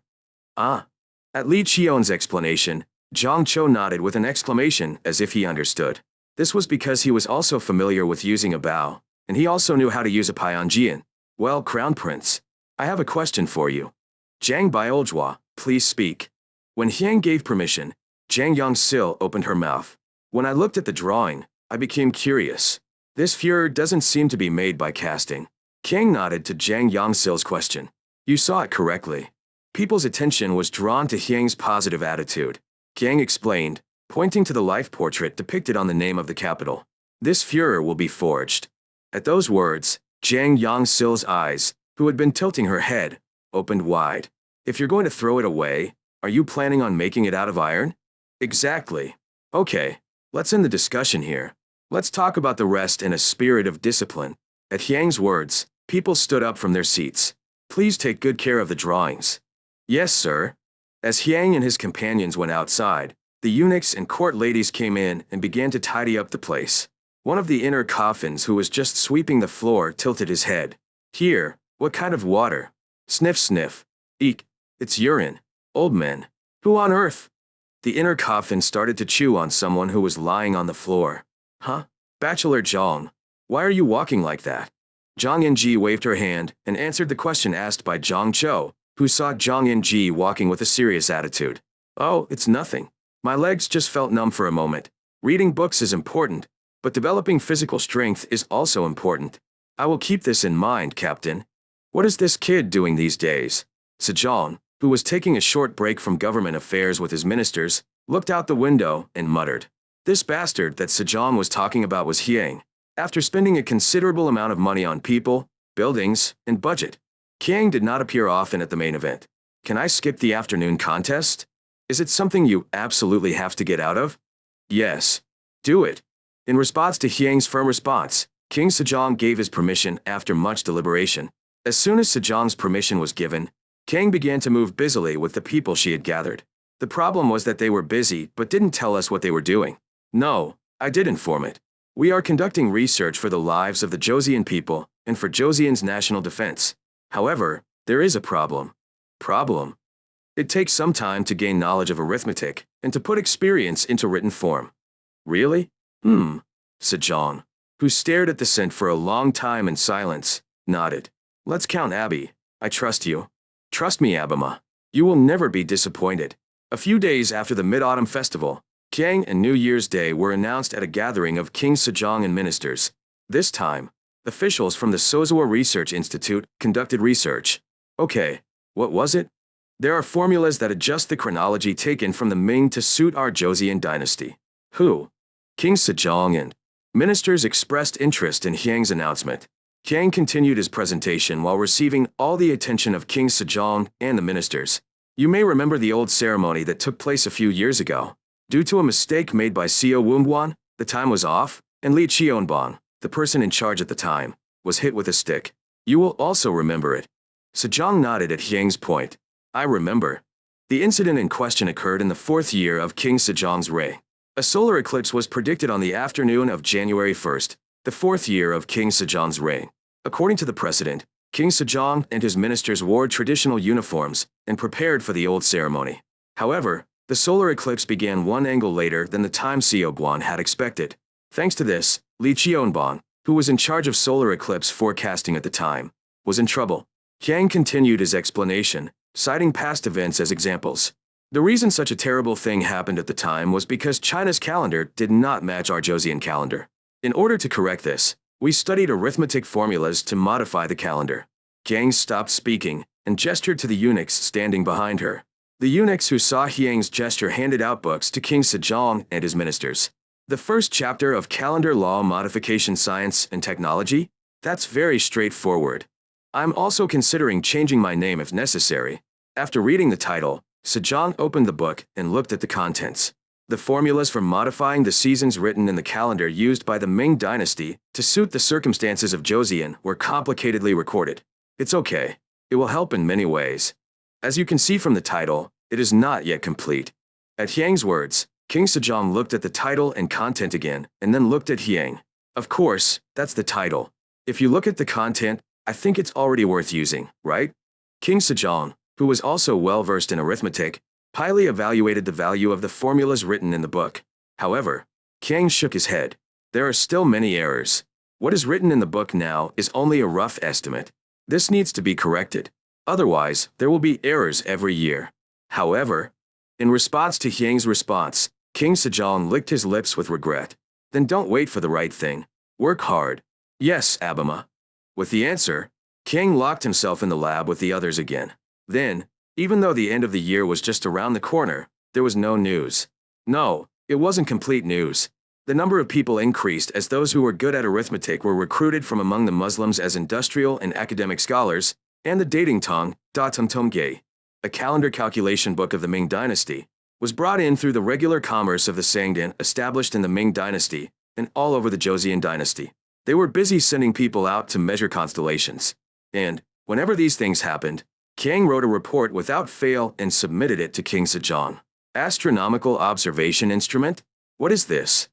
Ah. At Li Cheon's explanation, Zhang Cho nodded with an exclamation as if he understood. This was because he was also familiar with using a bow, and he also knew how to use a Pyongyang. Well, Crown Prince, I have a question for you. Zhang Bailjua, please speak. When Hyang gave permission, Zhang Yongsil opened her mouth. When I looked at the drawing, I became curious. This furor doesn't seem to be made by casting. Kang nodded to Zhang Yongsil's question. You saw it correctly. People's attention was drawn to Hyang's positive attitude. Kang explained, pointing to the life portrait depicted on the name of the capital. This furor will be forged. At those words, Zhang Yongsil's eyes, who had been tilting her head, opened wide. If you're going to throw it away, are you planning on making it out of iron? Exactly. Okay, let's end the discussion here. Let's talk about the rest in a spirit of discipline. At Hyang's words, people stood up from their seats. Please take good care of the drawings. Yes, sir. As Hyang and his companions went outside, the eunuchs and court ladies came in and began to tidy up the place. One of the inner coffins who was just sweeping the floor tilted his head. Here, what kind of water? Sniff sniff. Eek, it's urine. Old men. Who on earth? The inner coffin started to chew on someone who was lying on the floor. Huh? Bachelor Zhang. Why are you walking like that? Zhang Yinji waved her hand and answered the question asked by Zhang Cho, who saw Zhang Yinji walking with a serious attitude. Oh, it's nothing. My legs just felt numb for a moment. Reading books is important, but developing physical strength is also important. I will keep this in mind, Captain. What is this kid doing these days? Sejong, who was taking a short break from government affairs with his ministers, looked out the window and muttered. This bastard that Sejong was talking about was Hyang. After spending a considerable amount of money on people, buildings, and budget, Hyang did not appear often at the main event. Can I skip the afternoon contest? Is it something you absolutely have to get out of? Yes. Do it. In response to Hyang's firm response, King Sejong gave his permission after much deliberation. As soon as Sejong's permission was given, Kang began to move busily with the people she had gathered. The problem was that they were busy but didn't tell us what they were doing. No, I did inform it. We are conducting research for the lives of the Joseon people and for Joseon's national defense. However, there is a problem. Problem? It takes some time to gain knowledge of arithmetic and to put experience into written form. Really? Said John, who stared at the scent for a long time in silence, nodded. Let's count Abby. I trust you. Trust me, Abima. You will never be disappointed. A few days after the Mid-Autumn Festival, Kang and New Year's Day were announced at a gathering of King Sejong and ministers. This time, officials from the Sozawa Research Institute conducted research. Okay, what was it? There are formulas that adjust the chronology taken from the Ming to suit our Joseon dynasty. Who? King Sejong and ministers expressed interest in Hyang's announcement. Hyang continued his presentation while receiving all the attention of King Sejong and the ministers. You may remember the old ceremony that took place a few years ago. Due to a mistake made by Seo Woongwon, the time was off, and Lee Cheonbong, the person in charge at the time, was hit with a stick. You will also remember it. Sejong nodded at Hyang's point. I remember. The incident in question occurred in the 4th year of King Sejong's reign. A solar eclipse was predicted on the afternoon of January 1st, the 4th year of King Sejong's reign. According to the precedent, King Sejong and his ministers wore traditional uniforms and prepared for the old ceremony. However, the solar eclipse began one angle later than the time Seo Gwon had expected. Thanks to this, Lee Cheonbong, who was in charge of solar eclipse forecasting at the time, was in trouble. Hyang continued his explanation, citing past events as examples. The reason such a terrible thing happened at the time was because China's calendar did not match our Joseon calendar. In order to correct this, we studied arithmetic formulas to modify the calendar. Hyang stopped speaking and gestured to the eunuchs standing behind her. The eunuchs who saw Hyang's gesture handed out books to King Sejong and his ministers. The first chapter of Calendar Law Modification Science and Technology? That's very straightforward. I'm also considering changing my name if necessary. After reading the title, Sejong opened the book and looked at the contents. The formulas for modifying the seasons written in the calendar used by the Ming Dynasty to suit the circumstances of Joseon were complicatedly recorded. It's okay. It will help in many ways. As you can see from the title, it is not yet complete. At Hyang's words, King Sejong looked at the title and content again, and then looked at Hyang. Of course, that's the title. If you look at the content, I think it's already worth using, right? King Sejong, who was also well-versed in arithmetic, highly evaluated the value of the formulas written in the book. However, Hyang shook his head. There are still many errors. What is written in the book now is only a rough estimate. This needs to be corrected. Otherwise, there will be errors every year. However, in response to Hyang's response, King Sejong licked his lips with regret. Then don't wait for the right thing. Work hard. Yes, Abama. With the answer, Hyang locked himself in the lab with the others again. Then, even though the end of the year was just around the corner, there was no news. No, it wasn't complete news. The number of people increased as those who were good at arithmetic were recruited from among the Muslims as industrial and academic scholars, and the dating tong, Da Tum Tum Gay, a calendar calculation book of the Ming Dynasty, was brought in through the regular commerce of the Sangdan established in the Ming Dynasty and all over the Joseon Dynasty. They were busy sending people out to measure constellations. And, whenever these things happened, Hyang wrote a report without fail and submitted it to King Sejong. Astronomical observation instrument? What is this?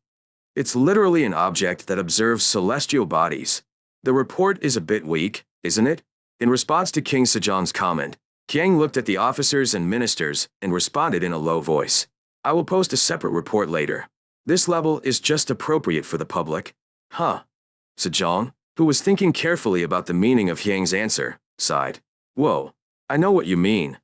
It's literally an object that observes celestial bodies. The report is a bit weak, isn't it? In response to King Sejong's comment, Hyang looked at the officers and ministers and responded in a low voice. I will post a separate report later. This level is just appropriate for the public. Huh. Sejong, who was thinking carefully about the meaning of Hyang's answer, sighed. Whoa, I know what you mean.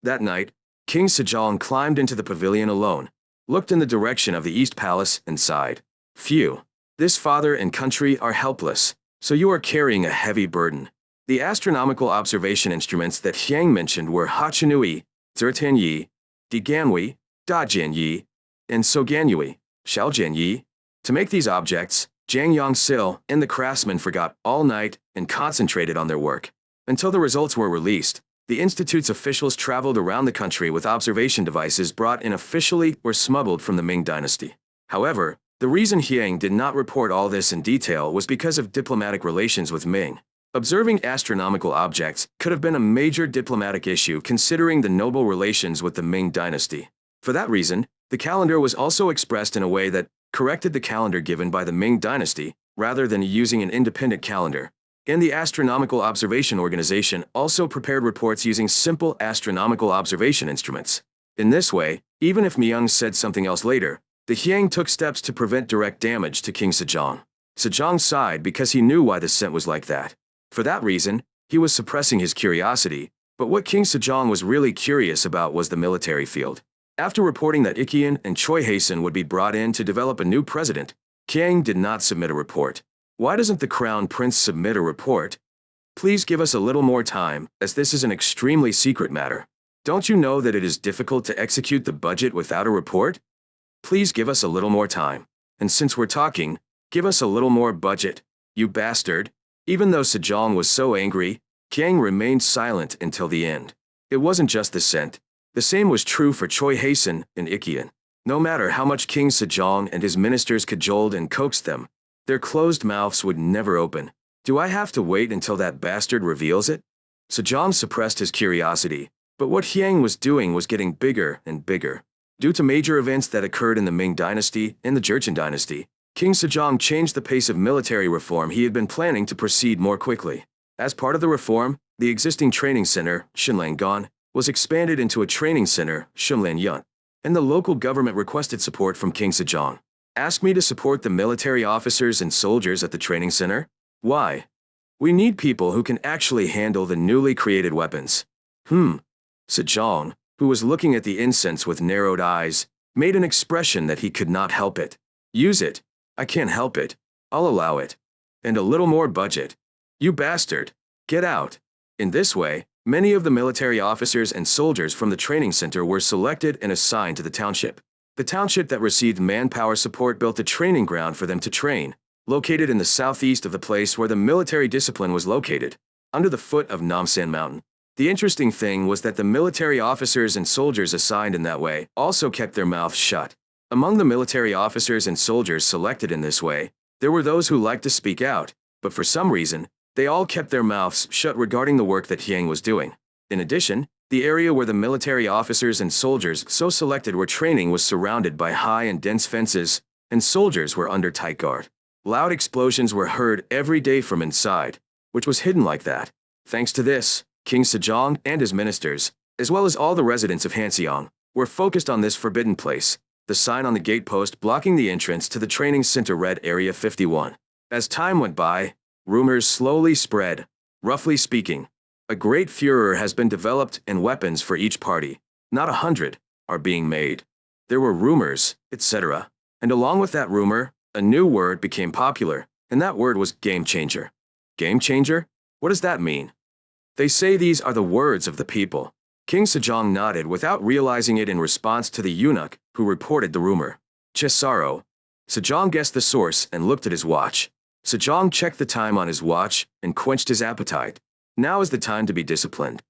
That night, King Sejong climbed into the pavilion alone, looked in the direction of the East Palace and sighed. Phew. This father and country are helpless, so you are carrying a heavy burden. The astronomical observation instruments that Hyang mentioned were Hachanui, Zertanyi, Diganwi, Dajianyi, and Soganyi, Xiaojianyi. To make these objects, Zhang Yongsil and the craftsmen forgot all night and concentrated on their work. Until the results were released, the Institute's officials traveled around the country with observation devices brought in officially or smuggled from the Ming Dynasty. However, the reason Hyang did not report all this in detail was because of diplomatic relations with Ming. Observing astronomical objects could have been a major diplomatic issue considering the noble relations with the Ming Dynasty. For that reason, the calendar was also expressed in a way that corrected the calendar given by the Ming Dynasty, rather than using an independent calendar. And the Astronomical Observation Organization also prepared reports using simple astronomical observation instruments. In this way, even if Myung said something else later, the Hyang took steps to prevent direct damage to King Sejong. Sejong sighed because he knew why the scent was like that. For that reason, he was suppressing his curiosity, but what King Sejong was really curious about was the military field. After reporting that Ikkian and Choi Haesun would be brought in to develop a new president, Hyang did not submit a report. Why doesn't the Crown Prince submit a report? Please give us a little more time, as this is an extremely secret matter. Don't you know that it is difficult to execute the budget without a report? Please give us a little more time. And since we're talking, give us a little more budget, you bastard. Even though Sejong was so angry, Kiang remained silent until the end. It wasn't just the scent. The same was true for Choi Haesen and Ikkian. No matter how much King Sejong and his ministers cajoled and coaxed them, their closed mouths would never open. Do I have to wait until that bastard reveals it? Sejong suppressed his curiosity, but what Hyang was doing was getting bigger and bigger. Due to major events that occurred in the Ming Dynasty and the Joseon Dynasty, King Sejong changed the pace of military reform he had been planning to proceed more quickly. As part of the reform, the existing training center, Shinlangon, was expanded into a training center, Shunlanyun, and the local government requested support from King Sejong. Ask me to support the military officers and soldiers at the training center? Why? We need people who can actually handle the newly created weapons. Sejong, who was looking at the incense with narrowed eyes, made an expression that he could not help it. Use it. I can't help it. I'll allow it. And a little more budget. You bastard. Get out. In this way, many of the military officers and soldiers from the training center were selected and assigned to the township. The township that received manpower support built a training ground for them to train, located in the southeast of the place where the military discipline was located, under the foot of Namsan Mountain. The interesting thing was that the military officers and soldiers assigned in that way also kept their mouths shut. Among the military officers and soldiers selected in this way, there were those who liked to speak out, but for some reason, they all kept their mouths shut regarding the work that Hyang was doing. In addition, the area where the military officers and soldiers so selected were training was surrounded by high and dense fences, and soldiers were under tight guard. Loud explosions were heard every day from inside, which was hidden like that. Thanks to this, King Sejong and his ministers, as well as all the residents of Hanseong, were focused on this forbidden place. The sign on the gate post blocking the entrance to the training center read Area 51. As time went by, rumors slowly spread. Roughly speaking, a great furor has been developed and weapons for each party, not 100, are being made. There were rumors, etc. And along with that rumor, a new word became popular, and that word was game changer. Game changer? What does that mean? They say these are the words of the people. King Sejong nodded without realizing it in response to the eunuch who reported the rumor. Cesaro. Sejong guessed the source and looked at his watch. Sejong checked the time on his watch and quenched his appetite. Now is the time to be disciplined.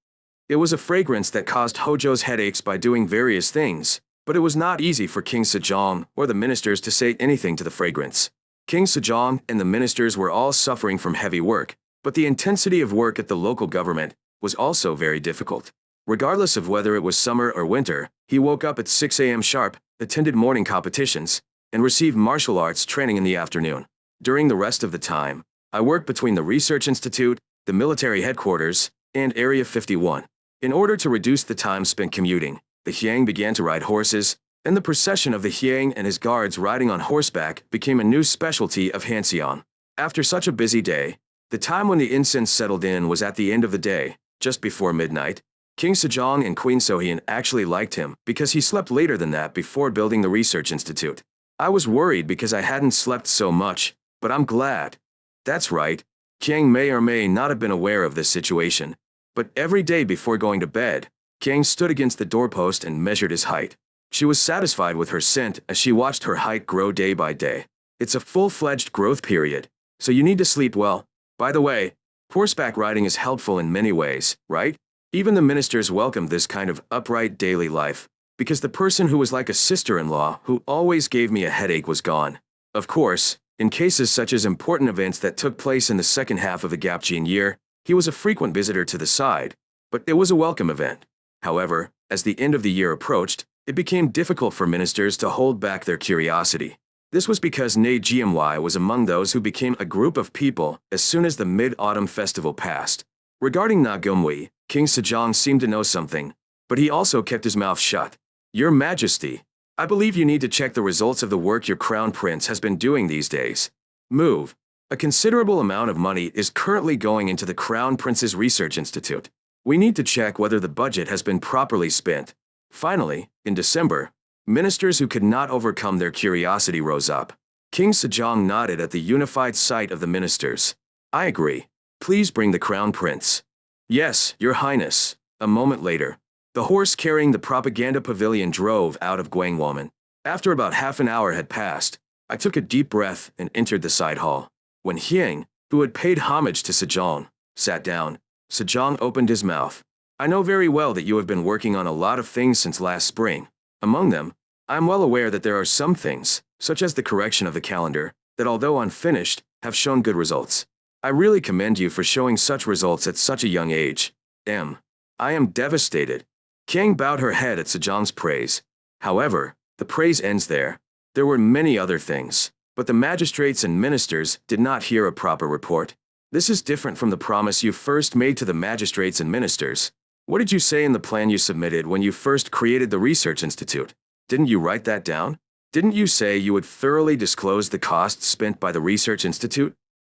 It was a fragrance that caused Hojo's headaches by doing various things, but it was not easy for King Sejong or the ministers to say anything to the fragrance. King Sejong and the ministers were all suffering from heavy work, but the intensity of work at the local government was also very difficult. Regardless of whether it was summer or winter, he woke up at 6 a.m. sharp, attended morning competitions, and received martial arts training in the afternoon. During the rest of the time, I worked between the Research Institute, the military headquarters, and Area 51. In order to reduce the time spent commuting, the Hyang began to ride horses, and the procession of the Hyang and his guards riding on horseback became a new specialty of Hanseon. After such a busy day, the time when the incense settled in was at the end of the day, just before midnight. King Sejong and Queen Sohyun actually liked him because he slept later than that before building the Research Institute. I was worried because I hadn't slept so much, but I'm glad. That's right, Kyang may or may not have been aware of this situation, but every day before going to bed, Kyang stood against the doorpost and measured his height. She was satisfied with her scent as she watched her height grow day by day. It's a full-fledged growth period, so you need to sleep well. By the way, horseback riding is helpful in many ways, right? Even the ministers welcomed this kind of upright daily life, because the person who was like a sister-in-law who always gave me a headache was gone. Of course, in cases such as important events that took place in the second half of the Gapjin year, he was a frequent visitor to the side, but it was a welcome event. However, as the end of the year approached, it became difficult for ministers to hold back their curiosity. This was because Ne Gmy was among those who became a group of people as soon as the Mid-Autumn Festival passed. Regarding Nagumwi, King Sejong seemed to know something, but he also kept his mouth shut. Your Majesty, I believe you need to check the results of the work your Crown Prince has been doing these days. Move. A considerable amount of money is currently going into the Crown Prince's Research Institute. We need to check whether the budget has been properly spent. Finally, in December, ministers who could not overcome their curiosity rose up. King Sejong nodded at the unified sight of the ministers. I agree. Please bring the Crown Prince. Yes, Your Highness. A moment later, the horse carrying the propaganda pavilion drove out of Gwangwoman. After about half an hour had passed, I took a deep breath and entered the side hall. When Hyang, who had paid homage to Sejong, sat down, Sejong opened his mouth. I know very well that you have been working on a lot of things since last spring. Among them, I am well aware that there are some things, such as the correction of the calendar, that although unfinished, have shown good results. I really commend you for showing such results at such a young age. I am devastated. Kang bowed her head at Sejong's praise. However, the praise ends there. There were many other things, but the magistrates and ministers did not hear a proper report. This is different from the promise you first made to the magistrates and ministers. What did you say in the plan you submitted when you first created the research institute? Didn't you write that down? Didn't you say you would thoroughly disclose the costs spent by the research institute?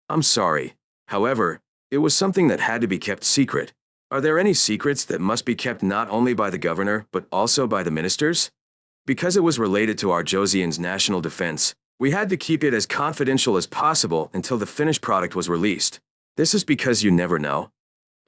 I'm sorry. However, it was something that had to be kept secret. Are there any secrets that must be kept not only by the governor but also by the ministers? Because it was related to our Joseon's national defense, we had to keep it as confidential as possible until the finished product was released. This is because you never know.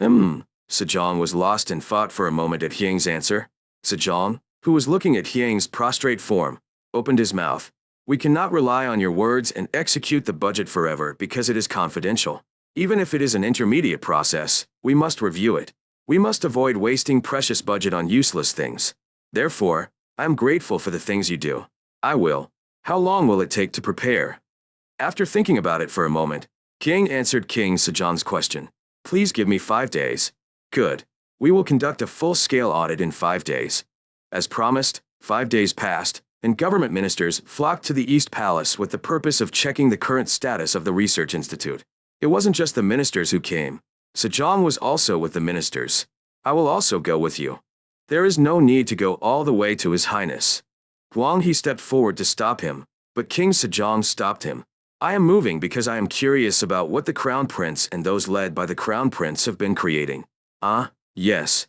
Sejong was lost in thought for a moment at Hyang's answer. Sejong, who was looking at Hyang's prostrate form, opened his mouth. We cannot rely on your words and execute the budget forever because it is confidential. Even if it is an intermediate process, we must review it. We must avoid wasting precious budget on useless things. Therefore, I am grateful for the things you do. I will. How long will it take to prepare? After thinking about it for a moment, King answered King Sejong's question. Please give me 5 days. Good. We will conduct a full-scale audit in 5 days. As promised, 5 days passed, and government ministers flocked to the East Palace with the purpose of checking the current status of the Research Institute. It wasn't just the ministers who came. Sejong was also with the ministers. I will also go with you. There is no need to go all the way to His Highness. He stepped forward to stop him, but King Sejong stopped him. I am moving because I am curious about what the Crown Prince and those led by the Crown Prince have been creating. Yes.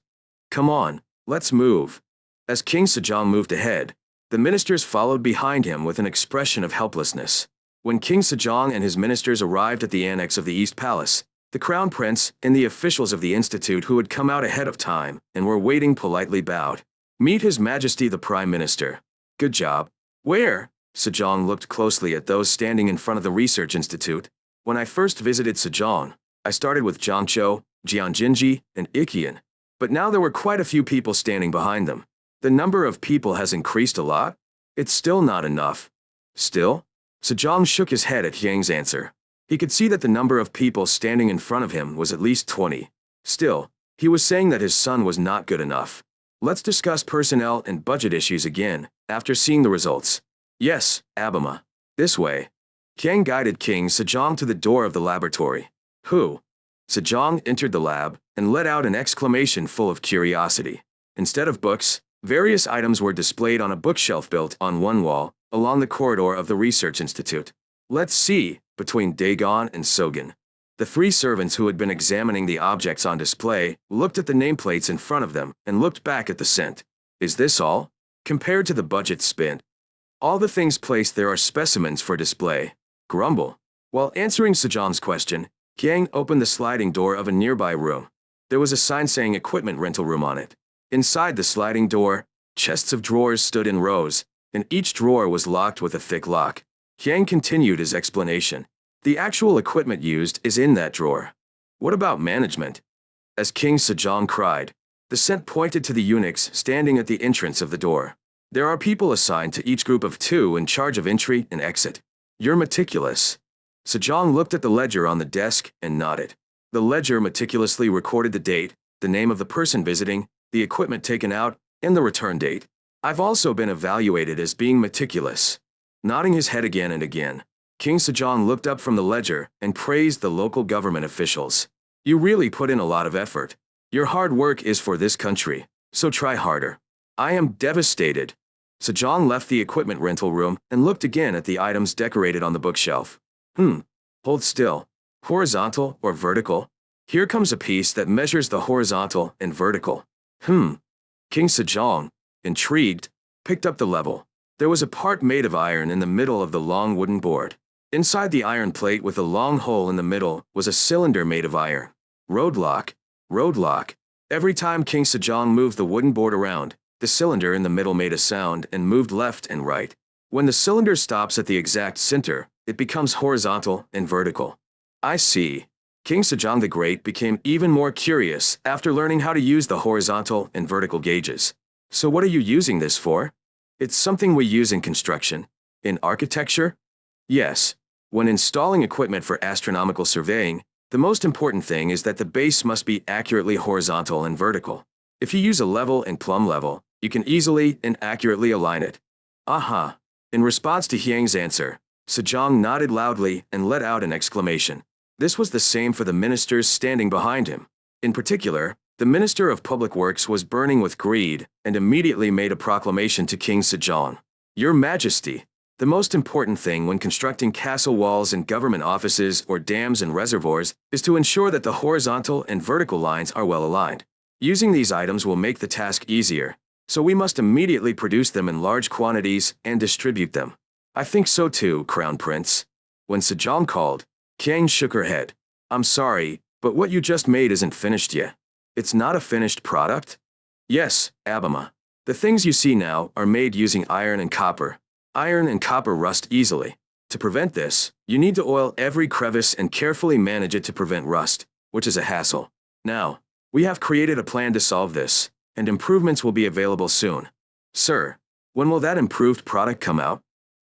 Come on, let's move. As King Sejong moved ahead, the ministers followed behind him with an expression of helplessness. When King Sejong and his ministers arrived at the annex of the East Palace, the Crown Prince and the officials of the Institute who had come out ahead of time and were waiting politely bowed. Meet His Majesty the Prime Minister. Good job. Where? Sejong looked closely at those standing in front of the Research Institute. When I first visited Sejong, I started with Jongcho, Jeonjinji, and Ikkian. But now there were quite a few people standing behind them. The number of people has increased a lot. It's still not enough. Still? Sejong shook his head at Hyang's answer. He could see that the number of people standing in front of him was at least 20. Still, he was saying that his son was not good enough. Let's discuss personnel and budget issues again, after seeing the results. Yes, Abima. This way. Kang guided King Sejong to the door of the laboratory. Who? Sejong entered the lab and let out an exclamation full of curiosity. Instead of books, various items were displayed on a bookshelf built on one wall, along the corridor of the Research Institute. Let's see, between Dagon and Sogan. The 3 servants who had been examining the objects on display looked at the nameplates in front of them and looked back at the scent. Is this all? Compared to the budget spent, all the things placed there are specimens for display. Grumble. While answering Sejong's question, Kang opened the sliding door of a nearby room. There was a sign saying equipment rental room on it. Inside the sliding door, chests of drawers stood in rows, and each drawer was locked with a thick lock. Kang continued his explanation. The actual equipment used is in that drawer. What about management? As King Sejong cried, the scent pointed to the eunuchs standing at the entrance of the door. There are people assigned to each group of 2 in charge of entry and exit. You're meticulous. Sejong looked at the ledger on the desk and nodded. The ledger meticulously recorded the date, the name of the person visiting, the equipment taken out, and the return date. I've also been evaluated as being meticulous. Nodding his head again and again, King Sejong looked up from the ledger and praised the local government officials. You really put in a lot of effort. Your hard work is for this country, so try harder. I am devastated. Sejong left the equipment rental room and looked again at the items decorated on the bookshelf. Hold still. Horizontal or vertical? Here comes a piece that measures the horizontal and vertical. King Sejong, intrigued, picked up the level. There was a part made of iron in the middle of the long wooden board. Inside the iron plate with a long hole in the middle was a cylinder made of iron. Roadlock. Roadlock. Every time King Sejong moved the wooden board around, the cylinder in the middle made a sound and moved left and right. When the cylinder stops at the exact center, it becomes horizontal and vertical. I see. King Sejong the Great became even more curious after learning how to use the horizontal and vertical gauges. So what are you using this for? It's something we use in construction. In architecture? Yes. When installing equipment for astronomical surveying, the most important thing is that the base must be accurately horizontal and vertical. If you use a level and plumb level, you can easily and accurately align it. Aha. In response to Hyang's answer, Sejong nodded loudly and let out an exclamation. This was the same for the ministers standing behind him. In particular, the Minister of Public Works was burning with greed and immediately made a proclamation to King Sejong. Your Majesty, the most important thing when constructing castle walls and government offices or dams and reservoirs is to ensure that the horizontal and vertical lines are well aligned. Using these items will make the task easier, so we must immediately produce them in large quantities and distribute them. I think so too, Crown Prince. When Sejong called, Kyang shook her head. I'm sorry, but what you just made isn't finished yet. It's not a finished product? Yes, Abama. The things you see now are made using iron and copper. Iron and copper rust easily. To prevent this, you need to oil every crevice and carefully manage it to prevent rust, which is a hassle. Now, we have created a plan to solve this, and improvements will be available soon. Sir, when will that improved product come out?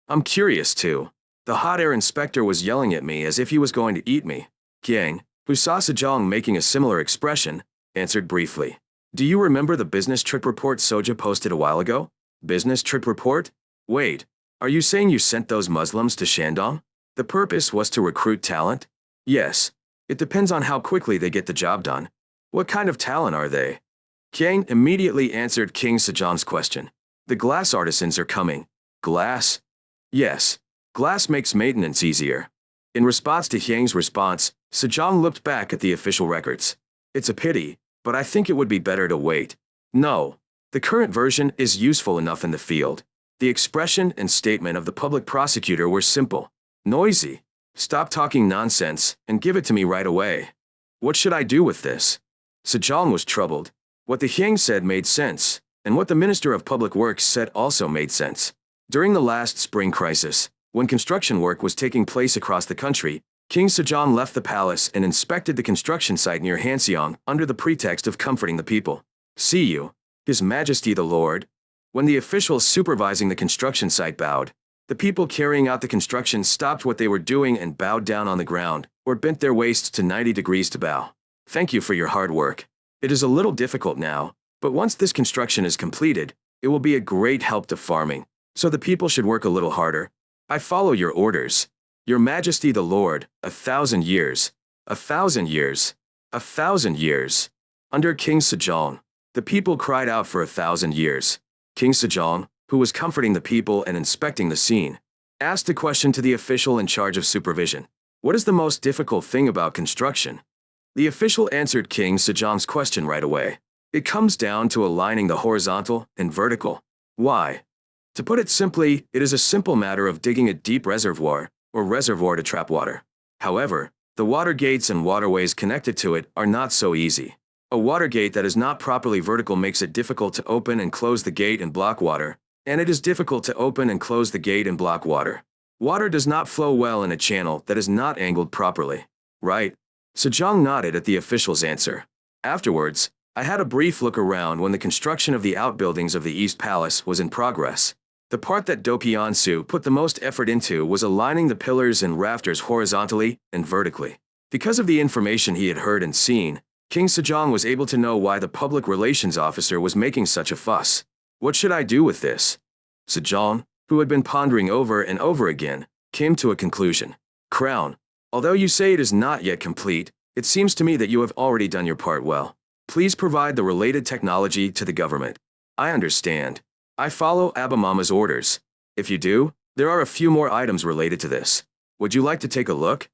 I'm curious too. The hot air inspector was yelling at me as if he was going to eat me. Kyang, who saw Sejong making a similar expression, answered briefly. Do you remember the business trip report Soja posted a while ago? Business trip report? Wait, are you saying you sent those Muslims to Shandong? The purpose was to recruit talent? Yes. It depends on how quickly they get the job done. What kind of talent are they? Kyang immediately answered King Sejong's question. The glass artisans are coming. Glass? Yes. Glass makes maintenance easier. In response to Hyang's response, Sejong looked back at the official records. It's a pity, but I think it would be better to wait. No. The current version is useful enough in the field. The expression and statement of the public prosecutor were simple. Noisy. Stop talking nonsense and give it to me right away. What should I do with this? Sejong was troubled. What the Hyang said made sense, and what the Minister of Public Works said also made sense. During the last spring crisis, when construction work was taking place across the country, King Sejong left the palace and inspected the construction site near Hanseong under the pretext of comforting the people. See you, His Majesty the Lord. When the officials supervising the construction site bowed, the people carrying out the construction stopped what they were doing and bowed down on the ground, or bent their waists to 90 degrees to bow. Thank you for your hard work. It is a little difficult now, but once this construction is completed, it will be a great help to farming, so the people should work a little harder. I follow your orders. Your Majesty the Lord, 1,000 years. 1,000 years. 1,000 years. Under King Sejong, the people cried out for 1,000 years. King Sejong, who was comforting the people and inspecting the scene, asked a question to the official in charge of supervision. What is the most difficult thing about construction? The official answered King Sejong's question right away. It comes down to aligning the horizontal and vertical. Why? To put it simply, it is a simple matter of digging a deep reservoir, or reservoir to trap water. However, the water gates and waterways connected to it are not so easy. A water gate that is not properly vertical makes it difficult to open and close the gate and block water, and it is difficult to open and close the gate and block water. Water does not flow well in a channel that is not angled properly. Right? Sejong nodded at the official's answer. Afterwards, I had a brief look around when the construction of the outbuildings of the East Palace was in progress. The part that Do Pyeonsu put the most effort into was aligning the pillars and rafters horizontally and vertically. Because of the information he had heard and seen, King Sejong was able to know why the public relations officer was making such a fuss. What should I do with this? Sejong, who had been pondering over and over again, came to a conclusion. Crown, although you say it is not yet complete, it seems to me that you have already done your part well. Please provide the related technology to the government. I understand. I follow Abamama's orders. If you do, there are a few more items related to this. Would you like to take a look?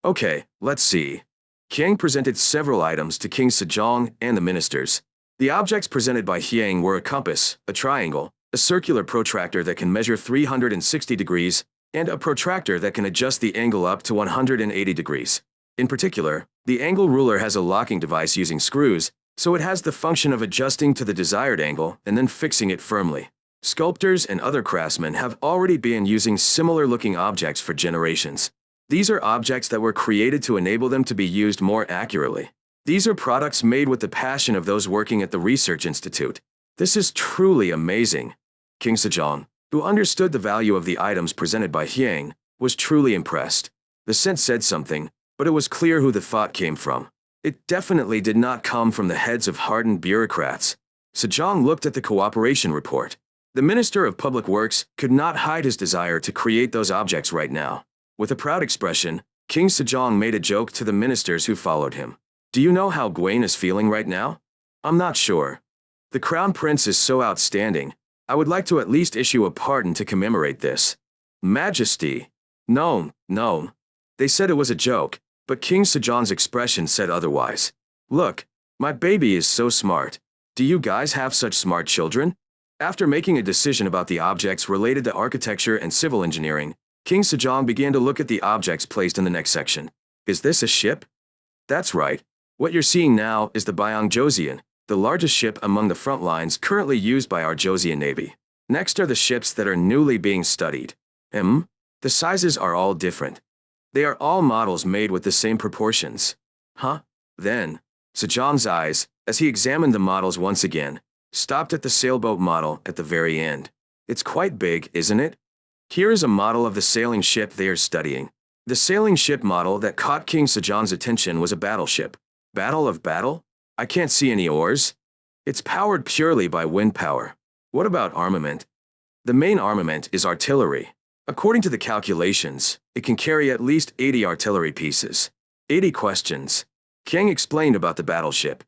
Okay, let's see. Hyang presented several items to King Sejong and the ministers. The objects presented by Hyang were a compass, a triangle, a circular protractor that can measure 360 degrees, and a protractor that can adjust the angle up to 180 degrees. In particular, the angle ruler has a locking device using screws, so it has the function of adjusting to the desired angle and then fixing it firmly. Sculptors and other craftsmen have already been using similar-looking objects for generations. These are objects that were created to enable them to be used more accurately. These are products made with the passion of those working at the research institute. This is truly amazing. King Sejong, who understood the value of the items presented by Hyang, was truly impressed. The scent said something, but it was clear who the thought came from. It definitely did not come from the heads of hardened bureaucrats. Sejong looked at the cooperation report. The Minister of Public Works could not hide his desire to create those objects right now. With a proud expression, King Sejong made a joke to the ministers who followed him. Do you know how Gwaine is feeling right now? I'm not sure. The Crown Prince is so outstanding. I would like to at least issue a pardon to commemorate this. Majesty. No. They said it was a joke, but King Sejong's expression said otherwise. Look, my baby is so smart. Do you guys have such smart children? After making a decision about the objects related to architecture and civil engineering, King Sejong began to look at the objects placed in the next section. Is this a ship? That's right. What you're seeing now is the Joseon, the largest ship among the front lines currently used by our Joseon Navy. Next are the ships that are newly being studied. The sizes are all different. They are all models made with the same proportions. Huh? Then, Sejong's eyes, as he examined the models once again, stopped at the sailboat model at the very end. It's quite big, isn't it? Here is a model of the sailing ship they are studying. The sailing ship model that caught King Sejong's attention was a battleship. Battle? I can't see any oars. It's powered purely by wind power. What about armament? The main armament is artillery. According to the calculations, it can carry at least 80 artillery pieces. 80 questions. Kang explained about the battleship.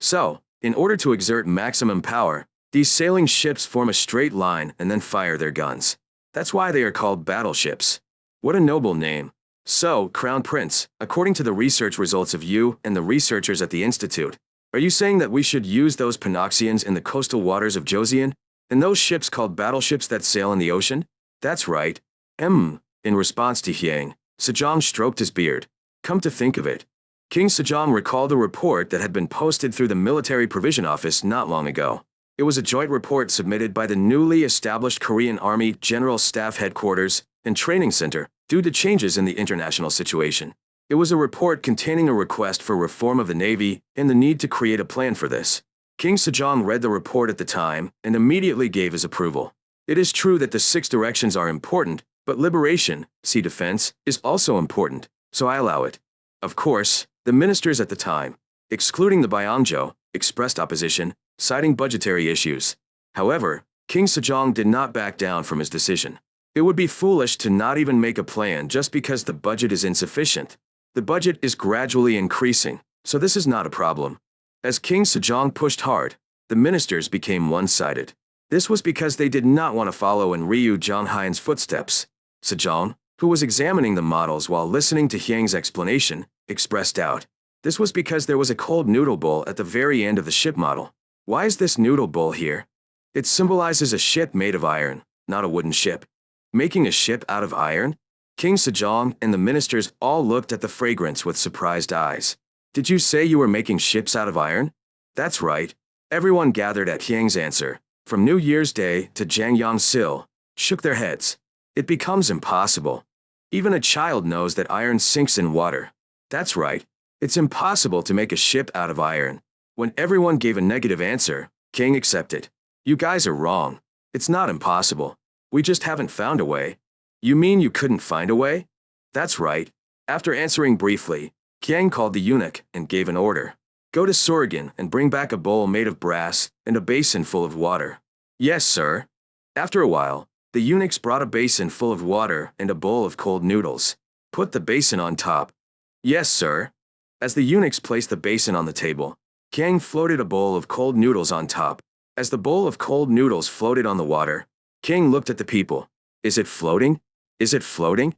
So, in order to exert maximum power, these sailing ships form a straight line and then fire their guns. That's why they are called battleships. What a noble name. So, Crown Prince, according to the research results of you and the researchers at the Institute, are you saying that we should use those Panoxians in the coastal waters of Joseon, and those ships called battleships that sail in the ocean? That's right. In response to Hyang, Sejong stroked his beard. Come to think of it. King Sejong recalled a report that had been posted through the Military Provision Office not long ago. It was a joint report submitted by the newly established Korean Army General Staff Headquarters and Training Center due to changes in the international situation. It was a report containing a request for reform of the Navy and the need to create a plan for this. King Sejong read the report at the time and immediately gave his approval. It is true that the 6 directions are important, but liberation, sea defense, is also important, so I allow it. Of course, the ministers at the time, excluding the Byongjo, expressed opposition, citing budgetary issues. However, King Sejong did not back down from his decision. It would be foolish to not even make a plan just because the budget is insufficient. The budget is gradually increasing, so this is not a problem. As King Sejong pushed hard, the ministers became one-sided. This was because they did not want to follow in Ryu Jonghyun's footsteps. Sejong, who was examining the models while listening to Hyang's explanation, expressed doubt. This was because there was a cold noodle bowl at the very end of the ship model. Why is this noodle bowl here? It symbolizes a ship made of iron, not a wooden ship. Making a ship out of iron? King Sejong and the ministers all looked at the fragrance with surprised eyes. Did you say you were making ships out of iron? That's right. Everyone gathered at Hyang's answer, from New Year's Day to Jangyang-sil, shook their heads. It becomes impossible. Even a child knows that iron sinks in water. That's right. It's impossible to make a ship out of iron. When everyone gave a negative answer, King accepted. You guys are wrong. It's not impossible. We just haven't found a way. You mean you couldn't find a way? That's right. After answering briefly, Kiang called the eunuch and gave an order. Go to Surigan and bring back a bowl made of brass and a basin full of water. Yes, sir. After a while, the eunuchs brought a basin full of water and a bowl of cold noodles. Put the basin on top. Yes, sir. As the eunuchs placed the basin on the table, Kiang floated a bowl of cold noodles on top. As the bowl of cold noodles floated on the water, King looked at the people. Is it floating? Is it floating?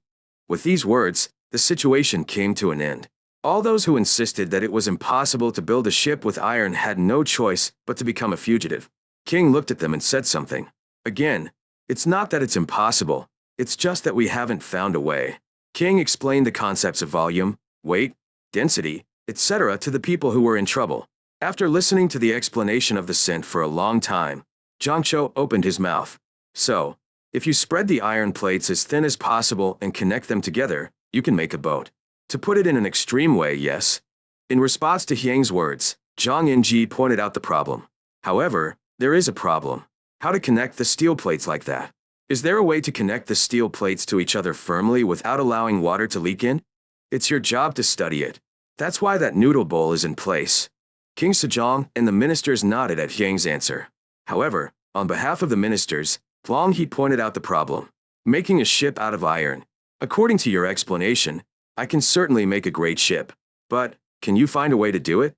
With these words, the situation came to an end. All those who insisted that it was impossible to build a ship with iron had no choice but to become a fugitive. King looked at them and said something. Again, it's not that it's impossible, it's just that we haven't found a way. King explained the concepts of volume, weight, density, etc. to the people who were in trouble. After listening to the explanation of the scent for a long time, Zhangqiu opened his mouth. So, if you spread the iron plates as thin as possible and connect them together, you can make a boat. To put it in an extreme way, yes. In response to Hyang's words, Zhang Yinji pointed out the problem. However, there is a problem. How to connect the steel plates like that? Is there a way to connect the steel plates to each other firmly without allowing water to leak in? It's your job to study it. That's why that noodle bowl is in place. King Sejong and the ministers nodded at Hyang's answer. However, on behalf of the ministers, Huang He pointed out the problem. Making a ship out of iron. According to your explanation, I can certainly make a great ship. But, can you find a way to do it?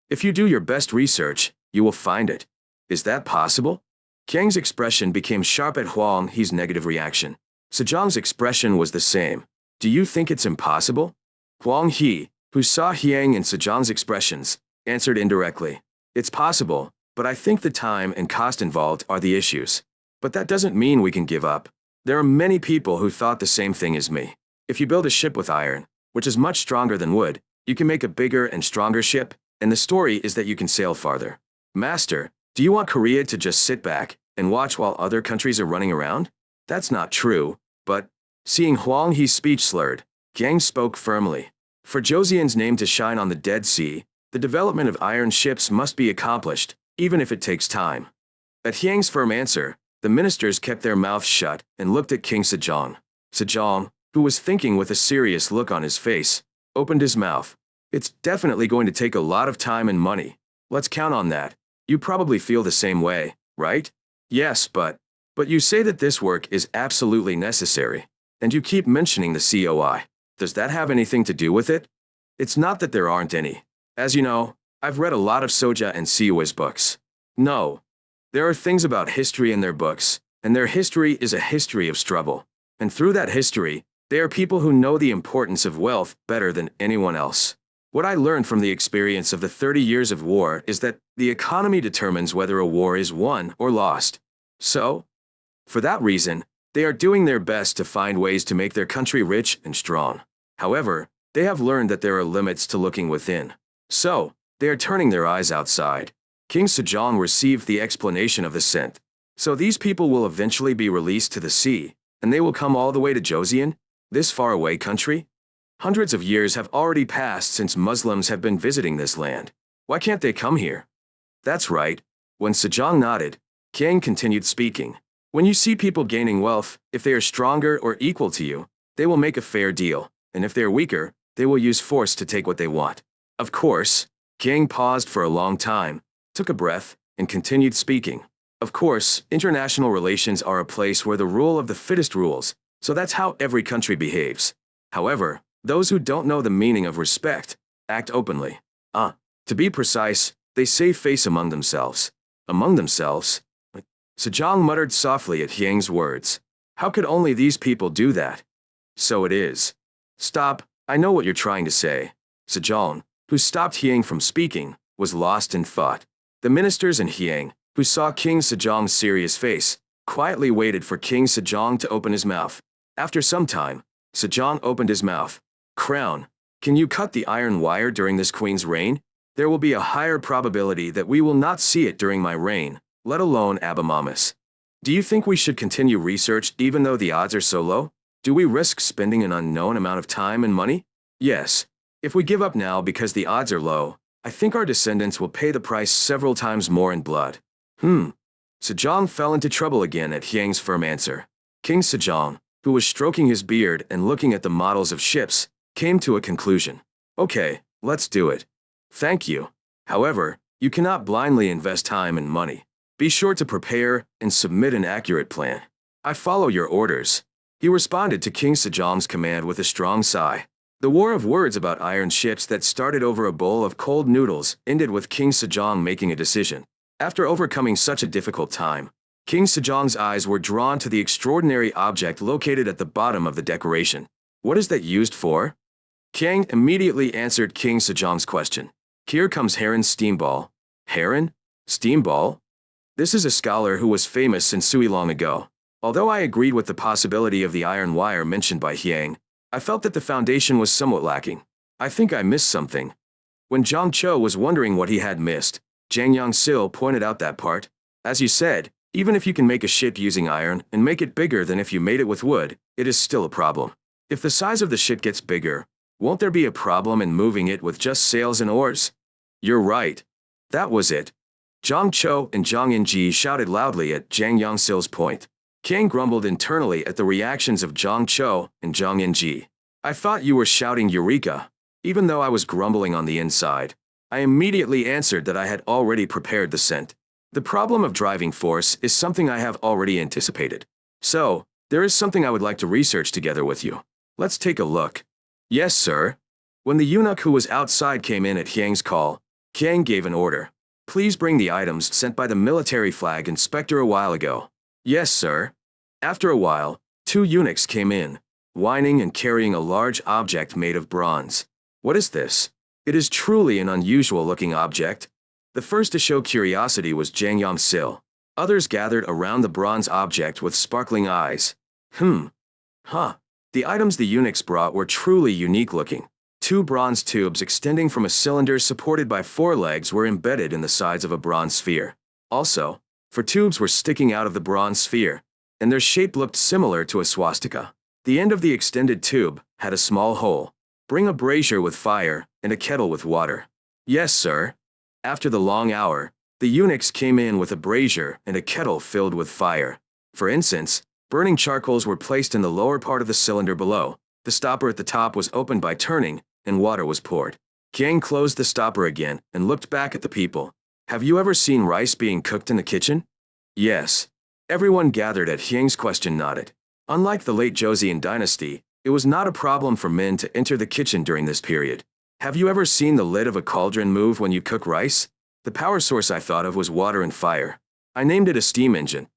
If you do your best research, you will find it. Is that possible? Kang's expression became sharp at Huang He's negative reaction. Sejong's expression was the same. Do you think it's impossible? Huang He, who saw Hyang and Sejong's expressions, answered indirectly. It's possible, but I think the time and cost involved are the issues. But that doesn't mean we can give up. There are many people who thought the same thing as me. If you build a ship with iron, which is much stronger than wood, you can make a bigger and stronger ship, and the story is that you can sail farther. Master, do you want Korea to just sit back and watch while other countries are running around? That's not true, but, seeing Huang He's speech slurred, Yang spoke firmly. For Joseon's name to shine on the Dead Sea, the development of iron ships must be accomplished, even if it takes time. At Hyang's firm answer, the ministers kept their mouths shut and looked at King Sejong. Sejong, who was thinking with a serious look on his face, opened his mouth. It's definitely going to take a lot of time and money. Let's count on that. You probably feel the same way, right? Yes, but you say that this work is absolutely necessary, and you keep mentioning the COI. Does that have anything to do with it? It's not that there aren't any. As you know, I've read a lot of Soja and Siwa's books. No. There are things about history in their books, and their history is a history of struggle. And through that history, they are people who know the importance of wealth better than anyone else. What I learned from the experience of the 30 years of war is that the economy determines whether a war is won or lost. So, for that reason, they are doing their best to find ways to make their country rich and strong. However, they have learned that there are limits to looking within. So, they are turning their eyes outside. King Sejong received the explanation of the scent. So these people will eventually be released to the sea, and they will come all the way to Joseon, this faraway country? Hundreds of years have already passed since Muslims have been visiting this land. Why can't they come here? That's right. When Sejong nodded, Kang continued speaking. When you see people gaining wealth, if they are stronger or equal to you, they will make a fair deal, and if they are weaker, they will use force to take what they want. Of course, Kang paused for a long time, took a breath, and continued speaking. Of course, international relations are a place where the rule of the fittest rules, so that's how every country behaves. However, those who don't know the meaning of respect act openly. To be precise, they save face among themselves. Among themselves? Sejong muttered softly at Hyang's words. How could only these people do that? So it is. Stop, I know what you're trying to say. Sejong, who stopped Hyang from speaking, was lost in thought. The ministers and Hyang, who saw King Sejong's serious face, quietly waited for King Sejong to open his mouth. After some time, Sejong opened his mouth. Crown, can you cut the iron wire during this queen's reign? There will be a higher probability that we will not see it during my reign, let alone Abamamas. Do you think we should continue research even though the odds are so low? Do we risk spending an unknown amount of time and money? Yes. If we give up now because the odds are low, I think our descendants will pay the price several times more in blood. Sejong fell into trouble again at Hyang's firm answer. King Sejong, who was stroking his beard and looking at the models of ships, came to a conclusion. Okay, let's do it. Thank you. However, you cannot blindly invest time and money. Be sure to prepare and submit an accurate plan. I follow your orders. He responded to King Sejong's command with a strong sigh. The war of words about iron ships that started over a bowl of cold noodles ended with King Sejong making a decision. After overcoming such a difficult time, King Sejong's eyes were drawn to the extraordinary object located at the bottom of the decoration. What is that used for? Kang immediately answered King Sejong's question. Here comes Heron's steamball. Heron? Steamball? This is a scholar who was famous in Sui long ago. Although I agreed with the possibility of the iron wire mentioned by Hyang, I felt that the foundation was somewhat lacking. I think I missed something. When Zhang Cho was wondering what he had missed, Jang Yang-sil pointed out that part. As you said, Even if you can make a ship using iron and make it bigger than if you made it with wood, it is still a problem. If the size of the ship gets bigger, won't there be a problem in moving it with just sails and oars? You're right. That was it. Zhang Cho and Zhang Yinji shouted loudly at Zhang Yongsil's point. Kang grumbled internally at the reactions of Zhang Cho and Zhang Yinji. I thought you were shouting Eureka. Even though I was grumbling on the inside, I immediately answered that I had already prepared the scent. The problem of driving force is something I have already anticipated. So, there is something I would like to research together with you. Let's take a look. Yes, sir. When the eunuch who was outside came in at Hyang's call, Kang gave an order. Please bring the items sent by the military flag inspector a while ago. Yes, sir. After a while, 2 eunuchs came in, whining and carrying a large object made of bronze. What is this? It is truly an unusual-looking object. The first to show curiosity was Zhang Yongsil. Others gathered around the bronze object with sparkling eyes. Huh. The items the eunuchs brought were truly unique-looking. 2 bronze tubes extending from a cylinder supported by 4 legs were embedded in the sides of a bronze sphere. Also, 4 tubes were sticking out of the bronze sphere, and their shape looked similar to a swastika. The end of the extended tube had a small hole. Bring a brazier with fire and a kettle with water. Yes, sir. After the long hour, the eunuchs came in with a brazier and a kettle filled with fire. For instance, burning charcoals were placed in the lower part of the cylinder below. The stopper at the top was opened by turning, and water was poured. Kang closed the stopper again and looked back at the people. Have you ever seen rice being cooked in the kitchen? Yes. Everyone gathered at Hyang's question nodded. Unlike the late Joseon dynasty, it was not a problem for men to enter the kitchen during this period. Have you ever seen the lid of a cauldron move when you cook rice? The power source I thought of was water and fire. I named it a steam engine.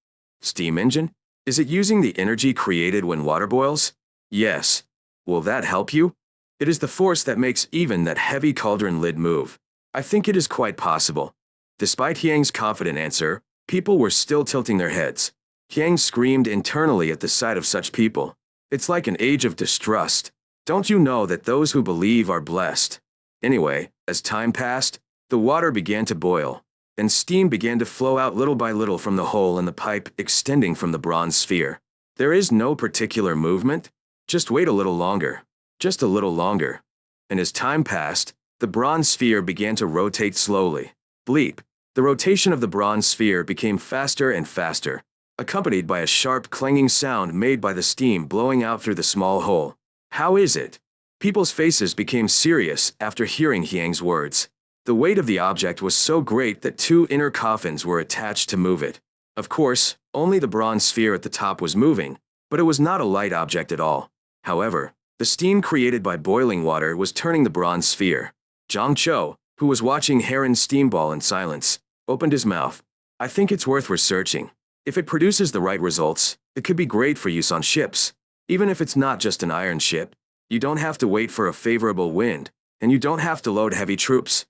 Steam engine? Is it using the energy created when water boils? Yes. Will that help you? It is the force that makes even that heavy cauldron lid move. I think it is quite possible. Despite Hyang's confident answer, people were still tilting their heads. Hyang screamed internally at the sight of such people. It's like an age of distrust. Don't you know that those who believe are blessed? Anyway, as time passed, the water began to boil, and steam began to flow out little by little from the hole in the pipe extending from the bronze sphere. There is no particular movement. Just wait a little longer. Just a little longer. And as time passed, the bronze sphere began to rotate slowly. Bleep. The rotation of the bronze sphere became faster and faster, accompanied by a sharp clanging sound made by the steam blowing out through the small hole. How is it? People's faces became serious after hearing Hyang's words. The weight of the object was so great that 2 inner coffins were attached to move it. Of course, only the bronze sphere at the top was moving, but it was not a light object at all. However, the steam created by boiling water was turning the bronze sphere. Zhang Cho, who was watching Heron's steamball in silence, opened his mouth. I think it's worth researching. If it produces the right results, it could be great for use on ships. Even if it's not just an iron ship, you don't have to wait for a favorable wind, and you don't have to load heavy troops.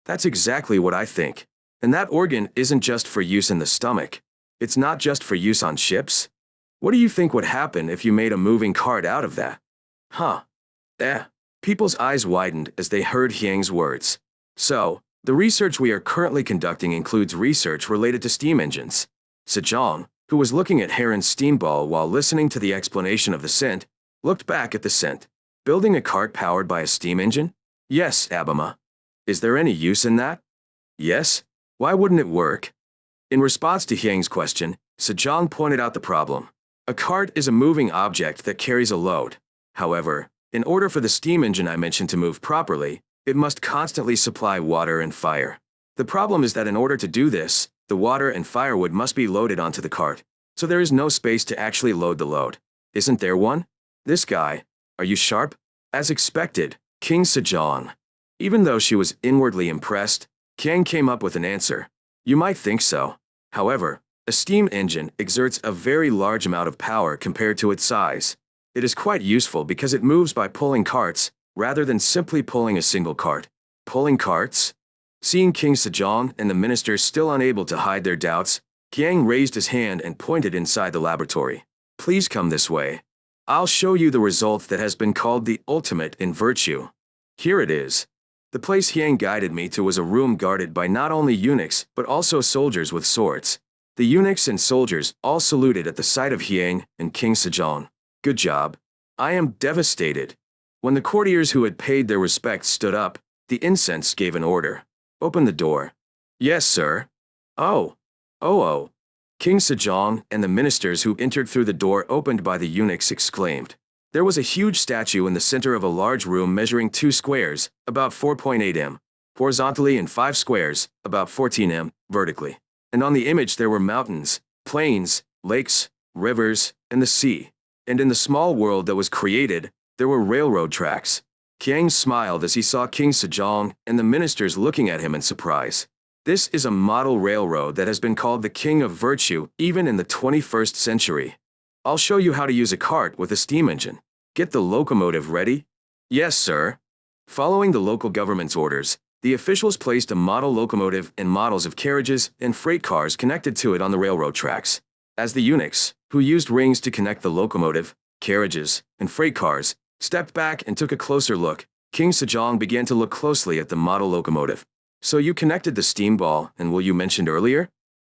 That's exactly what I think. And that organ isn't just for use in the stomach. It's not just for use on ships. What do you think would happen if you made a moving cart out of that? Huh. People's eyes widened as they heard Hyang's words. So, the research we are currently conducting includes research related to steam engines. Sejong, who was looking at Heron's steamball while listening to the explanation of the scent, looked back at the scent. Building a cart powered by a steam engine? Yes, Abama. Is there any use in that? Yes. Why wouldn't it work? In response to Hyang's question, Sejong pointed out the problem. A cart is a moving object that carries a load. However, in order for the steam engine I mentioned to move properly, it must constantly supply water and fire. The problem is that in order to do this, the water and firewood must be loaded onto the cart, so there is no space to actually load the load. Isn't there one? This guy. Are you sharp? As expected, King Sejong. Even though she was inwardly impressed, Kang came up with an answer. You might think so. However, a steam engine exerts a very large amount of power compared to its size. It is quite useful because it moves by pulling carts, rather than simply pulling a single cart. Pulling carts? Seeing King Sejong and the ministers still unable to hide their doubts, Kang raised his hand and pointed inside the laboratory. Please come this way. I'll show you the result that has been called the ultimate in virtue. Here it is. The place Hyang guided me to was a room guarded by not only eunuchs but also soldiers with swords. The eunuchs and soldiers all saluted at the sight of Hyang and King Sejong. Good job. I am devastated. When the courtiers who had paid their respects stood up, the incense gave an order. Open the door. Yes, sir. Oh. Oh. King Sejong and the ministers who entered through the door opened by the eunuchs exclaimed. There was a huge statue in the center of a large room measuring 2 squares, about 4.8 m, horizontally and 5 squares, about 14 m, vertically. And on the image there were mountains, plains, lakes, rivers, and the sea. And in the small world that was created, there were railroad tracks. Hyang smiled as he saw King Sejong and the ministers looking at him in surprise. This is a model railroad that has been called the king of virtue even in the 21st century. I'll show you how to use a cart with a steam engine. Get the locomotive ready? Yes, sir. Following the local government's orders, the officials placed a model locomotive and models of carriages and freight cars connected to it on the railroad tracks. As the eunuchs, who used rings to connect the locomotive, carriages, and freight cars, stepped back and took a closer look, King Sejong began to look closely at the model locomotive. So you connected the steam ball and what you mentioned earlier?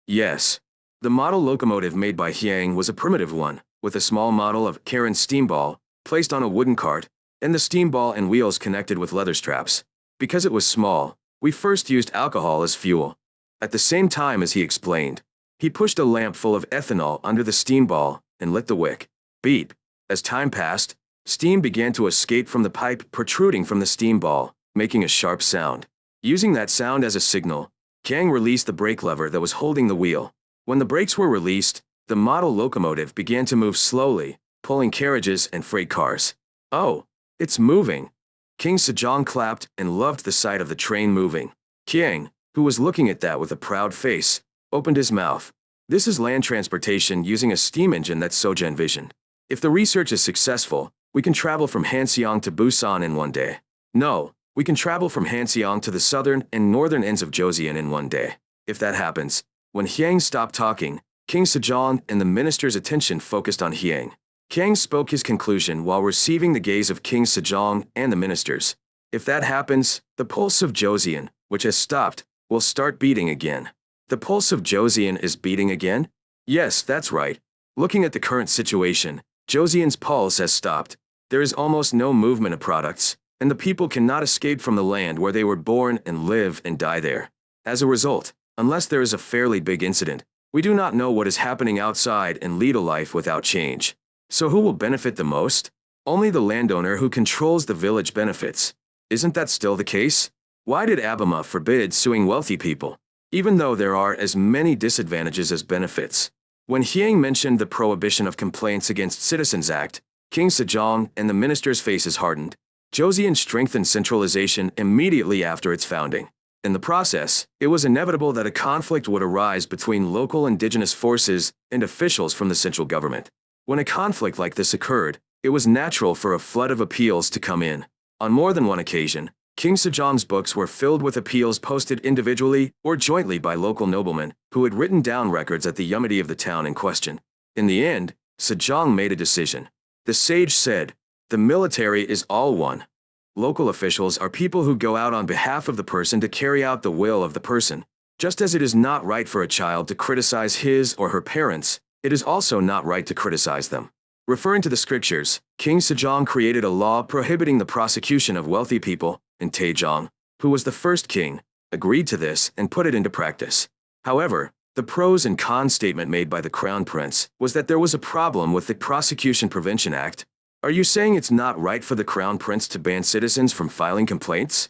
Yes. The model locomotive made by Hyang was a primitive one, with a small model of Karen's steam ball placed on a wooden cart, and the steam ball and wheels connected with leather straps. Because it was small, we first used alcohol as fuel. At the same time as he explained, he pushed a lamp full of ethanol under the steam ball and lit the wick. Beep. As time passed, steam began to escape from the pipe protruding from the steam ball, making a sharp sound. Using that sound as a signal, Hyang released the brake lever that was holding the wheel. When the brakes were released, the model locomotive began to move slowly, pulling carriages and freight cars. Oh, it's moving. King Sejong clapped and loved the sight of the train moving. Hyang, who was looking at that with a proud face, opened his mouth. This is land transportation using a steam engine that Soja envisioned. If the research is successful, we can travel from Hanseong to Busan in one day. No, we can travel from Hanseong to the southern and northern ends of Joseon in one day. If that happens, when Hyang stopped talking, King Sejong and the minister's attention focused on Hyang. Hyang spoke his conclusion while receiving the gaze of King Sejong and the ministers. If that happens, the pulse of Joseon, which has stopped, will start beating again. The pulse of Joseon is beating again? Yes, that's right. Looking at the current situation, Joseon's pulse has stopped. There is almost no movement of products, and the people cannot escape from the land where they were born and live and die there. As a result, unless there is a fairly big incident, we do not know what is happening outside and lead a life without change. So who will benefit the most? Only the landowner who controls the village benefits. Isn't that still the case? Why did Abama forbid suing wealthy people, even though there are as many disadvantages as benefits? When Hyang mentioned the Prohibition of Complaints Against Citizens Act, King Sejong and the ministers' faces hardened. Joseon strengthened centralization immediately after its founding. In the process, it was inevitable that a conflict would arise between local indigenous forces and officials from the central government. When a conflict like this occurred, it was natural for a flood of appeals to come in. On more than one occasion, King Sejong's books were filled with appeals posted individually or jointly by local noblemen who had written down records at the yummity of the town in question. In the end, Sejong made a decision. The sage said, "The military is all one. Local officials are people who go out on behalf of the person to carry out the will of the person. Just as it is not right for a child to criticize his or her parents, it is also not right to criticize them." Referring to the scriptures, King Sejong created a law prohibiting the prosecution of wealthy people, and Taejong, who was the first king, agreed to this and put it into practice. However, the pros and cons statement made by the Crown Prince was that there was a problem with the Prosecution Prevention Act. Are you saying it's not right for the Crown Prince to ban citizens from filing complaints?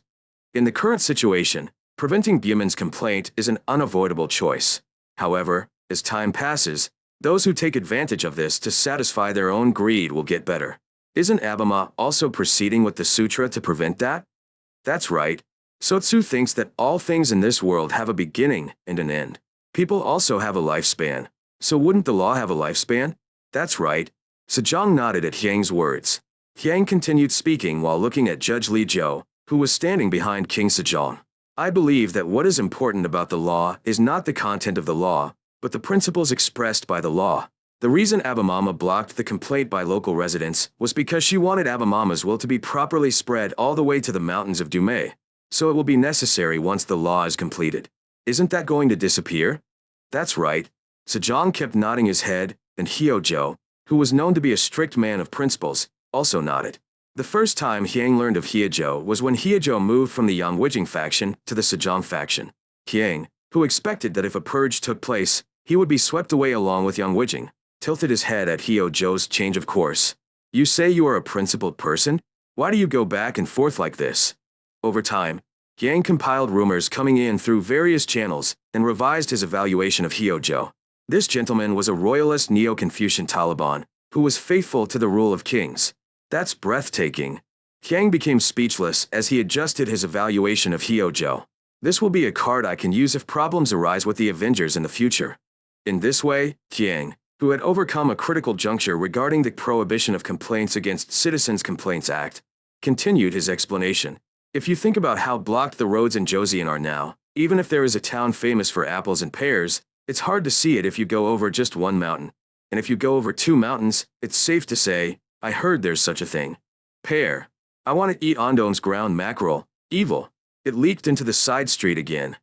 In the current situation, preventing Byeoman's complaint is an unavoidable choice. However, as time passes, those who take advantage of this to satisfy their own greed will get better. Isn't Abama also proceeding with the sutra to prevent that? That's right. Sotsu thinks that all things in this world have a beginning and an end. People also have a lifespan. So wouldn't the law have a lifespan? That's right. Sejong nodded at Hyang's words. Hyang continued speaking while looking at Judge Lee Jo, who was standing behind King Sejong. I believe that what is important about the law is not the content of the law, but the principles expressed by the law. The reason Abamama blocked the complaint by local residents was because she wanted Abamama's will to be properly spread all the way to the mountains of Dumay. So it will be necessary once the law is completed. Isn't that going to disappear? That's right. Sejong kept nodding his head, and Hyojo, who was known to be a strict man of principles, also nodded. The first time Hyang learned of Hyojo was when Hyojo moved from the Yangwijing faction to the Sejong faction. Hyang, who expected that if a purge took place, he would be swept away along with Yangwijing, tilted his head at Hyojo's change of course. You say you are a principled person? Why do you go back and forth like this? Over time, Hyang compiled rumors coming in through various channels and revised his evaluation of Hyojo. This gentleman was a royalist Neo-Confucian Taliban, who was faithful to the rule of kings. That's breathtaking. Hyang became speechless as he adjusted his evaluation of Hyojo. This will be a card I can use if problems arise with the Avengers in the future. In this way, Hyang, who had overcome a critical juncture regarding the Prohibition of Complaints Against Citizens Complaints Act, continued his explanation. If you think about how blocked the roads in Joseon are now, even if there is a town famous for apples and pears, it's hard to see it if you go over just one mountain. And if you go over two mountains, it's safe to say, I heard there's such a thing. Pear. I want to eat Ondong's ground mackerel. Evil. It leaked into the side street again.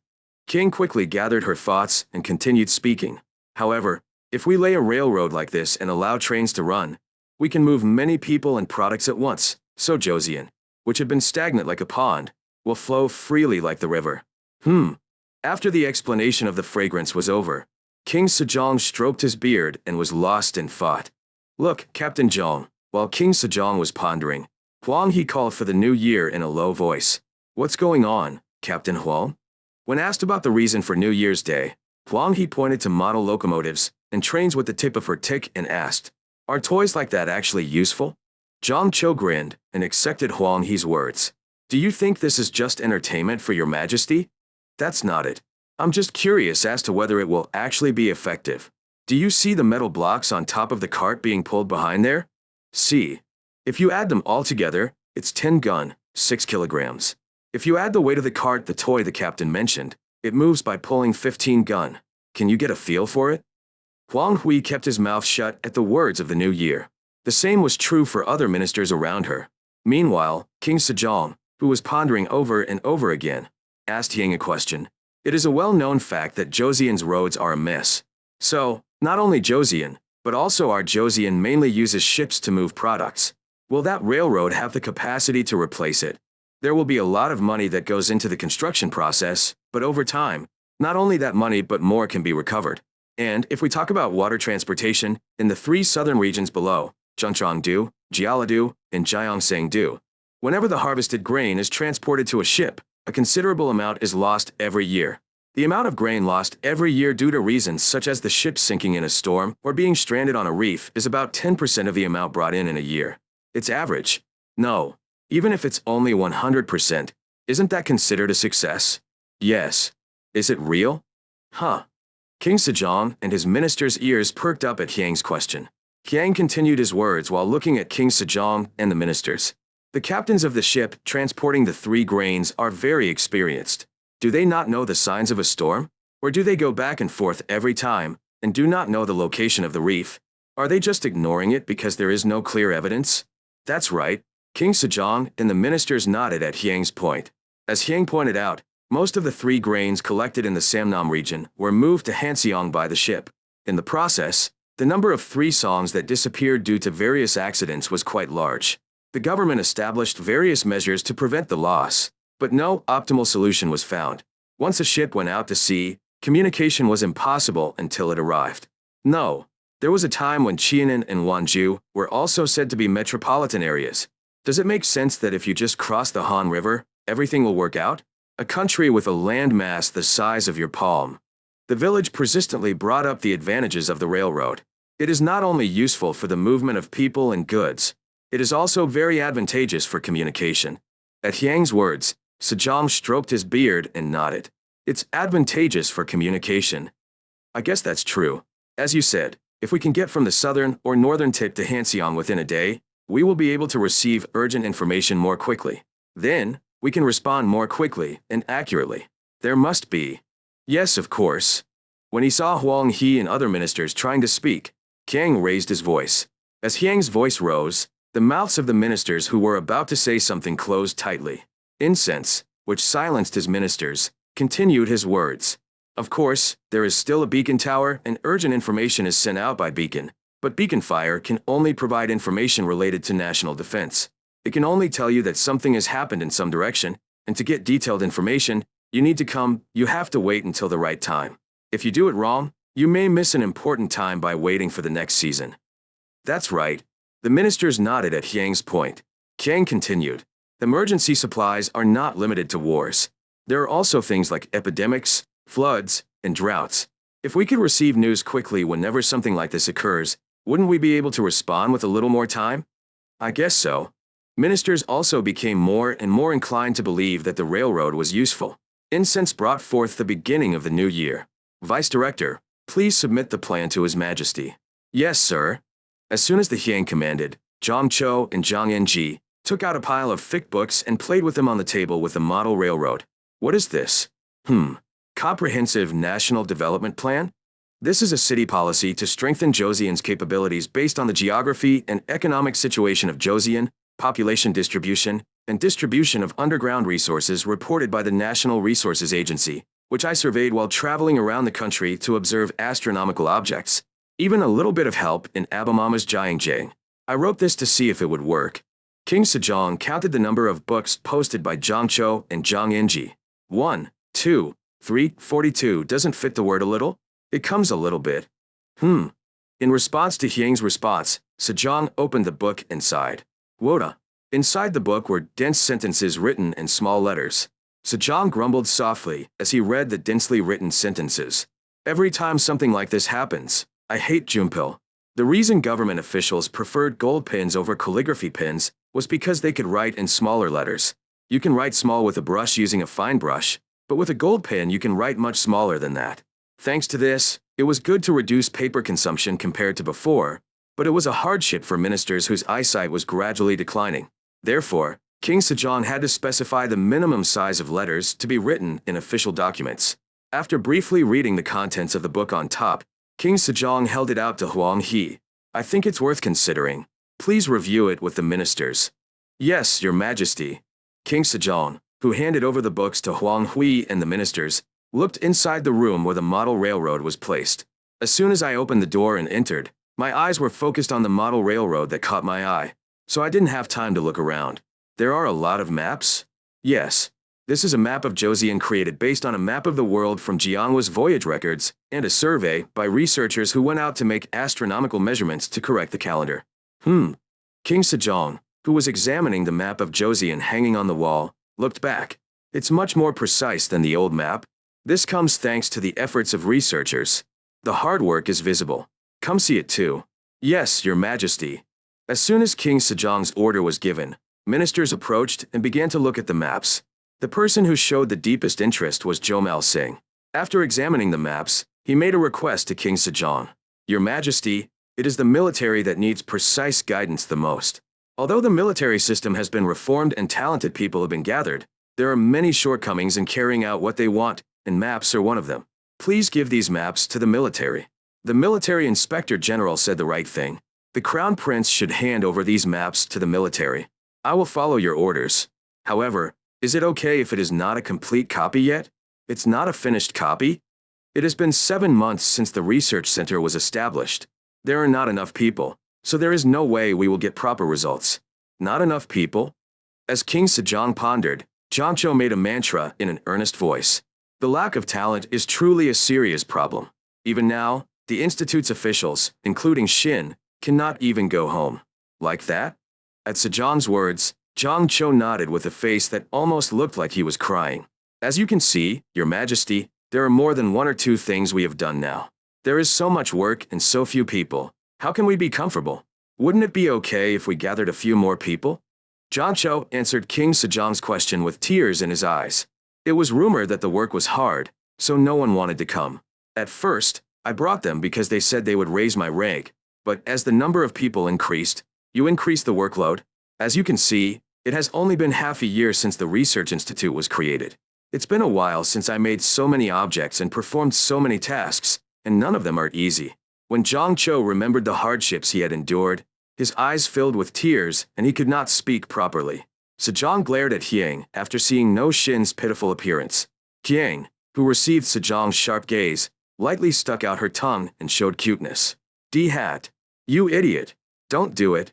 King quickly gathered her thoughts and continued speaking. However, if we lay a railroad like this and allow trains to run, we can move many people and products at once, so Joseon, which had been stagnant like a pond, will flow freely like the river. After the explanation of the fragrance was over, King Sejong stroked his beard and was lost in thought. Look, Captain Jong, while King Sejong was pondering, Huang he called for the new year in a low voice. What's going on, Captain Huang? When asked about the reason for New Year's Day, Huang he pointed to model locomotives and trains with the tip of her tick and asked, are toys like that actually useful? Zhang Cho grinned and accepted Huang He's words. Do you think this is just entertainment for your majesty? That's not it. I'm just curious as to whether it will actually be effective. Do you see the metal blocks on top of the cart being pulled behind there? See. If you add them all together, it's 10 gun, 6 kilograms. If you add the weight of the cart, the toy the captain mentioned, it moves by pulling 15 gun. Can you get a feel for it? Huang Hui kept his mouth shut at the words of the new year. The same was true for other ministers around her. Meanwhile, King Sejong, who was pondering over and over again, asked Hyang a question. It is a well-known fact that Joseon's roads are a mess. So, not only Joseon, but also our Joseon mainly uses ships to move products. Will that railroad have the capacity to replace it? There will be a lot of money that goes into the construction process, but over time, not only that money but more can be recovered. And if we talk about water transportation, in the 3 southern regions below, Zhangchang-do, Jiala-do, and Jiangsang-do, whenever the harvested grain is transported to a ship, a considerable amount is lost every year. The amount of grain lost every year due to reasons such as the ship sinking in a storm or being stranded on a reef is about 10% of the amount brought in a year. It's average. No. Even if it's only 100%, isn't that considered a success? Yes. Is it real? Huh. King Sejong and his minister's ears perked up at Hyang's question. Hyang continued his words while looking at King Sejong and the ministers. The captains of the ship transporting the 3 grains are very experienced. Do they not know the signs of a storm? Or do they go back and forth every time and do not know the location of the reef? Are they just ignoring it because there is no clear evidence? That's right. King Sejong and the ministers nodded at Hyang's point. As Hyang pointed out, most of the 3 grains collected in the Samnam region were moved to Hanseong by the ship. In the process, the number of 3 songs that disappeared due to various accidents was quite large. The government established various measures to prevent the loss, but no optimal solution was found. Once a ship went out to sea, communication was impossible until it arrived. No, there was a time when Qianan and Wanju were also said to be metropolitan areas. Does it make sense that if you just cross the Han River, everything will work out? A country with a land mass the size of your palm. The village persistently brought up the advantages of the railroad. It is not only useful for the movement of people and goods, it is also very advantageous for communication. At Hyang's words, Sejong stroked his beard and nodded. It's advantageous for communication. I guess that's true. As you said, if we can get from the southern or northern tip to Hanseong within a day, we will be able to receive urgent information more quickly. Then, we can respond more quickly and accurately. There must be. Yes, of course. When he saw Huang He and other ministers trying to speak, Kang raised his voice. As Hyang's voice rose, the mouths of the ministers who were about to say something closed tightly. Incense, which silenced his ministers, continued his words. Of course, there is still a beacon tower and urgent information is sent out by beacon, but beacon fire can only provide information related to national defense. It can only tell you that something has happened in some direction, and to get detailed information, you have to wait until the right time. If you do it wrong, you may miss an important time by waiting for the next season. That's right. The ministers nodded at Hyang's point. Hyang continued. Emergency supplies are not limited to wars. There are also things like epidemics, floods, and droughts. If we could receive news quickly whenever something like this occurs, wouldn't we be able to respond with a little more time? I guess so. Ministers also became more and more inclined to believe that the railroad was useful. Incense brought forth the beginning of the new year. Vice Director, please submit the plan to His Majesty. Yes, sir. As soon as the Hyang commanded, Zhang Cho and Zhang Enji took out a pile of thick books and played with them on the table with the model railroad. What is this? Comprehensive National Development Plan? This is a city policy to strengthen Joseon's capabilities based on the geography and economic situation of Joseon, population distribution, and distribution of underground resources reported by the National Resources Agency, which I surveyed while traveling around the country to observe astronomical objects. Even a little bit of help in Abamama's Jiangjang. I wrote this to see if it would work. King Sejong counted the number of books posted by Zhang Cho and Zhang Enji. 1, 2, 3, 42 doesn't fit the word a little? It comes a little bit. In response to Hyang's response, Sejong opened the book and sighed. Woda. Inside the book were dense sentences written in small letters. Sejong grumbled softly as he read the densely written sentences. Every time something like this happens, I hate Junpil. The reason government officials preferred gold pens over calligraphy pens was because they could write in smaller letters. You can write small with a brush using a fine brush, but with a gold pen you can write much smaller than that. Thanks to this, it was good to reduce paper consumption compared to before, but it was a hardship for ministers whose eyesight was gradually declining. Therefore, King Sejong had to specify the minimum size of letters to be written in official documents. After briefly reading the contents of the book on top, King Sejong held it out to Huang He. I think it's worth considering. Please review it with the ministers. Yes, Your Majesty. King Sejong, who handed over the books to Huang Hui and the ministers, looked inside the room where the model railroad was placed. As soon as I opened the door and entered, my eyes were focused on the model railroad that caught my eye, so I didn't have time to look around. There are a lot of maps? Yes. This is a map of Joseon created based on a map of the world from Jianhua's voyage records and a survey by researchers who went out to make astronomical measurements to correct the calendar. King Sejong, who was examining the map of Joseon hanging on the wall, looked back. It's much more precise than the old map. This comes thanks to the efforts of researchers. The hard work is visible. Come see it too. Yes, Your Majesty. As soon as King Sejong's order was given, ministers approached and began to look at the maps. The person who showed the deepest interest was Jomal Singh. After examining the maps, he made a request to King Sejong. Your Majesty, it is the military that needs precise guidance the most. Although the military system has been reformed and talented people have been gathered, there are many shortcomings in carrying out what they want, and maps are one of them. Please give these maps to the military. The military inspector general said the right thing. The crown prince should hand over these maps to the military. I will follow your orders. However, is it okay if it is not a complete copy yet? It's not a finished copy? It has been 7 months since the research center was established. There are not enough people, so there is no way we will get proper results. Not enough people? As King Sejong pondered, Jongcho made a mantra in an earnest voice. The lack of talent is truly a serious problem. Even now, the institute's officials, including Shin, cannot even go home. Like that? At Sejong's words, Zhang Cho nodded with a face that almost looked like he was crying. As you can see, Your Majesty, there are more than 1 or 2 things we have done now. There is so much work and so few people. How can we be comfortable? Wouldn't it be okay if we gathered a few more people? Zhang Cho answered King Sejong's question with tears in his eyes. It was rumored that the work was hard, so no one wanted to come. At first, I brought them because they said they would raise my rank, but as the number of people increased, you increased the workload. As you can see, it has only been half a year since the Research Institute was created. It's been a while since I made so many objects and performed so many tasks, and none of them are easy. When Zhang Cho remembered the hardships he had endured, his eyes filled with tears and he could not speak properly. Sejong glared at Hyang after seeing No Shin's pitiful appearance. Hyang, who received Sejong's sharp gaze, lightly stuck out her tongue and showed cuteness. D-hat. You idiot. Don't do it.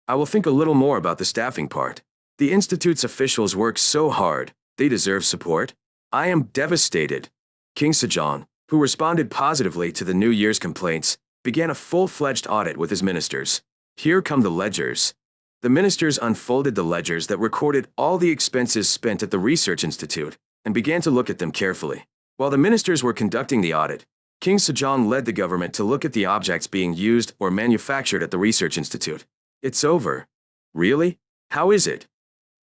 I will think a little more about the staffing part. The institute's officials work so hard, they deserve support. I am devastated. King Sejong, who responded positively to the New Year's complaints, began a full-fledged audit with his ministers. Here come the ledgers. The ministers unfolded the ledgers that recorded all the expenses spent at the Research Institute and began to look at them carefully. While the ministers were conducting the audit, King Sejong led the government to look at the objects being used or manufactured at the Research Institute. It's over. Really? How is it?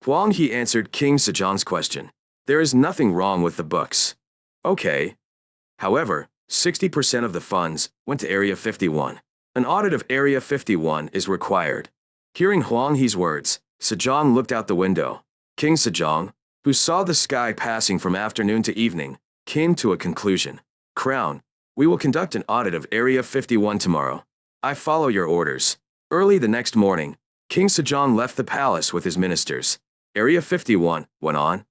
Hwang He answered King Sejong's question. There is nothing wrong with the books. Okay. However, 60% of the funds went to Area 51. An audit of Area 51 is required. Hearing Hwang He's words, Sejong looked out the window. King Sejong, who saw the sky passing from afternoon to evening, came to a conclusion. Crown, we will conduct an audit of Area 51 tomorrow. I follow your orders. Early the next morning, King Sejong left the palace with his ministers. Area 51 went on.